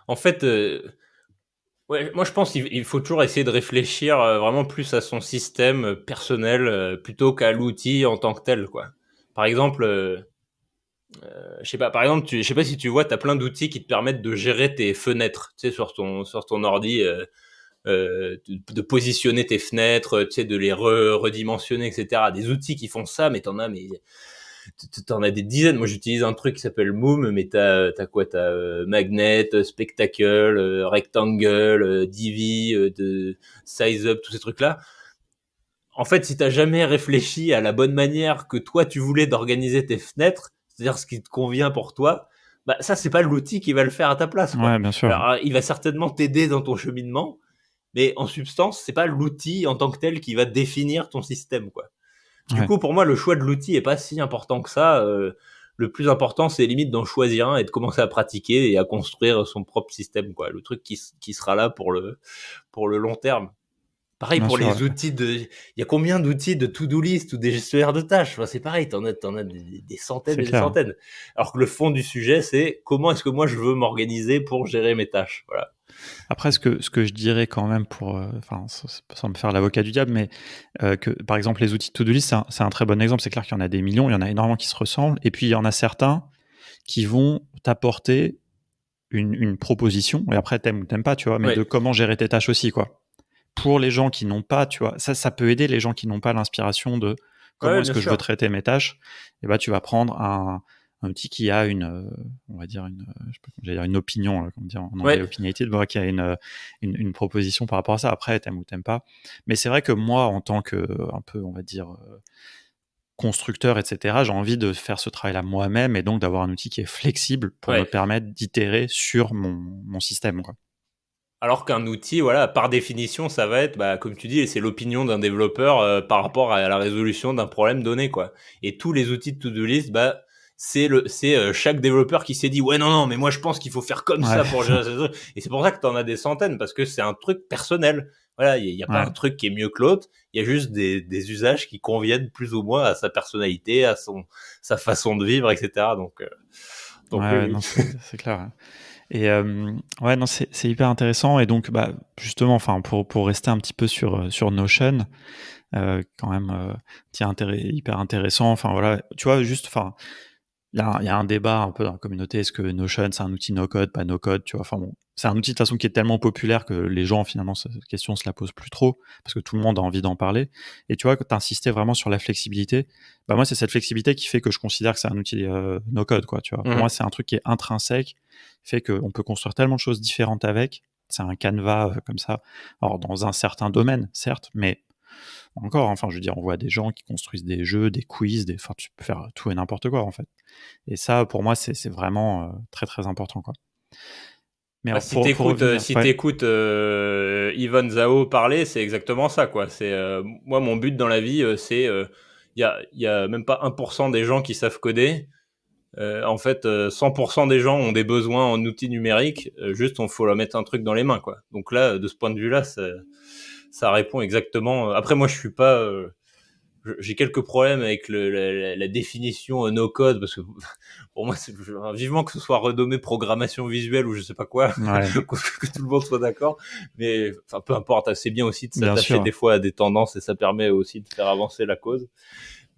En fait, ouais, moi je pense qu'il faut toujours essayer de réfléchir vraiment plus à son système personnel plutôt qu'à l'outil en tant que tel, quoi. Par exemple, je sais pas, je sais pas si tu vois, t'as plein d'outils qui te permettent de gérer tes fenêtres, tu sais, sur ton ordi, de positionner tes fenêtres, tu sais, de les redimensionner, etc. Des outils qui font ça, mais t'en as des dizaines. Moi, j'utilise un truc qui s'appelle Moom, mais t'as quoi? T'as Magnet, Spectacle, Rectangle, Divi, de Size Up, tous ces trucs-là. En fait, si t'as jamais réfléchi à la bonne manière que toi tu voulais d'organiser tes fenêtres, c'est-à-dire ce qui te convient pour toi, bah ça c'est pas l'outil qui va le faire à ta place, quoi. Ouais, bien sûr. Alors il va certainement t'aider dans ton cheminement, mais en substance c'est pas l'outil en tant que tel qui va définir ton système, quoi. Du Ouais. coup, pour moi, le choix de l'outil est pas si important que ça. Le plus important, c'est limite d'en choisir un et de commencer à pratiquer et à construire son propre système, quoi. Le truc qui sera là pour le long terme. Pareil Bien pour sûr, les ouais. outils il y a combien d'outils de to-do list ou des gestionnaires de tâches? Enfin, c'est pareil, t'en as des centaines C'est et des clair. centaines. Alors que le fond du sujet, c'est comment est-ce que moi je veux m'organiser pour gérer mes tâches? Voilà. Après, ce que je dirais quand même pour, enfin, sans me faire l'avocat du diable, mais que par exemple les outils de to-do list, c'est un très bon exemple. C'est clair qu'il y en a des millions, il y en a énormément qui se ressemblent, et puis il y en a certains qui vont t'apporter une proposition, et après t'aimes ou t'aimes pas, tu vois, mais de Ouais. comment gérer tes tâches aussi, quoi. Pour les gens qui n'ont pas, tu vois, ça peut aider les gens qui n'ont pas l'inspiration de comment Ouais, est-ce bien que je veux sûr. traiter mes tâches. Et bah, tu vas prendre un outil qui a on va dire je sais pas comment j'allais dire, une opinion, comment dire en anglais, Ouais. opinionated, voilà, qui a une proposition par rapport à ça. Après, t'aimes ou t'aimes pas. Mais c'est vrai que moi, en tant que, un peu, on va dire, constructeur, etc., j'ai envie de faire ce travail-là moi-même et donc d'avoir un outil qui est flexible pour me Ouais. permettre d'itérer sur mon système, quoi. Alors qu'un outil, voilà, par définition, ça va être, bah, comme tu dis, c'est l'opinion d'un développeur par rapport à la résolution d'un problème donné, quoi. Et tous les outils de to-do list, bah, c'est chaque développeur qui s'est dit, ouais, non, non, mais moi, je pense qu'il faut faire comme Ouais, ça pour gérer ça. Et c'est pour ça que t'en as des centaines, parce que c'est un truc personnel. Voilà, il y a pas ouais, un truc qui est mieux que l'autre. Il y a juste des usages qui conviennent plus ou moins à sa personnalité, sa façon de vivre, etc. ouais, Donc oui, ouais, oui. non, c'est clair. Ouais. Et ouais, non, c'est hyper intéressant. Et donc, bah, justement, enfin, pour rester un petit peu sur Notion, quand même, hyper intéressant. Enfin, voilà, tu vois, juste, enfin, il y a un débat un peu dans la communauté. Est-ce que Notion, c'est un outil no-code, pas no-code, tu vois? Enfin bon, c'est un outil de toute façon qui est tellement populaire que les gens, finalement, cette question se la posent plus trop parce que tout le monde a envie d'en parler. Et tu vois, quand tu insistais vraiment sur la flexibilité, bah moi, c'est cette flexibilité qui fait que je considère que c'est un outil no-code, quoi, tu vois? Pour moi, c'est un truc qui est intrinsèque, fait qu'on peut construire tellement de choses différentes avec. C'est un canevas comme ça. Alors, dans un certain domaine, certes, mais encore, enfin, je veux dire, on voit des gens qui construisent des jeux, des quiz, enfin, tu peux faire tout et n'importe quoi, en fait. Et ça, pour moi, c'est vraiment très, très important, quoi. Mais Bah, alors, pour revenir, si ouais, t'écoutes Ivan Zhao parler, c'est exactement ça, quoi. C'est moi, mon but dans la vie, c'est il y a même pas 1% des gens qui savent coder. En fait, 100% des gens ont des besoins en outils numériques. Juste, on faut leur mettre un truc dans les mains, quoi. Donc là, de ce point de vue-là, ça répond exactement. Après, moi, je suis pas. J'ai quelques problèmes avec la définition no code parce que pour moi, c'est vivement que ce soit renommé programmation visuelle ou je sais pas quoi, ouais, que tout le monde soit d'accord. Mais enfin, peu importe. C'est bien aussi de bien s'attacher sûr. des fois à des tendances et ça permet aussi de faire avancer la cause.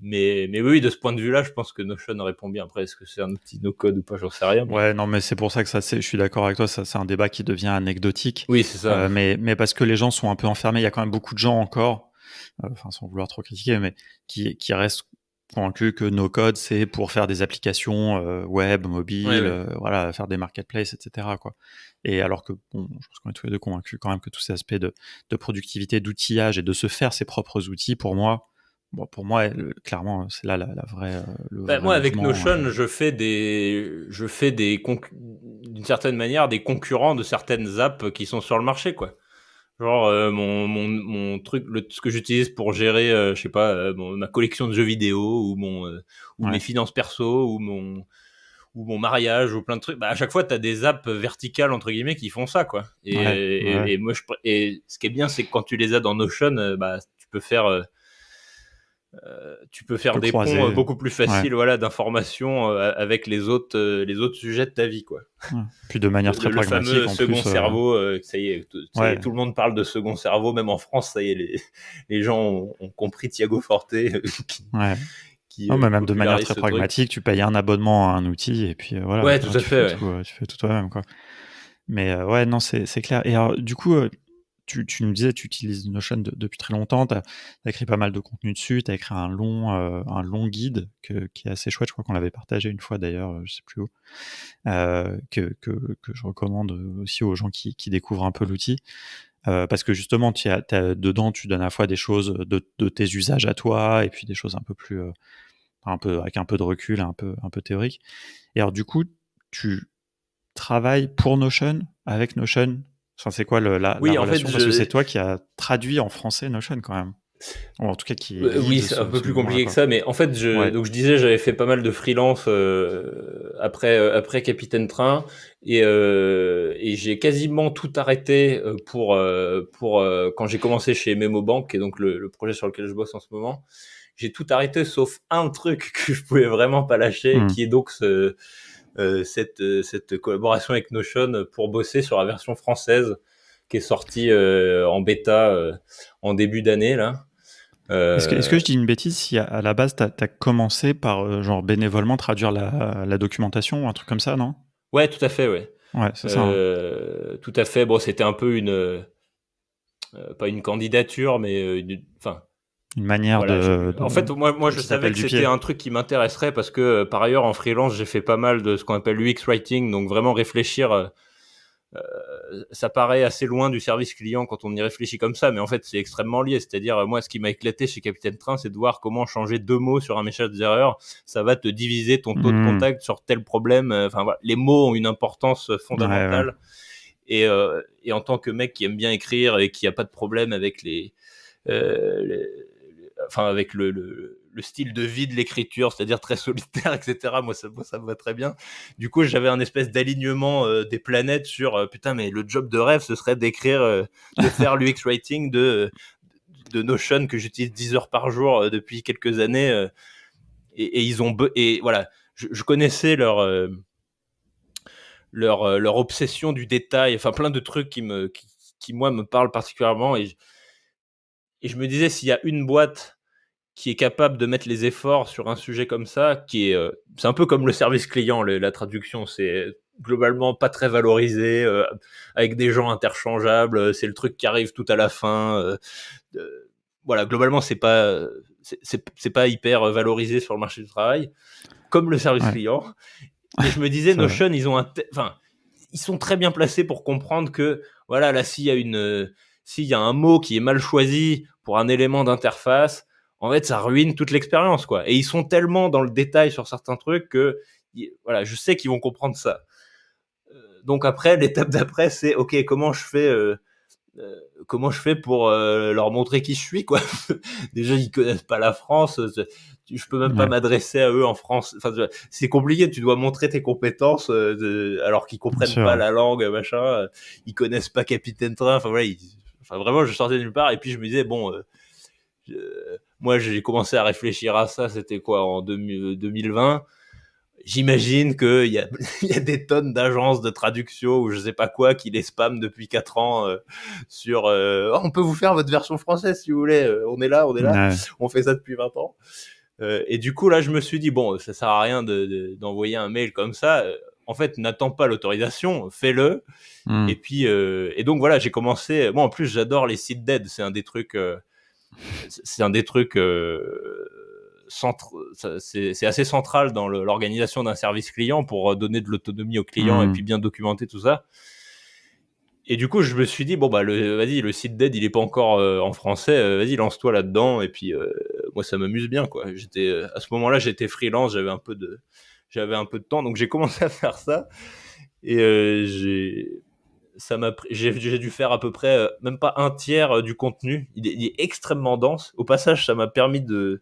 Mais oui, de ce point de vue-là, je pense que Notion répond bien. Après, est-ce que c'est un outil no-code ou pas, j'en sais rien. Mais Ouais, non, mais c'est pour ça que je suis d'accord avec toi, ça, c'est un débat qui devient anecdotique. oui, c'est ça. Mais parce que les gens sont un peu enfermés, il y a quand même beaucoup de gens encore, enfin, sans vouloir trop critiquer, mais qui restent convaincus que no code, c'est pour faire des applications web, Ouais, mobiles, ouais. voilà, faire des marketplaces, etc., quoi. Et alors que, bon, je pense qu'on est tous les deux convaincus quand même que tous ces aspects de productivité, d'outillage et de se faire ses propres outils, pour moi, bon, clairement, c'est là la vraie, le Bah, vrai moi, avec mouvement. Notion, je fais d'une certaine manière des concurrents de certaines apps qui sont sur le marché, quoi. Genre mon truc, ce que j'utilise pour gérer, je sais pas, ma collection de jeux vidéo ou mes Ouais, finances perso ou mon mariage ou plein de trucs. Bah, à chaque fois, tu as des apps verticales entre guillemets qui font ça, quoi. ouais, ouais. Et moi, et ce qui est bien, c'est que quand tu les as dans Notion, bah, tu peux Tu faire peux des ponts croiser. beaucoup plus Ouais. faciles, voilà, d'informations avec les autres sujets de ta vie, quoi. Ouais. Puis de manière très Le pragmatique fameux en second plus. cerveau, ça y est, Ouais, tout le monde parle de second cerveau, même en France, ça y est, les gens ont compris Thiago Forte ouais. Non, mais qui même de manière popularise très ce truc. pragmatique, tu payes un abonnement à un outil et puis voilà, Ouais, tu tout vois, à fait, ouais. tu fais tout toi-même, quoi. Mais ouais, non, c'est clair. Et alors, du coup, tu nous disais, tu utilises Notion depuis très longtemps, tu as écrit pas mal de contenu dessus, tu as écrit un long guide qui est assez chouette, je crois qu'on l'avait partagé une fois d'ailleurs, je sais plus où, que je recommande aussi aux gens qui découvrent un peu l'outil. Parce que justement, dedans, tu donnes à la fois des choses de tes usages à toi et puis des choses un peu plus, avec un peu de recul, un peu théorique. Et alors, du coup, tu travailles pour Notion, avec Notion. Enfin, c'est quoi la Oui, en fait, relation? Parce que c'est toi qui as traduit en français Notion quand même. Ou en tout cas qui Oui, guide c'est un peu ce plus mouvement-là, compliqué que quoi. ça, mais en fait, Ouais. donc je disais, j'avais fait pas mal de freelance après Capitaine Train, et j'ai quasiment tout arrêté pour quand j'ai commencé chez Memo Bank, et donc le projet sur lequel je bosse en ce moment. J'ai tout arrêté sauf un truc que je pouvais vraiment pas lâcher, Hmm. qui est donc cette collaboration avec Notion pour bosser sur la version française qui est sortie en bêta en début d'année là. Est-ce que je dis une bêtise si à la base, tu as commencé par genre bénévolement traduire la documentation ou un truc comme ça, non? Ouais, tout à fait, ouais. Ouais, c'est ça, hein. Tout à fait. Bon, c'était un peu pas une candidature, mais enfin, Une manière voilà. En fait, moi, un je petit savais appel que du c'était pied. un truc qui m'intéresserait parce que par ailleurs, en freelance, j'ai fait pas mal de ce qu'on appelle l'UX writing, donc vraiment réfléchir. Ça paraît assez loin du service client quand on y réfléchit comme ça, mais en fait, c'est extrêmement lié. C'est-à-dire, moi, ce qui m'a éclaté chez Capitaine Train, c'est de voir comment changer deux mots sur un message d'erreur, ça va te diviser ton taux de Hmm. contact sur tel problème. Enfin, voilà, les mots ont une importance Ouais, ouais. fondamentale. Et en tant que mec qui aime bien écrire et qui a pas de problème avec les enfin avec le style de vie de l'écriture, c'est-à-dire très solitaire, etc. Moi, ça me va très bien. Du coup, j'avais un espèce d'alignement des planètes sur putain, mais le job de rêve, ce serait d'écrire, de faire l'UX writing de Notion que j'utilise 10 heures par jour depuis quelques années. Et et voilà, je connaissais leur obsession du détail, enfin plein de trucs qui moi me parlent particulièrement. Et je me disais, s'il y a une boîte qui est capable de mettre les efforts sur un sujet comme ça, c'est un peu comme le service client, la traduction, c'est globalement pas très valorisé, avec des gens interchangeables, c'est le truc qui arrive tout à la fin. Voilà, globalement, c'est pas hyper valorisé sur le marché du travail, comme le service client. Et je me disais, Notion, ils sont très bien placés pour comprendre que, voilà, là, s'il y a un mot qui est mal choisi pour un élément d'interface, en fait, ça ruine toute l'expérience, quoi. Et ils sont tellement dans le détail sur certains trucs que, voilà, je sais qu'ils vont comprendre ça. Donc après, l'étape d'après, c'est, ok, comment je fais pour leur montrer qui je suis, quoi. Déjà, ils connaissent pas la France. Je peux même pas m'adresser à eux en France. Enfin, c'est compliqué. Tu dois montrer tes compétences alors qu'ils comprennent pas la langue, machin. Ils connaissent pas Capitaine Train. Enfin voilà. Vraiment, je sortais de nulle part et puis je me disais bon. Moi, j'ai commencé à réfléchir à ça. C'était quoi en 2020. J'imagine qu'il y a, il y a des tonnes d'agences de traduction ou je sais pas quoi qui les spamment depuis 4 ans sur oh, on peut vous faire votre version française si vous voulez, on est là, on fait ça depuis 20 ans. Et du coup, là, je me suis dit, bon, ça sert à rien d'envoyer un mail comme ça. En fait, n'attends pas l'autorisation, fais-le. Et puis, et donc voilà, j'ai commencé. Moi, en plus, j'adore les sites d'aide. C'est un des trucs. C'est assez central dans l'organisation d'un service client pour donner de l'autonomie aux clients et puis bien documenter tout ça. Et du coup, je me suis dit, bon, bah, vas-y, le site d'aide, il est pas encore en français, vas-y, lance-toi là-dedans. Et puis, moi, ça m'amuse bien, quoi. À ce moment-là, j'étais freelance, j'avais un peu de temps, donc j'ai commencé à faire ça. Et j'ai dû faire à peu près, même pas un tiers du contenu. Il est extrêmement dense. Au passage, ça m'a permis de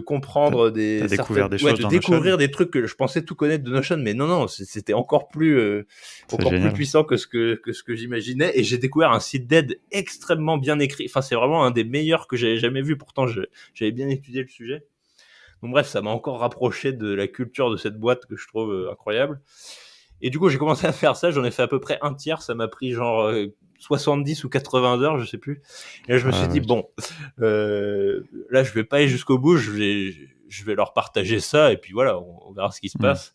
comprendre t'as découvert des choses de découvrir des trucs que je pensais tout connaître de Notion, mais non, c'était encore plus puissant que ce que j'imaginais. Et j'ai découvert un site d'aide extrêmement bien écrit. Enfin, c'est vraiment un des meilleurs que j'avais jamais vu. Pourtant, j'avais bien étudié le sujet. Donc bref, ça m'a encore rapproché de la culture de cette boîte que je trouve incroyable. Et du coup, j'ai commencé à faire ça. J'en ai fait à peu près un tiers. Ça m'a pris genre 70 ou 80 heures, je sais plus. Et là, je me suis dit, bon, là, je vais pas aller jusqu'au bout. Je vais leur partager ça. Et puis voilà, on verra ce qui se passe.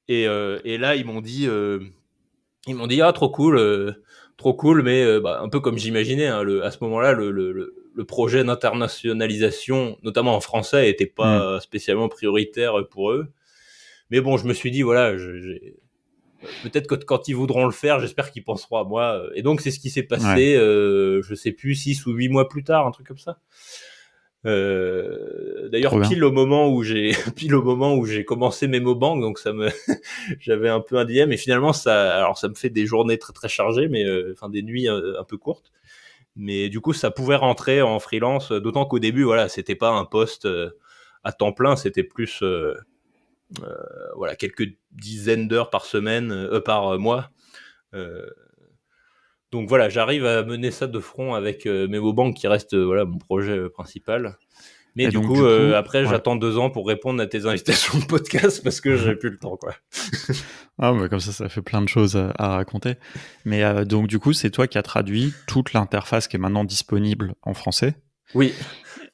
Et là, ils m'ont dit, ah, trop cool, mais bah, un peu comme j'imaginais. Hein, à ce moment-là, le projet d'internationalisation, notamment en français, était pas spécialement prioritaire pour eux. Mais bon, je me suis dit, voilà, peut-être que quand ils voudront le faire, j'espère qu'ils penseront à moi. Et donc, c'est ce qui s'est passé, je sais plus, 6 ou 8 mois plus tard, un truc comme ça. D'ailleurs, pile au moment où j'ai commencé MemoBank, donc j'avais un peu un dilemme. Et finalement, ça me fait des journées très très chargées, mais des nuits un peu courtes. Mais du coup, ça pouvait rentrer en freelance, d'autant qu'au début, voilà, c'était pas un poste à temps plein, c'était plus voilà, quelques dizaines d'heures par semaine, par mois. Donc voilà, j'arrive à mener ça de front avec MemoBank qui reste voilà, mon projet principal. Mais du coup, après, j'attends 2 ans pour répondre à tes invitations de podcast parce que j'ai plus le temps, quoi. Ah, bah comme ça fait plein de choses à raconter. Mais donc, du coup, c'est toi qui as traduit toute l'interface qui est maintenant disponible en français. Oui.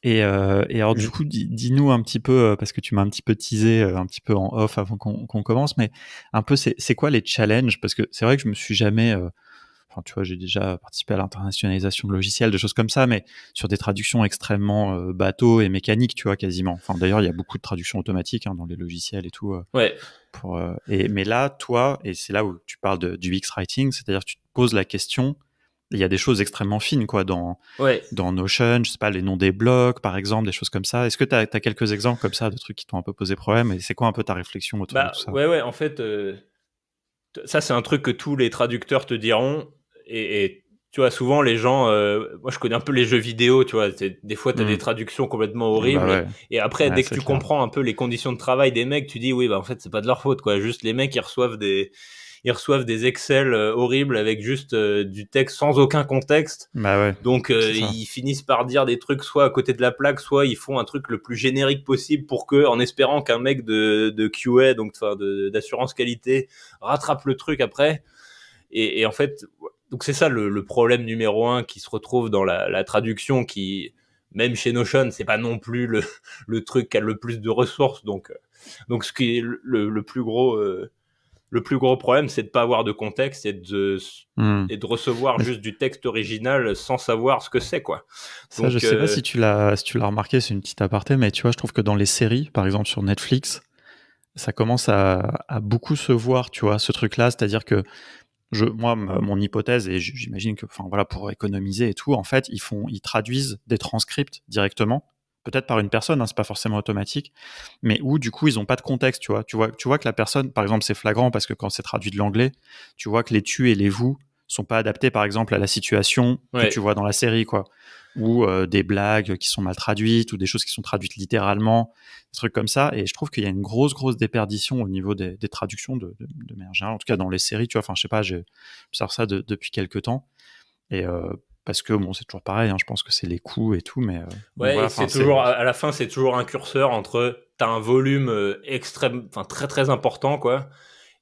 Et alors, du coup, dis-nous un petit peu, parce que tu m'as un petit peu teasé, un petit peu en off avant qu'on commence, mais un peu, c'est quoi les challenges? Parce que c'est vrai que je me suis jamais... Enfin, tu vois, j'ai déjà participé à l'internationalisation de logiciels, des choses comme ça, mais sur des traductions extrêmement bateau et mécaniques, tu vois, quasiment. Enfin, d'ailleurs, il y a beaucoup de traductions automatiques dans les logiciels et tout. Ouais. Mais là, toi, et c'est là où tu parles du UX writing, c'est-à-dire que tu te poses la question. Il y a des choses extrêmement fines, quoi, dans Notion, je sais pas, les noms des blocs, par exemple, des choses comme ça. Est-ce que tu as quelques exemples comme ça de trucs qui t'ont un peu posé problème? Et c'est quoi un peu ta réflexion autour de tout ça? Ouais, en fait, ça, c'est un truc que tous les traducteurs te diront. Et tu vois, souvent, les gens... moi, je connais un peu les jeux vidéo, tu vois. Des fois, tu as des traductions complètement horribles. Bah ouais. Et après, dès que tu comprends un peu les conditions de travail des mecs, tu dis, oui, bah en fait, c'est pas de leur faute, quoi. Juste, les mecs, ils reçoivent des Excel horribles avec juste du texte sans aucun contexte. Bah ouais, donc ils finissent par dire des trucs soit à côté de la plaque, soit ils font un truc le plus générique possible pour que, en espérant qu'un mec de QA, donc d'assurance qualité, rattrape le truc après. Et en fait, donc c'est ça le problème numéro 1 qui se retrouve dans la traduction, qui même chez Notion, c'est pas non plus le truc qui a le plus de ressources. Donc ce qui est le plus gros problème, c'est de pas avoir de contexte Hmm. et de recevoir Mais juste du texte original sans savoir ce que c'est, quoi. ça, je Donc, sais pas si tu l'as remarqué, c'est une petite aparté, mais tu vois, je trouve que dans les séries, par exemple sur Netflix, ça commence à beaucoup se voir, tu vois, ce truc-là, c'est-à-dire que moi, mon hypothèse, et j'imagine que, enfin voilà, pour économiser et tout, en fait, ils traduisent des transcripts directement, peut-être par une personne, hein, c'est pas forcément automatique, mais où du coup ils ont pas de contexte, tu vois que la personne, par exemple, c'est flagrant parce que quand c'est traduit de l'anglais, tu vois que les tu et les vous sont pas adaptés, par exemple, à la situation que tu ouais. vois dans la série, quoi, ou des blagues qui sont mal traduites ou des choses qui sont traduites littéralement, des trucs comme ça. Et je trouve qu'il y a une grosse déperdition au niveau des traductions de manière générale, en tout cas dans les séries, tu vois. Enfin, je sais pas, j'observe ça depuis quelques temps. Et parce que bon, c'est toujours pareil, hein, je pense que c'est les coûts et tout, mais Ouais, voilà, et c'est enfin, toujours, à la fin, c'est toujours un curseur entre, t'as un volume extrême, enfin très très important, quoi.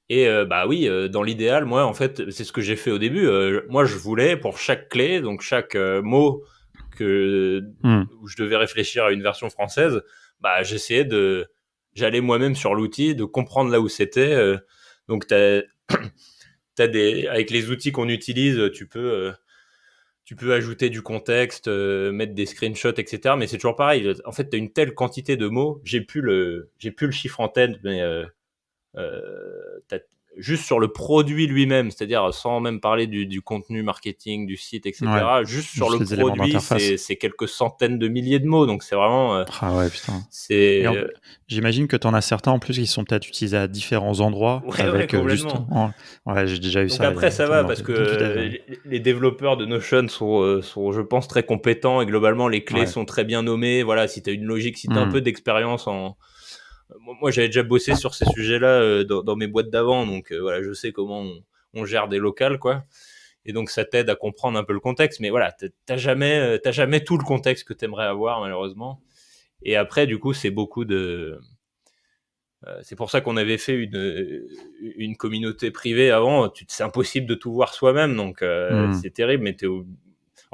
Et bah oui, dans l'idéal, moi, en fait, c'est ce que j'ai fait au début. Moi, je voulais pour chaque clé, donc chaque mot hmm, où je devais réfléchir à une version française, bah j'allais moi-même sur l'outil, de comprendre là où c'était. Donc avec les outils qu'on utilise, tu peux ajouter du contexte, mettre des screenshots, etc. Mais c'est toujours pareil. En fait, tu as une telle quantité de mots. J'ai plus le chiffre en tête, mais t'as- juste sur le produit lui-même, c'est-à-dire sans même parler du contenu marketing, du site, ouais, etc. Juste sur juste le les éléments produit, d'interface. c'est quelques centaines de milliers de mots. Donc c'est vraiment, Ah ouais, putain. Et c'est j'imagine que tu en as certains en plus qui sont peut-être utilisés à différents endroits ouais, avec complètement. justement. Ouais, j'ai déjà eu Donc ça après, ça va parce que dans du dev. les développeurs de Notion sont, je pense, très compétents et globalement, les clés Ouais. sont très bien nommées. Voilà, si tu as une logique, si tu as un Hmm. peu d'expérience en. Moi, j'avais déjà bossé sur ces sujets-là dans mes boîtes d'avant, donc voilà, je sais comment on gère des locales, quoi. Et donc, ça t'aide à comprendre un peu le contexte. Mais voilà, t'as jamais tout le contexte que tu aimerais avoir, malheureusement. Et après, du coup, c'est beaucoup de. C'est pour ça qu'on avait fait une communauté privée avant. C'est impossible de tout voir soi-même, donc Hmm. c'est terrible. Mais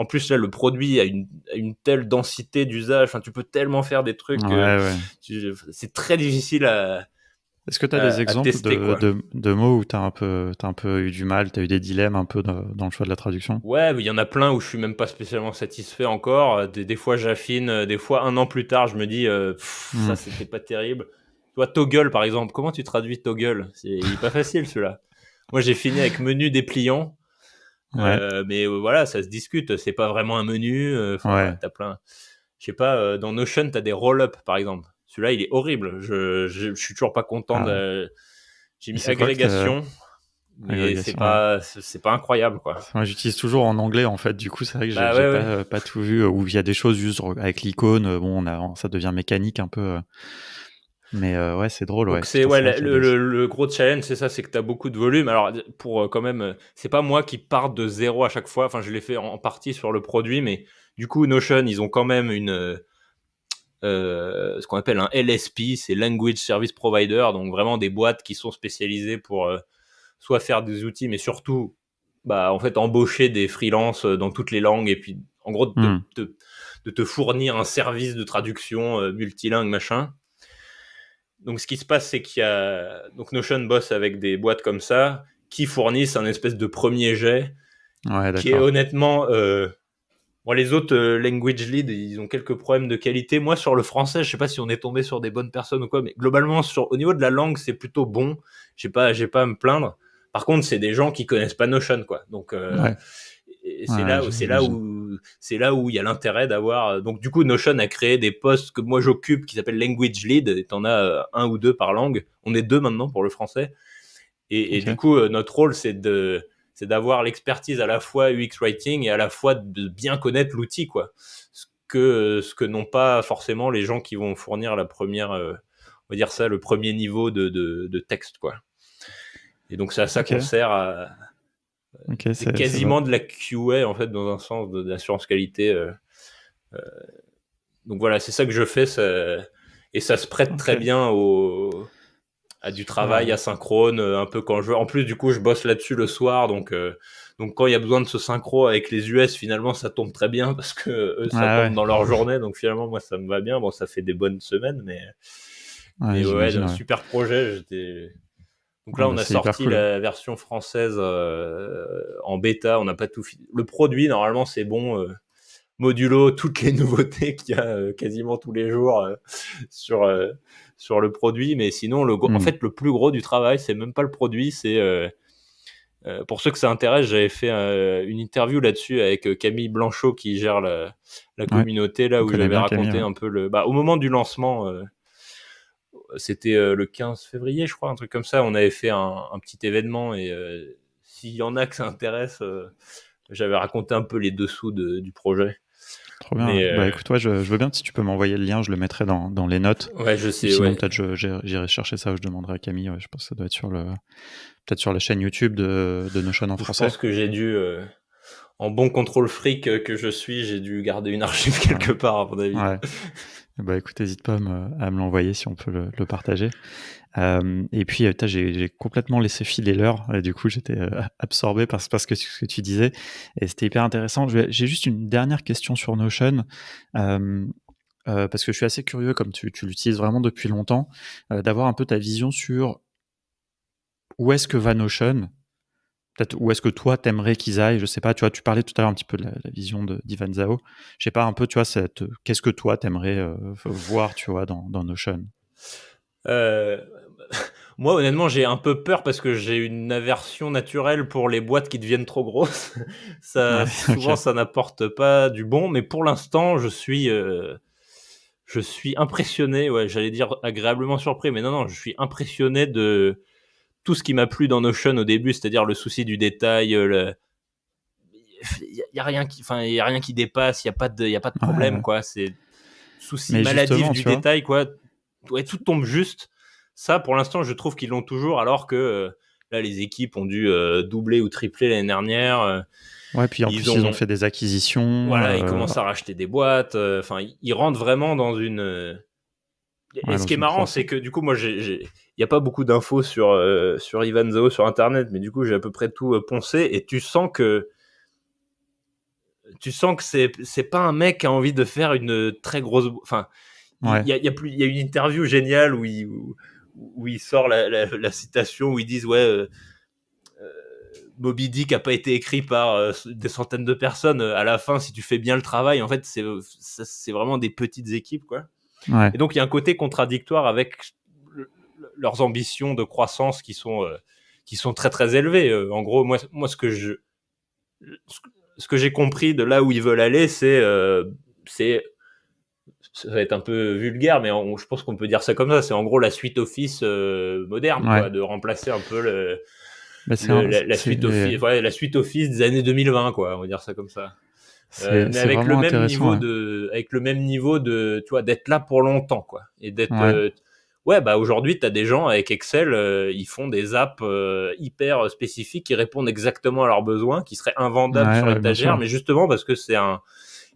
en plus, là, le produit a une telle densité d'usage. Enfin, tu peux tellement faire des trucs Ouais, que ouais. c'est très difficile Est-ce que tu as des à exemples tester, de, quoi. de, de mots où t'as un peu eu du mal, tu as eu des dilemmes un peu dans le choix de la traduction? Ouais, mais il y en a plein où je suis même pas spécialement satisfait encore. Des fois, j'affine. Des fois, un an plus tard, je me dis, ça, Hmm. c'était pas terrible. Tu vois, toggle, par exemple. Comment tu traduis toggle? Il est pas facile, celui-là. Moi, j'ai fini avec menu dépliant. Ouais, Mais voilà, ça se discute. C'est pas vraiment un menu. Enfin, voilà, ouais. t'as plein. Je sais pas, dans Notion, t'as des roll-up, par exemple. Celui-là, il est horrible. Je suis toujours pas content Ah, de. J'ai et mis c'est quoi que t'as. agrégation, mais Agrégation, ouais. c'est pas incroyable, quoi. Moi, j'utilise toujours en anglais, en fait. Du coup, c'est vrai que j'ai Bah j'ai ouais, pas, ouais. pas tout vu. Où il y a des choses juste avec l'icône. Bon, ça devient mécanique un peu. Mais ouais, c'est drôle, ouais. Donc c'est Putain, ouais c'est vrai qu'il y a des. le gros challenge, c'est ça, c'est que tu as beaucoup de volume. Alors pour quand même c'est pas moi qui parte de zéro à chaque fois, enfin je l'ai fait en partie sur le produit, mais du coup Notion, ils ont quand même une ce qu'on appelle un LSP, c'est Language Service Provider, donc vraiment des boîtes qui sont spécialisées pour soit faire des outils, mais surtout bah en fait embaucher des freelances dans toutes les langues et puis en gros Hmm. de te fournir un service de traduction multilingue machin. Donc, ce qui se passe, c'est qu'il y a. Donc, Notion bosse avec des boîtes comme ça qui fournissent un espèce de premier jet Ouais, qui est d'accord. honnêtement. Bon, les autres language lead, ils ont quelques problèmes de qualité. Moi, sur le français, je sais pas si on est tombé sur des bonnes personnes ou quoi, mais globalement, au niveau de la langue, c'est plutôt bon. J'ai pas à me plaindre. Par contre, c'est des gens qui connaissent pas Notion, quoi. Donc, Ouais, et ouais, j'imagine. c'est là où il y a l'intérêt d'avoir. Donc, du coup, Notion a créé des postes que moi j'occupe qui s'appellent language lead. Et t'en as un ou deux par langue. On est deux maintenant pour le français. Et du Ok. coup, notre rôle, c'est d'avoir l'expertise à la fois UX writing et à la fois de bien connaître l'outil, quoi. Ce que n'ont pas forcément les gens qui vont fournir la première, on va dire ça, le premier niveau de texte, quoi. Et donc c'est à ça Ok. qu'on sert à, Ok, c'est c'est vrai. quasiment de la QA en fait dans un sens d'assurance qualité. Donc voilà, c'est ça que je fais, et ça se prête Ok. très bien à du travail Ouais. asynchrone, un peu quand je veux. En plus, du coup, je bosse là-dessus le soir, donc Donc quand il y a besoin de ce synchro avec les US, finalement ça tombe très bien parce que eux ça tombe dans leur journée, donc finalement moi ça me va bien. Bon, ça fait des bonnes semaines, mais ouais, un super projet. Donc là, on a sorti cool. La version française en bêta. On n'a pas tout fini. Le produit, normalement, c'est bon. Modulo toutes les nouveautés qu'il y a quasiment tous les jours sur le produit. Mais sinon, en fait, le plus gros du travail, c'est même pas le produit. C'est pour ceux que ça intéresse, j'avais fait une interview là-dessus avec Camille Blanchot qui gère la communauté, là où j'avais raconté Camille, un peu au moment du lancement. C'était le 15 février, je crois, un truc comme ça. On avait fait un petit événement et s'il y en a que ça intéresse, j'avais raconté un peu les dessous du projet. Trop bien. Mais, écoute, je veux bien, si tu peux m'envoyer le lien, je le mettrai dans les notes. Ouais, je sais. Sinon, peut-être j'irai chercher ça ou je demanderai à Camille. Je pense que ça doit être peut-être sur la chaîne YouTube de Notion en français. Je pense que j'ai dû, en bon contrôle fric que je suis, j'ai dû garder une archive quelque part, à mon avis. Ouais. Écoute, n'hésite pas à me l'envoyer si on peut le partager. Et puis, j'ai complètement laissé filer l'heure. Et du coup, j'étais absorbé par ce que tu disais. Et c'était hyper intéressant. J'ai juste une dernière question sur Notion. Parce que je suis assez curieux, comme tu l'utilises vraiment depuis longtemps, d'avoir un peu ta vision sur où est-ce que va Notion. Peut-être où est-ce que toi t'aimerais qu'ils aillent, je sais pas, tu vois, tu parlais tout à l'heure un petit peu de la vision d'Ivan Zhao. Je sais pas, un peu, tu vois, qu'est-ce que toi t'aimerais voir, tu vois, dans Notion. Moi, honnêtement, j'ai un peu peur parce que j'ai une aversion naturelle pour les boîtes qui deviennent trop grosses. Souvent, ça n'apporte pas du bon, mais pour l'instant, je suis impressionné, j'allais dire agréablement surpris, mais non, je suis impressionné de tout ce qui m'a plu dans Notion au début, c'est-à-dire le souci du détail, il y a rien qui dépasse, il y a pas de problème, quoi. C'est souci maladif du détail, quoi. Ouais, tout tombe juste. Ça, pour l'instant, je trouve qu'ils l'ont toujours, alors que là, les équipes ont dû doubler ou tripler l'année dernière. Ouais, puis en plus, ils ont fait des acquisitions. Voilà, ils commencent à racheter des boîtes. Enfin, ils rentrent vraiment dans une. Et ce qui est marrant, c'est que du coup, moi, il n'y a pas beaucoup d'infos sur Ivan Zhao sur Internet, mais du coup, j'ai à peu près tout poncé. Et tu sens que c'est pas un mec qui a envie de faire une très grosse. Enfin, il y a une interview géniale où il sort la citation où ils disent Moby Dick a pas été écrit par des centaines de personnes. À la fin, si tu fais bien le travail, en fait, c'est vraiment des petites équipes, quoi. Ouais. Et donc, il y a un côté contradictoire avec leurs ambitions de croissance qui sont très, très élevées. En gros, moi, ce que j'ai compris de là où ils veulent aller, ça va être un peu vulgaire, mais je pense qu'on peut dire ça comme ça. C'est en gros la suite Office moderne, quoi, de remplacer un peu la suite Office, la suite Office des années 2020, quoi. On va dire ça comme ça. Mais avec le même niveau de, tu vois, d'être là pour longtemps, quoi, et d'être. Aujourd'hui, t'as des gens avec Excel, ils font des apps hyper spécifiques qui répondent exactement à leurs besoins, qui seraient invendables sur l'étagère, mais justement parce que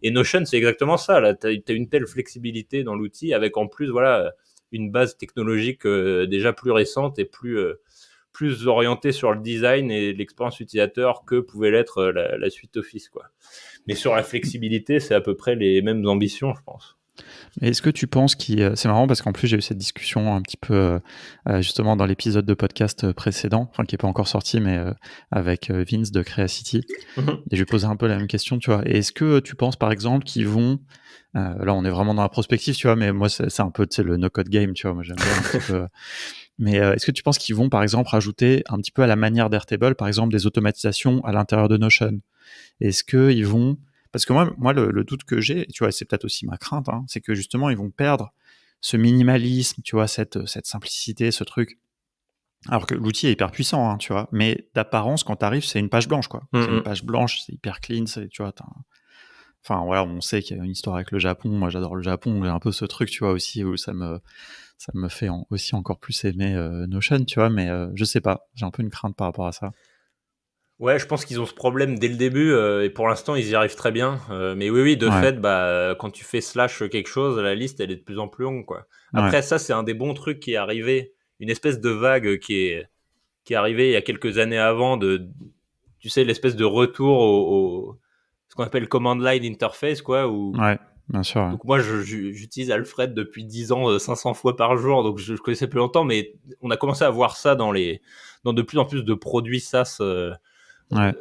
et Notion, c'est exactement ça. Là, t'as une telle flexibilité dans l'outil, avec en plus, une base technologique déjà plus récente et plus orientée sur le design et l'expérience utilisateur que pouvait l'être la suite Office, quoi. Mais sur la flexibilité, c'est à peu près les mêmes ambitions, je pense. Est-ce que tu penses c'est marrant parce qu'en plus j'ai eu cette discussion un petit peu justement dans l'épisode de podcast précédent, enfin qui est pas encore sorti, mais avec Vince de Creacity. Et je lui posais un peu la même question, tu vois. Et est-ce que tu penses par exemple qu'ils vont, là on est vraiment dans la prospective, tu vois, mais moi c'est un peu, tu sais, le no-code game, tu vois, moi j'aime bien un petit peu. Mais est-ce que tu penses qu'ils vont par exemple rajouter un petit peu à la manière d'Airtable, par exemple des automatisations à l'intérieur de Notion? Est-ce qu'ils vont... Parce que moi le doute que j'ai, tu vois, c'est peut-être aussi ma crainte, hein, c'est que justement, ils vont perdre ce minimalisme, tu vois, cette simplicité, ce truc. Alors que l'outil est hyper puissant, hein, tu vois, mais d'apparence, quand t'arrives, c'est une page blanche, quoi. C'est une page blanche, c'est hyper clean, tu vois, enfin, voilà, on sait qu'il y a une histoire avec le Japon. Moi, j'adore le Japon. J'ai un peu ce truc, tu vois, aussi, où ça me fait aussi encore plus aimer Notion, tu vois, mais je sais pas. J'ai un peu une crainte par rapport à ça. Ouais, je pense qu'ils ont ce problème dès le début et pour l'instant ils y arrivent très bien. Mais oui, de fait, quand tu fais slash quelque chose, la liste elle est de plus en plus longue, quoi. Après ça, c'est un des bons trucs qui est arrivé, une espèce de vague qui est arrivée il y a quelques années avant tu sais, l'espèce de retour ce qu'on appelle command line interface, quoi, où Ouais, bien sûr. Ouais. donc moi, j'utilise Alfred depuis 10 ans, 500 fois par jour, donc je connaissais plus longtemps, mais on a commencé à voir ça dans de plus en plus de produits SaaS. Ouais.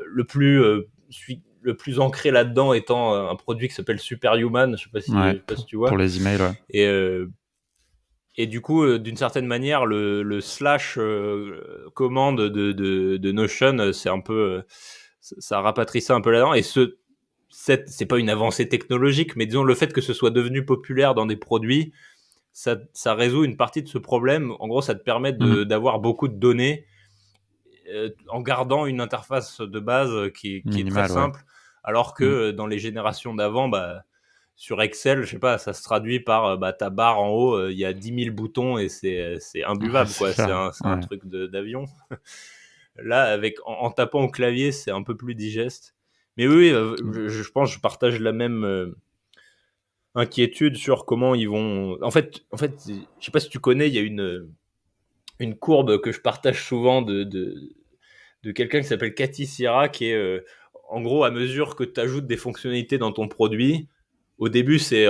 Le plus ancré là-dedans étant un produit qui s'appelle Superhuman, je sais Ouais, pas si tu pour vois. les emails, ouais. Et du coup, d'une certaine manière, le slash commande de Notion, c'est un peu, ça rapatrie ça un peu là-dedans. Et c'est pas une avancée technologique, mais disons le fait que ce soit devenu populaire dans des produits, ça résout une partie de ce problème. En gros, ça te permet d'avoir beaucoup de données en gardant une interface de base qui est très Minimal, ouais. simple, alors que dans les générations d'avant, bah, sur Excel, je sais pas, ça se traduit par ta barre en haut, il y a 10 000 boutons et c'est Ouais, imbuvable, c'est quoi. clair. C'est un Ouais. truc d'avion. Là, en tapant au clavier, c'est un peu plus digeste. Mais oui, je pense que je partage la même inquiétude sur comment ils vont. En fait, je sais pas si tu connais, il y a une courbe que je partage souvent de quelqu'un qui s'appelle Cathy Sierra, qui est en gros, à mesure que tu ajoutes des fonctionnalités dans ton produit, au début, c'est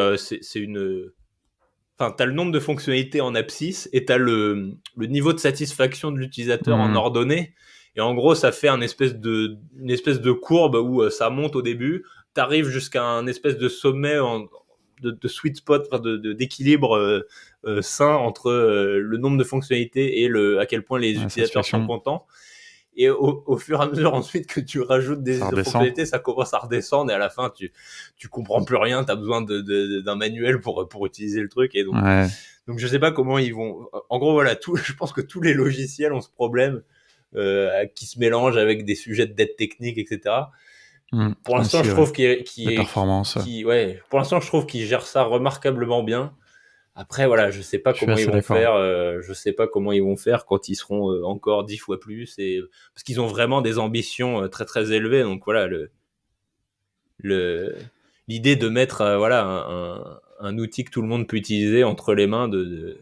une. Enfin, tu as le nombre de fonctionnalités en abscisse et tu as le niveau de satisfaction de l'utilisateur en Mmh. ordonnée. Et en gros, ça fait une espèce de courbe où ça monte au début. Tu arrives jusqu'à un espèce de sommet de sweet spot, enfin d'équilibre sain entre le nombre de fonctionnalités et à quel point les La utilisateurs sont satisfaction, contents. Et au fur et à mesure ensuite que tu rajoutes ça des redescend. fonctionnalités, ça commence à redescendre et à la fin tu comprends plus rien, tu as besoin d'un manuel pour utiliser le truc. Et Ouais. donc je sais pas comment ils vont. En gros voilà, je pense que tous les logiciels ont ce problème qui se mélange avec des sujets de dette technique, etc. Pour l'instant, Aussi, je ouais. trouve Les performances, pour l'instant, je trouve qu'ils gèrent ça remarquablement bien. Après, voilà, je sais pas je suis comment ils assez vont d'accord. faire. Je sais pas comment ils vont faire quand ils seront encore 10 fois plus. Parce qu'ils ont vraiment des ambitions très très élevées. Donc voilà, le l'idée de mettre voilà un outil que tout le monde peut utiliser entre les mains de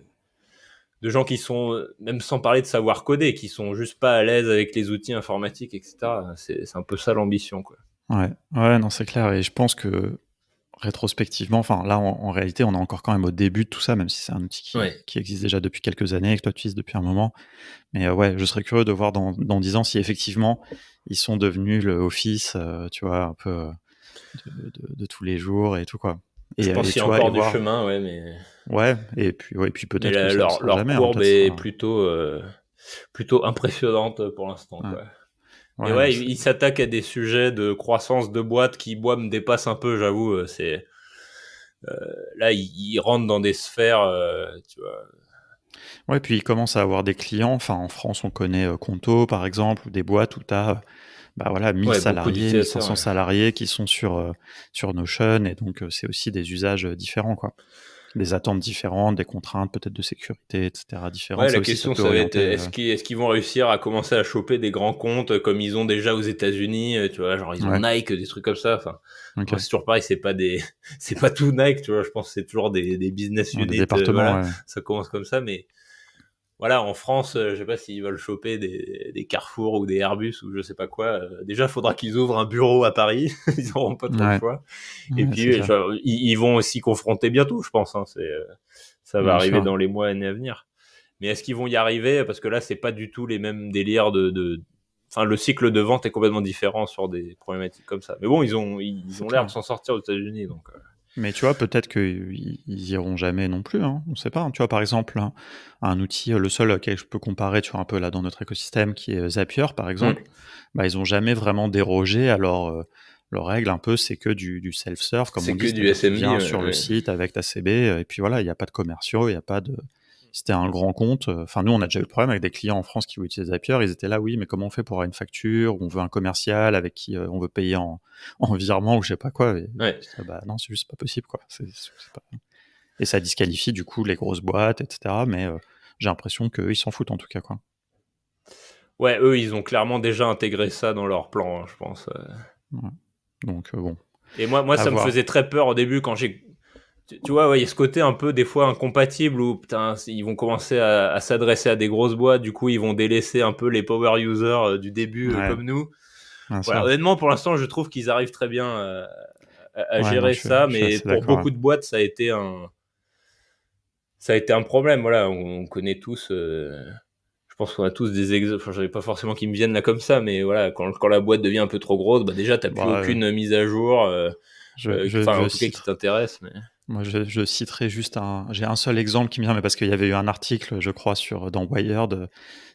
gens qui sont même sans parler de savoir coder, qui sont juste pas à l'aise avec les outils informatiques, etc. C'est un peu ça l'ambition, quoi. Ouais, ouais, non, c'est clair. Et je pense que rétrospectivement, enfin là, en réalité, on est encore quand même au début de tout ça, même si c'est un outil Ouais. qui existe déjà depuis quelques années et que toi tu utilises depuis un moment. Mais ouais, je serais curieux de voir dans 10 ans si effectivement ils sont devenus le Office, tu vois, un peu de tous les jours et tout, quoi. Je pense Et qu'il y a tu vois, et encore du voir. chemin, ouais, Ouais, et puis, ouais, et puis mais peut-être que ça le sera leur jamais, hein, courbe peut-être ça est sera. plutôt impressionnante pour l'instant, Ouais, quoi. Mais ouais, non, ouais, c'est. il s'attaque à des sujets de croissance de boîte qui, moi, me dépassent un peu, j'avoue. Là, il rentre dans des sphères, tu vois. Ouais, puis il commence à avoir des clients. Enfin, en France, on connaît Conto, par exemple, ou des boîtes où tu as bah voilà, 1000 Ouais, beaucoup salariés, d'utilisateurs, 1500 ouais. salariés qui sont sur Notion. Et donc, c'est aussi des usages différents, quoi. Des attentes différentes, des contraintes peut-être de sécurité, etc. différentes. Ouais, Ça la aussi, ça question, peut ça va être orienter. est-ce qu'ils vont réussir à commencer à choper des grands comptes comme ils ont déjà aux États-Unis, tu vois, genre ils ont Ouais, Nike, des trucs comme ça. Enfin, ok. moi, c'est toujours pareil, c'est pas c'est pas tout Nike, tu vois. Je pense que c'est toujours des business Ouais, des units, départements, voilà, ouais. ça commence comme ça. Mais voilà, en France, je sais pas s'ils veulent choper des Carrefour ou des Airbus ou je sais pas quoi. Déjà, faudra qu'ils ouvrent un bureau à Paris. Ils auront pas trop le Ouais, choix. Et ouais, c'est puis, clair. ils vont aussi confronter bientôt, je pense. Hein, ça va Bien arriver sûr. dans les mois et années à venir. Mais est-ce qu'ils vont y arriver? Parce que là, c'est pas du tout les mêmes délires Enfin, le cycle de vente est complètement différent sur des problématiques comme ça. Mais bon, ils C'est ont l'air de clair. s'en sortir aux États-Unis, donc. Mais tu vois, peut-être qu'ils ils iront jamais non plus, hein, on sait pas, hein. Tu vois, par exemple, un outil, le seul auquel je peux comparer, tu vois, un peu là dans notre écosystème qui est Zapier, par exemple, bah, ils ont jamais vraiment dérogé à leurs règles un peu, c'est que du self-serve comme on C'est que dit, du c'est-à-dire tu SMB, viens ouais, sur le ouais. site avec ta CB, et puis voilà, il y a pas de commerciaux, il y a pas de si tu un grand compte, enfin nous on a déjà eu le problème avec des clients en France qui voulaient utiliser Zapier, ils étaient là: «Oui, mais comment on fait pour avoir une facture? On veut un commercial avec qui, on veut payer en virement» ou je sais pas quoi et Ouais. j'étais là: «Bah non, c'est juste pas possible, quoi». C'est pas et ça disqualifie du coup les grosses boîtes et cetera, mais j'ai l'impression qu'eux, ils s'en foutent en tout cas, quoi. Ouais, eux, ils ont clairement déjà intégré ça dans leur plan, hein, je pense. Ouais. Donc bon, Et moi, à ça me voir. faisait très peur au début quand tu vois, ouais, il y a ce côté un peu des fois incompatible où putain, ils vont commencer à s'adresser à des grosses boîtes, du coup ils vont délaisser un peu les power users du début Ouais, comme nous. bien Voilà, sûr. honnêtement, pour l'instant, je trouve qu'ils arrivent très bien à Ouais, non, gérer ça, je suis mais assez pour d'accord. beaucoup de boîtes, ça a été un problème. Voilà, on connaît tous. Je pense qu'on a tous des exemples. Enfin, j'avais pas forcément qui me viennent là comme ça, mais voilà, quand la boîte devient un peu trop grosse, bah déjà, t'as plus Bah, aucune mise à jour. Enfin, je en tout cas, qui cite, t'intéresse. Mais moi, je citerai juste j'ai un seul exemple qui me vient, mais parce qu'il y avait eu un article, je crois, dans Wired,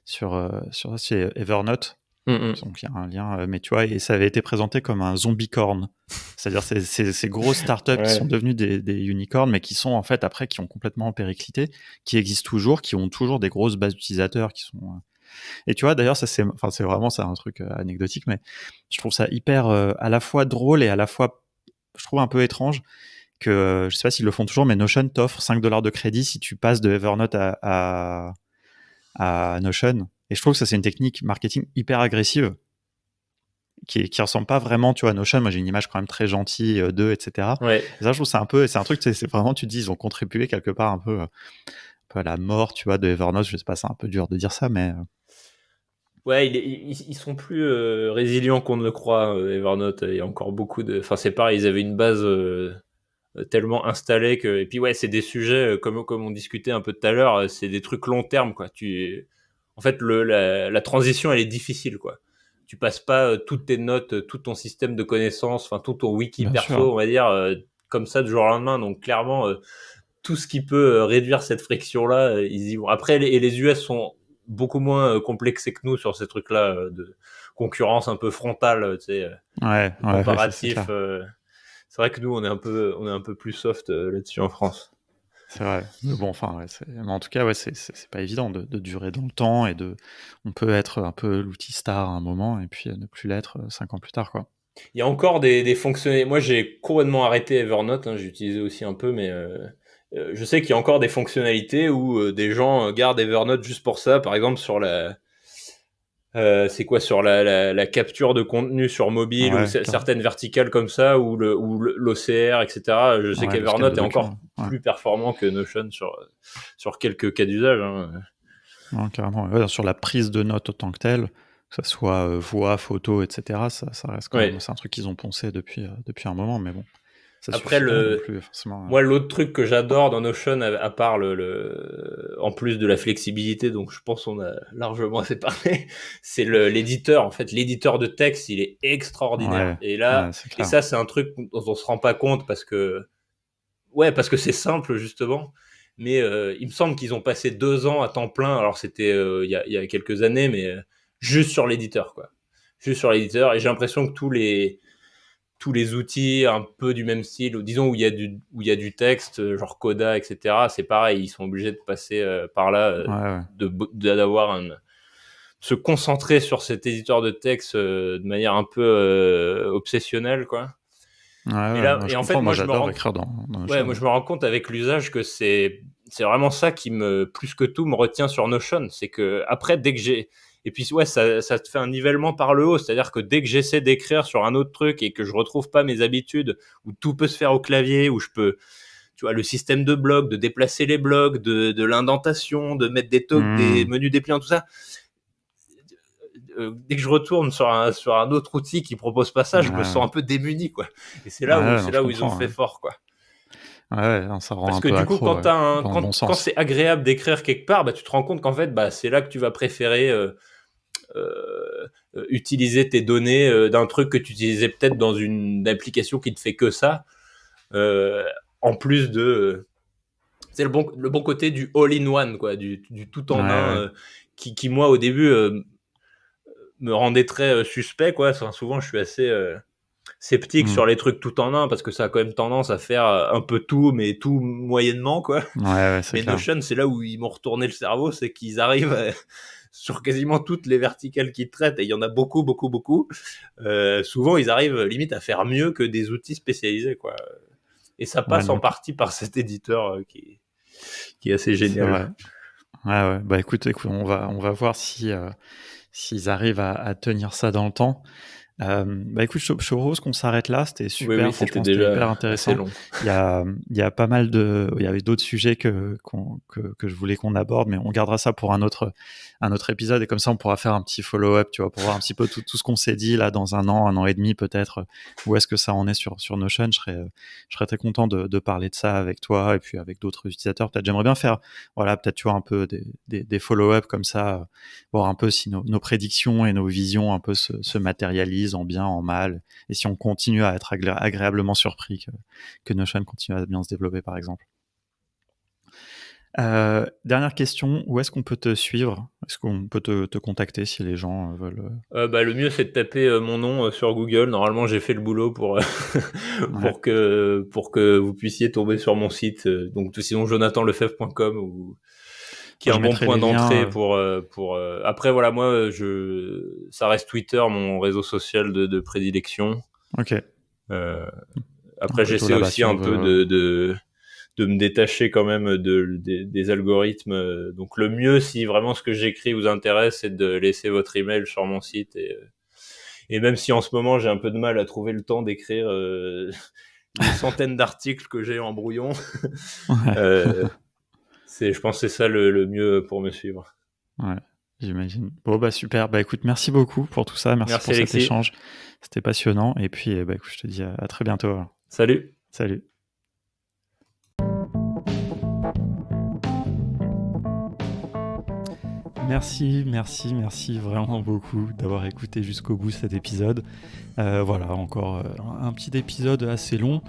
c'est Evernote. mm Donc il y a un lien, mais tu vois, et ça avait été présenté comme un zombicorn. C'est-à-dire ces grosses startups qui sont ouais, devenues des unicorns, mais qui sont en fait après qui ont complètement périclité, qui existent toujours, qui ont toujours des grosses bases d'utilisateurs qui sont. Et tu vois, d'ailleurs, ça c'est vraiment ça un truc anecdotique, mais je trouve ça hyper à la fois drôle et à la fois je trouve un peu étrange que je sais pas s'ils le font toujours, mais Notion t'offre $5 de crédit si tu passes de Evernote à Notion. Et je trouve que ça c'est une technique marketing hyper agressive qui ressemble pas vraiment, tu vois, à Notion. Moi, j'ai une image quand même très gentille d'eux, etc. ouais. Et ça, je trouve c'est un truc, c'est vraiment, tu te dis, ils ont contribué quelque part un peu à la mort, tu vois, de Evernote. Je sais pas, c'est un peu dur de dire ça, mais Ouais, ils sont plus résilients qu'on ne le croit, Evernote. Il y a encore beaucoup de. Enfin, c'est pareil, ils avaient une base tellement installée que. Et puis, ouais, c'est des sujets, comme on discutait un peu tout à l'heure, c'est des trucs long terme, quoi. En fait, la transition, elle est difficile, quoi. Tu passes pas toutes tes notes, tout ton système de connaissances, enfin, tout ton wiki bien sûr. perso, on va dire, comme ça, du jour au lendemain. Donc, clairement, tout ce qui peut réduire cette friction-là, ils y vont. Après, les US sont beaucoup moins complexés que nous sur ces trucs-là de concurrence un peu frontale, tu sais, Ouais, ça c'est comparatif. clair. C'est vrai que nous, on est un peu plus soft là-dessus en France. C'est vrai. Mais bon, enfin, ouais, mais en tout cas, ouais, c'est pas évident de durer dans le temps on peut être un peu l'outil star à un moment et puis ne plus l'être 5 ans plus tard, quoi. Il y a encore des fonctionnalités. Moi, j'ai complètement arrêté Evernote. Hein, j'ai utilisé aussi un peu, mais je sais qu'il y a encore des fonctionnalités où des gens gardent Evernote juste pour ça. Par exemple, c'est quoi sur la capture de contenu sur mobile ou Ouais, certaines verticales comme ça ou l'OCR, etc. Je sais ouais, le scan de qu'Evernote est encore documents. Ouais, plus performant que Notion sur quelques cas d'usage. Hein. non, carrément. Ouais, sur la prise de notes autant que telle, que ça soit voix, photo, etc., ça reste quand même. Ouais. C'est un truc qu'ils ont poncé depuis un moment, mais bon, ça Après, suffit pas non plus, forcément. moi, l'autre truc que j'adore dans Notion, à part en plus de la flexibilité, donc je pense qu'on a largement assez parlé, c'est l'éditeur. En fait, l'éditeur de texte, il est extraordinaire. Ouais, ouais, c'est Et clair. ça, c'est un truc dont on se rend pas compte parce que c'est simple justement. Mais il me semble qu'ils ont passé 2 ans à temps plein. Alors c'était il y a quelques années, mais juste sur l'éditeur, quoi. Juste sur l'éditeur. Et j'ai l'impression que tous les outils un peu du même style, ou disons où il y a du texte, genre Coda, etc. C'est pareil, ils sont obligés de passer par là, Ouais, ouais. d'avoir se concentrer sur cet éditeur de texte de manière un peu obsessionnelle, quoi. Ouais, ouais, non, je Et en fait, comprends. Moi, j'adore écrire dans ouais, Notion. moi je me rends compte avec l'usage que c'est vraiment ça qui plus que tout me retient sur Notion, c'est que après dès que j'ai et puis ouais, ça te fait un nivellement par le haut, c'est-à-dire que dès que j'essaie d'écrire sur un autre truc et que je retrouve pas mes habitudes où tout peut se faire au clavier, où je peux tu vois le système de blocs, de déplacer les blocs, de l'indentation, de mettre des Hmm. menus dépliants, tout ça, dès que je retourne sur un autre outil qui propose pas ça, Ouais, je me sens ouais. un peu démuni, quoi. Et Ouais, ouais, non, c'est je là où ils ont comprends. fait Ouais, fort, quoi. ouais, ouais, non, ça rend Parce un que peu du coup, accro, ouais, dans le bon quand sens. c'est agréable d'écrire quelque part, bah, tu te rends compte qu'en fait, bah, c'est là que tu vas préférer utiliser tes données d'un truc que tu utilisais peut-être dans une application qui ne fait que ça, euh, en plus de... c'est le bon côté du all-in-one, quoi, du tout Ouais, en un, ouais. qui, moi, au début, me rendait très suspect, quoi. Enfin, souvent, je suis assez sceptique Hmm. sur les trucs tout en un parce que ça a quand même tendance à faire un peu tout, mais tout moyennement, quoi. Ouais, ouais, c'est Mais clair. Notion, c'est là où ils m'ont retourné le cerveau, c'est qu'ils arrivent sur quasiment toutes les verticales qu'ils traitent, et il y en a beaucoup, beaucoup, beaucoup. Souvent, ils arrivent limite à faire mieux que des outils spécialisés, quoi. Et ça Ouais, passe en non, partie par cet éditeur qui est assez c'est génial. vrai. Ouais, ouais. Bah écoute, on va voir si s'ils arrivent à tenir ça dans le temps. Écoute, je propose qu'on s'arrête là. C'était Oui, super. c'était Franchement, c'était hyper déjà assez intéressant. long. Il y a pas mal il y avait d'autres sujets que je voulais qu'on aborde, mais on gardera ça pour un autre épisode. Et comme ça, on pourra faire un petit follow-up, tu vois, pour voir un petit peu tout ce qu'on s'est dit là dans un an et demi peut-être. Où est-ce que ça en est sur Notion? Je serais très content de parler de ça avec toi et puis avec d'autres utilisateurs. Peut-être j'aimerais bien faire, voilà, peut-être tu vois un peu des follow-up comme ça, voir un peu si nos prédictions et nos visions un peu se matérialisent en bien, en mal, et si on continue à être agréablement surpris que Notion continue à bien se développer, par exemple. Dernière question, où est-ce qu'on peut te suivre? Est-ce qu'on peut te contacter si les gens veulent... Le mieux, c'est de taper mon nom sur Google. Normalement, j'ai fait le boulot pour Ouais. pour que vous puissiez tomber sur mon site. Donc, sinon, jonathanlefebvre.com ou qui est Je un bon mettrai point les d'entrée liens. pour. Après, voilà, moi, ça reste Twitter, mon réseau social de prédilection. Ok. Après, Plutôt j'essaie là-bas aussi si on un peu veut. de me détacher quand même des algorithmes. Donc, le mieux, si vraiment ce que j'écris vous intéresse, c'est de laisser votre email sur mon site. Et même si en ce moment, j'ai un peu de mal à trouver le temps d'écrire les centaines d'articles que j'ai en brouillon, Ouais. je pense que c'est ça le mieux pour me suivre. Ouais, j'imagine. Bon, super. Écoute, merci beaucoup pour tout ça. Merci Merci pour cet Alexis. échange. C'était passionnant. Et puis, écoute, je te dis à très bientôt, alors. Salut. Salut. Merci vraiment beaucoup d'avoir écouté jusqu'au bout cet épisode. Voilà, encore un petit épisode assez long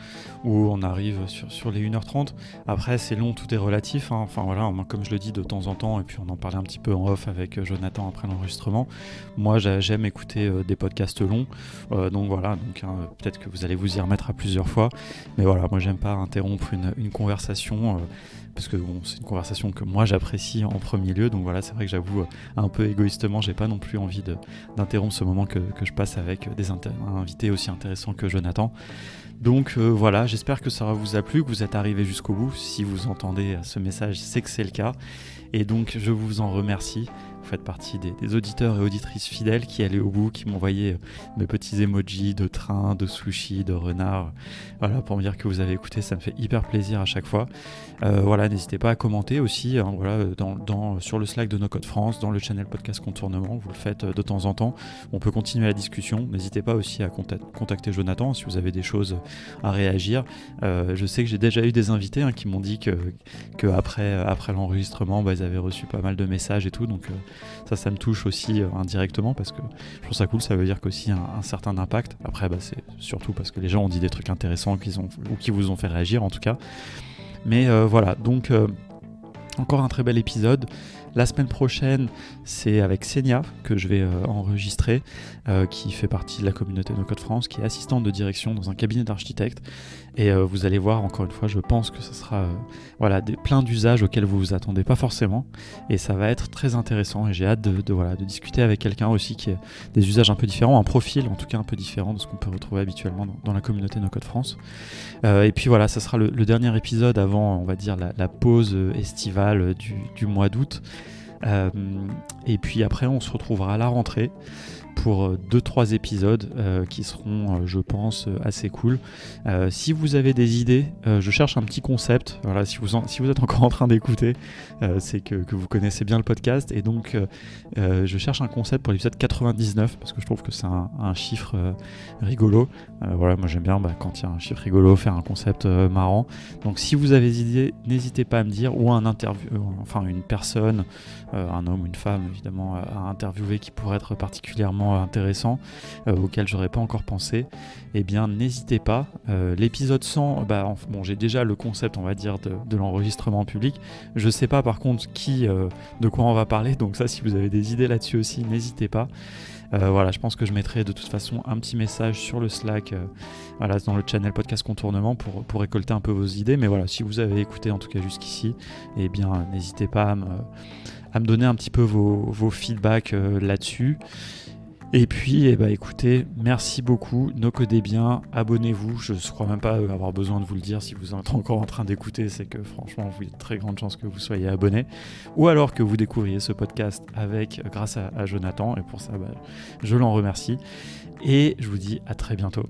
où on arrive sur les 1h30. Après, c'est long, tout est relatif, hein. Enfin voilà, comme je le dis de temps en temps, et puis on en parlait un petit peu en off avec Jonathan après l'enregistrement. Moi, j'aime écouter des podcasts longs. Donc voilà, peut-être que vous allez vous y remettre à plusieurs fois. Mais voilà, moi, j'aime pas interrompre une conversation. Parce que c'est une conversation que moi j'apprécie en premier lieu, donc voilà, c'est vrai que j'avoue un peu égoïstement, j'ai pas non plus envie d'interrompre ce moment que je passe avec un invité aussi intéressant que Jonathan. Donc voilà, j'espère que ça vous a plu, que vous êtes arrivé jusqu'au bout. Si vous entendez ce message, c'est que c'est le cas. Et donc je vous en remercie. Vous faites partie des auditeurs et auditrices fidèles qui allaient au bout, qui m'envoyaient mes petits emojis de train, de sushi, de renard. Voilà, pour me dire que vous avez écouté, ça me fait hyper plaisir à chaque fois. Voilà, n'hésitez pas à commenter aussi, hein, voilà, sur le Slack de No Code France, dans le channel Podcast Contournement, vous le faites de temps en temps. On peut continuer la discussion. N'hésitez pas aussi à contacter Jonathan si vous avez des choses à réagir. Je sais que j'ai déjà eu des invités qui m'ont dit que après l'enregistrement, ils avaient reçu pas mal de messages et tout, donc ça me touche aussi indirectement parce que je trouve ça cool, ça veut dire qu'aussi un certain impact. Après, c'est surtout parce que les gens ont dit des trucs intéressants ou qui vous ont fait réagir en tout cas. Mais voilà, donc encore un très bel épisode. La semaine prochaine, c'est avec Senia que je vais enregistrer, qui fait partie de la communauté No Code France, qui est assistante de direction dans un cabinet d'architectes. Et vous allez voir, encore une fois, je pense que ce sera plein d'usages auxquels vous vous attendez pas forcément. Et ça va être très intéressant. Et j'ai hâte de discuter avec quelqu'un aussi qui a des usages un peu différents, un profil en tout cas un peu différent de ce qu'on peut retrouver habituellement dans la communauté No Code France. Et puis voilà, ça sera le dernier épisode avant, on va dire, la pause estivale du mois d'août. Et puis après, on se retrouvera à la rentrée pour 2-3 épisodes qui seront, je pense, assez cool. Si vous avez des idées, je cherche un petit concept. Voilà, si vous êtes encore en train d'écouter, c'est que vous connaissez bien le podcast. Et donc, je cherche un concept pour l'épisode 99 parce que je trouve que c'est un chiffre rigolo. Voilà, moi j'aime bien quand il y a un chiffre rigolo, faire un concept marrant. Donc, si vous avez des idées, n'hésitez pas à me dire, ou une personne, un homme ou une femme évidemment, à interviewer qui pourrait être particulièrement intéressant, auquel j'aurais pas encore pensé, eh bien n'hésitez pas. L'épisode 100, j'ai déjà le concept, on va dire, de l'enregistrement en public. Je sais pas par contre de quoi on va parler, donc ça, si vous avez des idées là-dessus aussi, n'hésitez pas. Voilà, je pense que je mettrai de toute façon un petit message sur le Slack, dans le channel Podcast Contournement pour récolter un peu vos idées. Mais voilà, si vous avez écouté en tout cas jusqu'ici, eh bien n'hésitez pas à me donner un petit peu vos feedbacks là-dessus. Et puis, écoutez, merci beaucoup. No Codez Bien, abonnez-vous. Je ne crois même pas avoir besoin de vous le dire. Si vous êtes encore en train d'écouter, c'est que franchement, il y a de très grandes chances que vous soyez abonné. Ou alors que vous découvriez ce podcast grâce à Jonathan. Et pour ça, je l'en remercie. Et je vous dis à très bientôt.